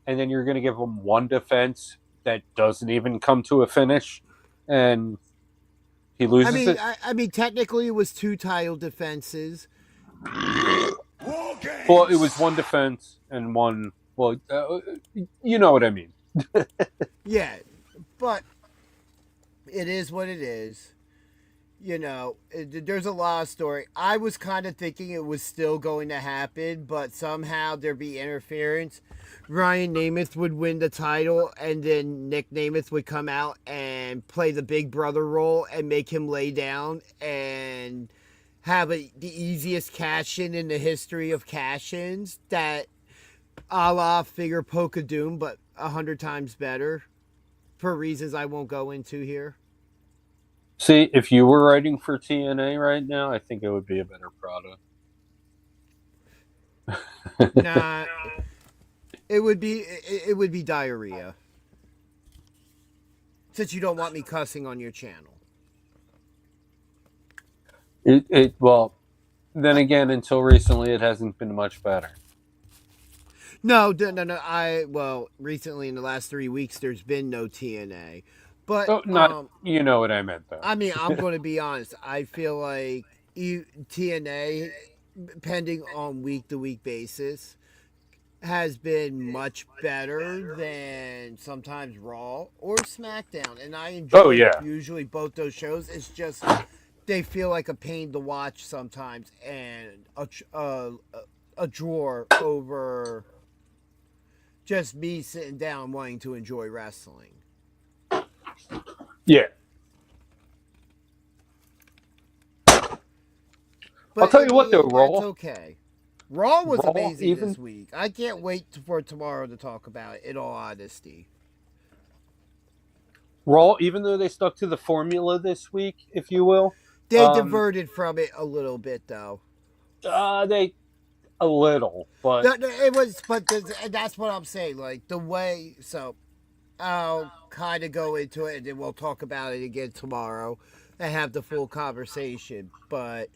A: and then you're going to give him one defense that doesn't even come to a finish, and he loses it.
B: I mean, technically it was 2 title defenses.
A: Well, it was one defense and one. Well, you know what I mean.
B: Yeah, but it is what it is. There's a lot of story. I was kind of thinking it was still going to happen, but somehow there'd be interference. Ryan Nemeth would win the title, and then Nick Nemeth would come out and play the big brother role and make him lay down and have the easiest cash-in the history of cash-ins, that a la figure Polka Doom, but 100 times better, for reasons I won't go into here.
A: See, if you were writing for TNA right now, I think it would be a better product.
B: Nah, it would be diarrhea. Since you don't want me cussing on your channel.
A: Well, then again, until recently, it hasn't been much better.
B: No. Recently in the last 3 weeks, there's been no TNA. But
A: you know what I meant, though.
B: I mean, I'm going to be honest. I feel like TNA, depending on week-to-week basis, has been much better than sometimes Raw or SmackDown, and I enjoy
A: Oh, yeah.
B: usually both those shows. It's just they feel like a pain to watch sometimes, and a drawer over just me sitting down wanting to enjoy wrestling.
A: Yeah.
B: But
A: I'll tell you what, though,
B: that's
A: Raw.
B: okay. Raw was
A: Raw,
B: amazing
A: even-
B: this week. I can't wait for tomorrow to talk about it, in all honesty.
A: Raw, even though they stuck to the formula this week, if you will,
B: They diverted from it a little bit, though.
A: they a little, but
B: It was, but that's what I'm saying. Like the way, so I'll kind of go into it, and then we'll talk about it again tomorrow and have the full conversation. But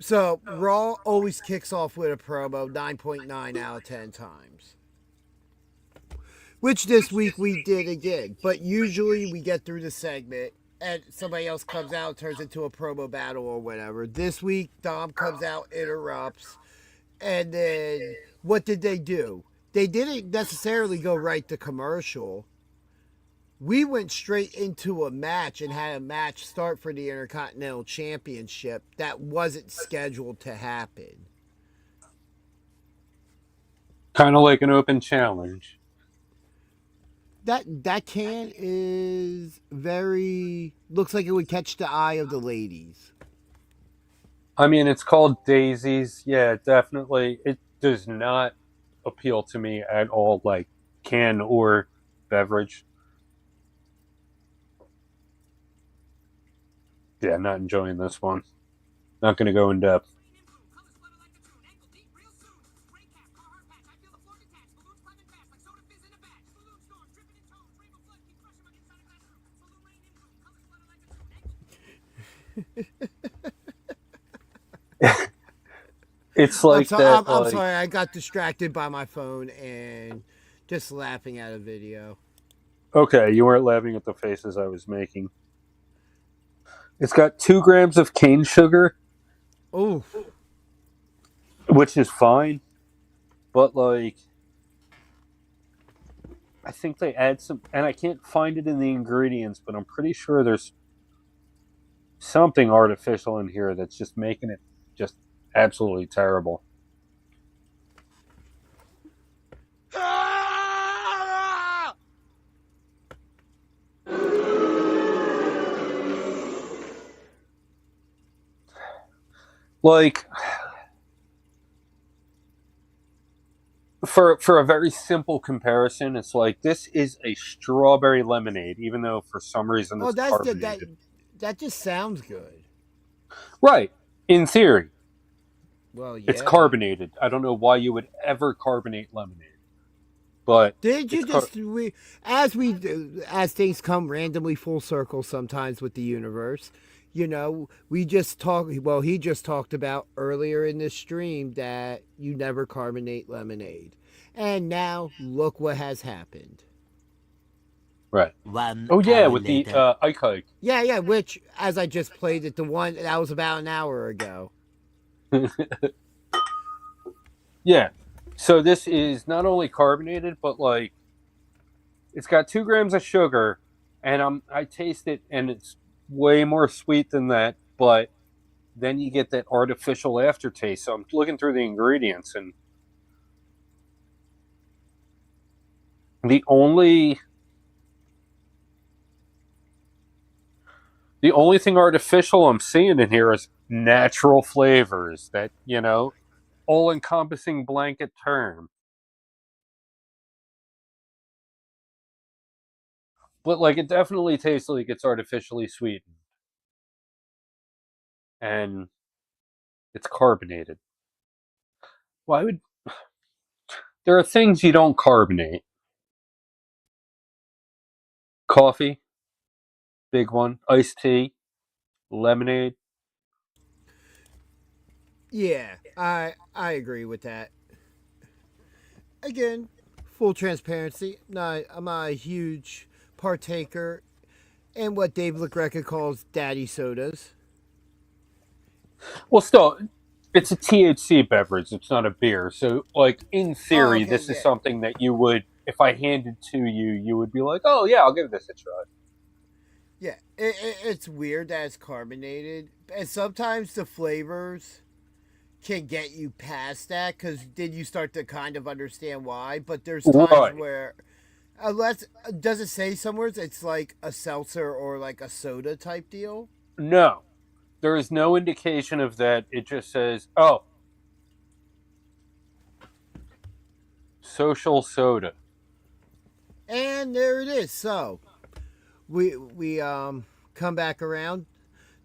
B: so Raw always kicks off with a promo 9.9 out of 10 times. Which this week we did again. But usually we get through the segment and somebody else comes out, turns into a promo battle or whatever. This week, Dom comes out, interrupts. And then what did they do? They didn't necessarily go right to commercial. We went straight into a match and had a match start for the Intercontinental Championship that wasn't scheduled to happen.
A: kind of like an open challenge.
B: That can is very looks like it would catch the eye of the ladies.
A: I mean, it's called Daisies. Yeah, definitely. It does not appeal to me at all, like can or beverage. Yeah, not enjoying this one. Not going to go in depth. It's like that.
B: I'm sorry, I got distracted by my phone and just laughing at a video.
A: Okay, you weren't laughing at the faces I was making. It's got 2 grams of cane sugar,
B: Oh,
A: which is fine, but like, I think they add some, and I can't find it in the ingredients, but I'm pretty sure there's something artificial in here that's just making it just absolutely terrible. Like, for a very simple comparison, it's like this is a strawberry lemonade, even though for some reason it's carbonated.
B: That just sounds good.
A: Right, in theory,
B: Well, yeah.
A: it's carbonated. I don't know why you would ever carbonate lemonade, but
B: Did you
A: it's
B: just as things come randomly full circle sometimes with the universe? You know, we just talked. Well, he just talked about earlier in this stream that you never carbonate lemonade, and now look what has happened.
A: right.
D: 1
A: Oh yeah,
D: hour
A: with
D: later.
A: the Ike Hike.
B: Yeah. Which, as I just played it, the one that was about an hour ago.
A: Yeah. So this is not only carbonated, but like it's got 2 grams of sugar, and I taste it, and it's way more sweet than that. But then you get that artificial aftertaste. So I'm looking through the ingredients, and the only thing artificial I'm seeing in here is natural flavors. That, all-encompassing blanket term. But like it definitely tastes like it's artificially sweetened. And it's carbonated. Why would there are things you don't carbonate? Coffee, big one, iced tea, lemonade.
B: Yeah, I agree with that. Again, full transparency. I'm not a huge partaker in what Dave LaGreca calls daddy sodas.
A: Well, still, It's a THC beverage. It's not a beer. So, like, in theory,
B: okay,
A: this is
B: yeah.
A: something that you would, if I handed to you, you would be like, oh, yeah, I'll give this a try.
B: Yeah, it's weird that it's carbonated, and sometimes the flavors can get you past that because then you start to kind of understand why. But there's times
A: Right.
B: where, unless does it say somewhere it's like a seltzer or like a soda type deal?
A: No. There is no indication of that. It just says, oh, social soda.
B: And there it is. So we come back around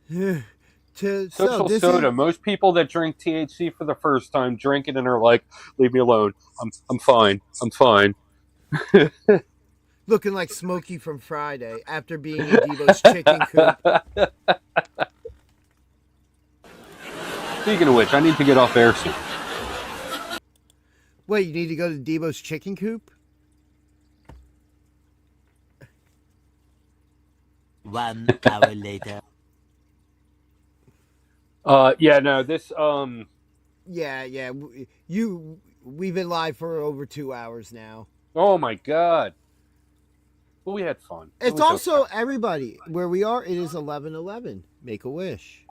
B: to
A: Social
B: this
A: soda.
B: is
A: Most people that drink THC for the first time drink it and are like, leave me alone. I'm fine. I'm fine.
B: looking like Smokey from Friday after being in Devo's chicken coop.
A: Speaking of which, I need to get off air soon.
B: Wait, you need to go to Devo's chicken coop?
D: 1 hour later.
A: Yeah, no, this,
B: Yeah. We've been live for over 2 hours now.
A: oh my God. Well, we had fun. It
B: It's
A: was
B: also
A: okay.
B: everybody where we are. It is 11/11. Make a wish.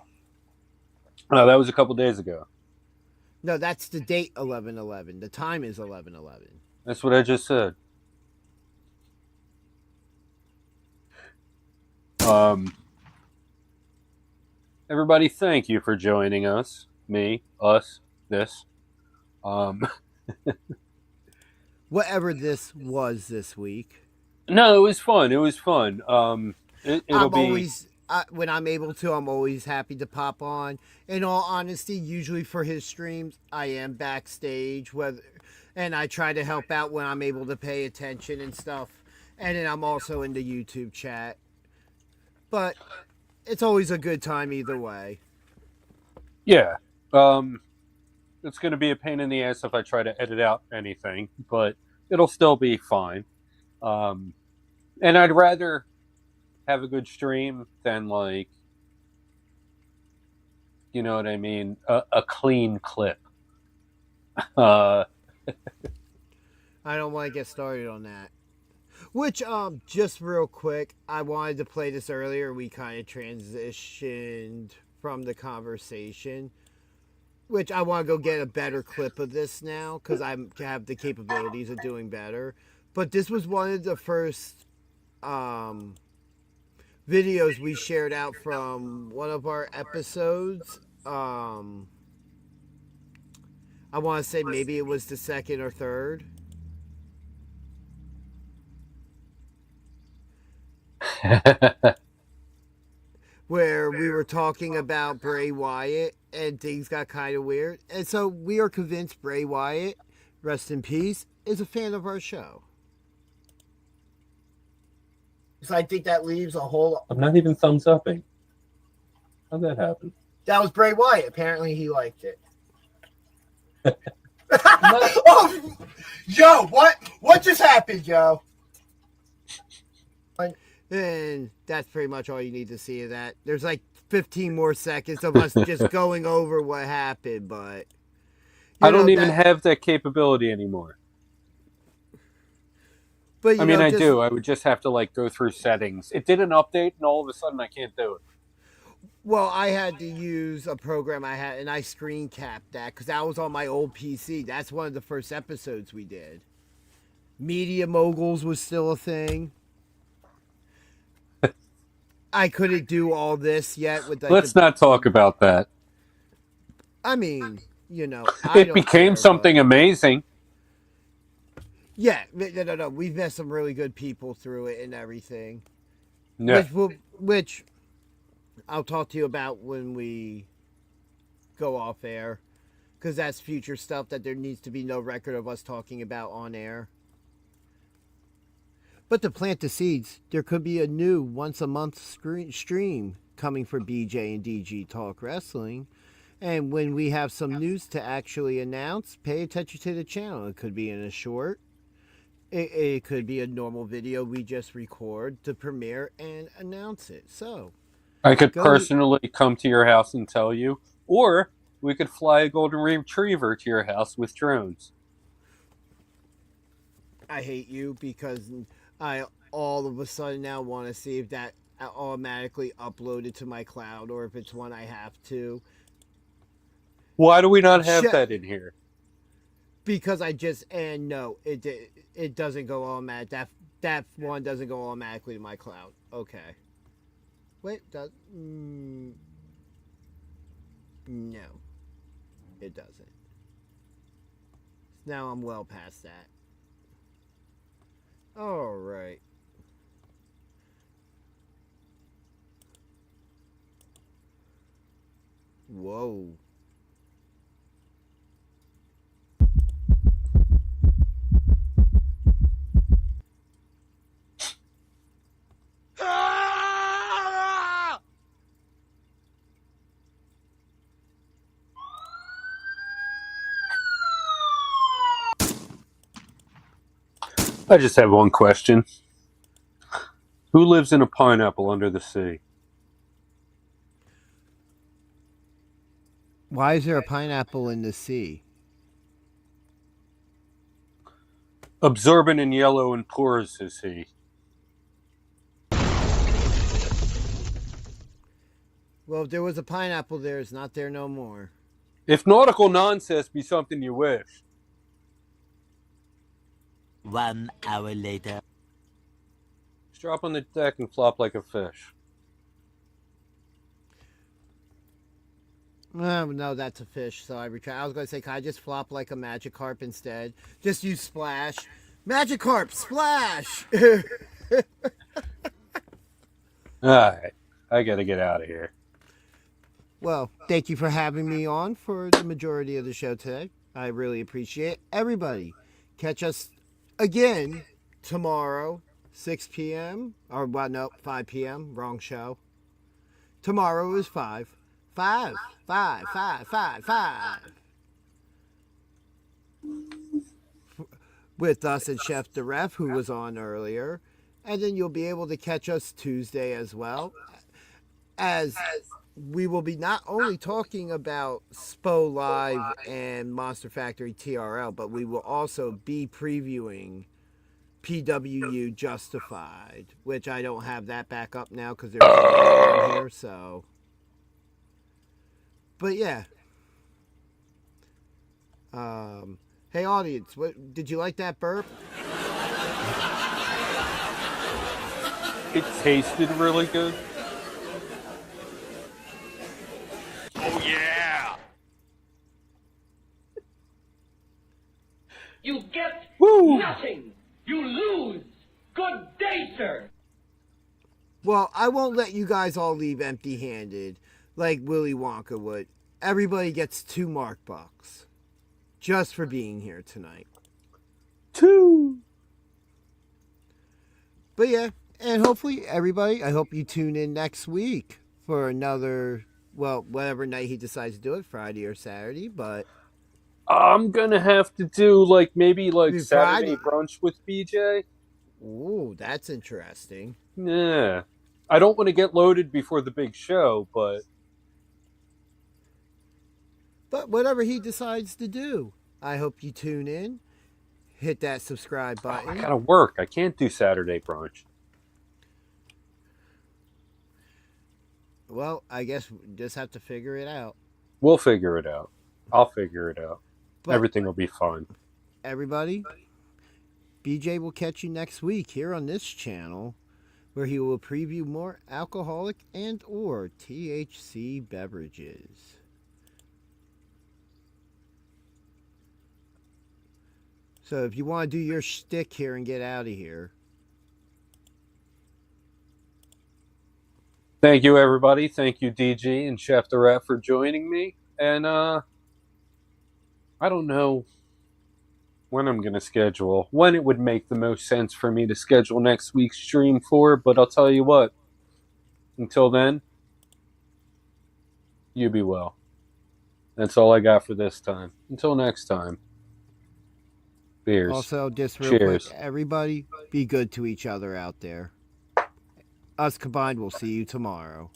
A: That was a couple days ago.
B: No, that's the date 11/11. The time is 11/11.
A: That's what I just said. Everybody, thank you for joining us. Me, us, this.
B: Whatever this was this week.
A: No, it was fun. It was fun. It'll be.
B: Always when I'm able to, I'm always happy to pop on. In all honesty, usually for his streams, I am backstage, and I try to help out when I'm able to pay attention and stuff. And then I'm also in the YouTube chat. But it's always a good time either way.
A: Yeah. It's going to be a pain in the ass if I try to edit out anything, but it'll still be fine. And I'd rather have a good stream than, like, you know what I mean, a clean clip.
B: I don't want to get started on that. Which, just real quick, I wanted to play this earlier. We kind of transitioned from the conversation. Which I want to go get a better clip of this now because I have the capabilities of doing better. But this was one of the first videos we shared out from one of our episodes. I want to say maybe it was the second or third. Where we were talking about Bray Wyatt and things got kind of weird. And so we are convinced Bray Wyatt, rest in peace, is a fan of our show.
H: So I think that leaves a whole.
G: I'm not even thumbs upping. How'd that happen?
H: That was Bray Wyatt. Apparently, he liked it. Oh, yo, what just happened, yo?
B: And that's pretty much all you need to see of that. There's like 15 more seconds of us just going over what happened, but
A: I don't even have that capability anymore.
B: But
A: I mean, I do. I would just have to, like, go through settings. It did an update, and all of a sudden I can't do it.
B: Well, I had to use a program I had, and I screen capped that because that was on my old PC. That's one of the first episodes we did. Media Moguls was still a thing. I couldn't do all this yet.
A: Let's not talk about that.
B: I mean, you know,
A: it became something amazing.
B: Yeah, no. We've met some really good people through it and everything.
A: Yeah.
B: Which I'll talk to you about when we go off air, because that's future stuff that there needs to be no record of us talking about on air. But to plant the seeds, there could be a new once-a-month stream coming for BJ and DG Talk Wrestling. And when we have some news to actually announce, pay attention to the channel. It could be in a short. It could be a normal video we just record to premiere and announce it. So
A: I could personally come to your house and tell you, or We could fly a golden retriever to your house with drones.
B: I hate you because I all of a sudden now want to see if that automatically uploaded to my cloud or if it's one I have to.
A: Why do we not have
B: Shut-
A: that in here?
B: Because no, it doesn't go automatic. That one doesn't go automatically to my cloud. Okay. Wait, no, it doesn't. Now I'm well past that. All right. Whoa.
A: I just have one question. Who lives in a pineapple under the sea?
B: Why is there a pineapple in the sea?
A: Absorbent and yellow and porous is he.
B: Well, if there was a pineapple there, it's not there no more.
A: If nautical nonsense be something you wish.
D: 1 hour later.
A: Just drop on the deck and flop like a fish.
B: No, that's a fish, so I retract. I was going to say, can I just flop like a Magikarp instead? Just use Splash. Magikarp, Splash!
A: Alright, I gotta get out of here.
B: Well, thank you for having me on for the majority of the show today. I really appreciate it. Everybody, catch us again tomorrow, 6 p.m. Or, well, no, 5 p.m. Wrong show. Tomorrow is 5. 5. With us and Chef the Ref, who was on earlier. And then you'll be able to catch us Tuesday as well. As we will be not only talking about SPO Live and Monster Factory TRL, but we will also be previewing PWU Justified, which I don't have that back up now because there's on here, so. But yeah. Hey audience, what did you like that burp?
A: It tasted really good.
E: Oh yeah!
C: You get
A: Woo!
C: nothing. You lose. Good day, sir.
B: Well, I won't let you guys all leave empty-handed like Willy Wonka would. Everybody gets 2 mark bucks just for being here tonight.
A: 2.
B: But yeah, and hopefully everybody, I hope you tune in next week for another, well, whatever night he decides to do it, Friday or Saturday, but
A: I'm gonna have to do maybe
B: Friday.
A: Saturday brunch with BJ.
B: ooh, that's interesting.
A: Yeah. I don't want to get loaded before the big show, but
B: whatever he decides to do, I hope you tune in, hit that subscribe button.
A: I gotta work. I can't do Saturday brunch.
B: Well, I guess we just have to figure it out.
A: We'll figure it out. I'll figure it out.
B: But
A: Everything will be fine.
B: everybody, BJ will catch you next week here on this channel, where he will preview more alcoholic and or THC beverages. So if you want to do your shtick here and get out of here.
A: Thank you, everybody. Thank you, DG and Chef the Ref, for joining me. And I don't know when I'm going to schedule, when it would make the most sense for me to schedule next week's stream for, but I'll tell you what. Until then, you be well. That's all I got for this time. Until next time. Beers.
B: Also, just real
A: Cheers.
B: quick, everybody, be good to each other out there. Us combined, we'll see you tomorrow.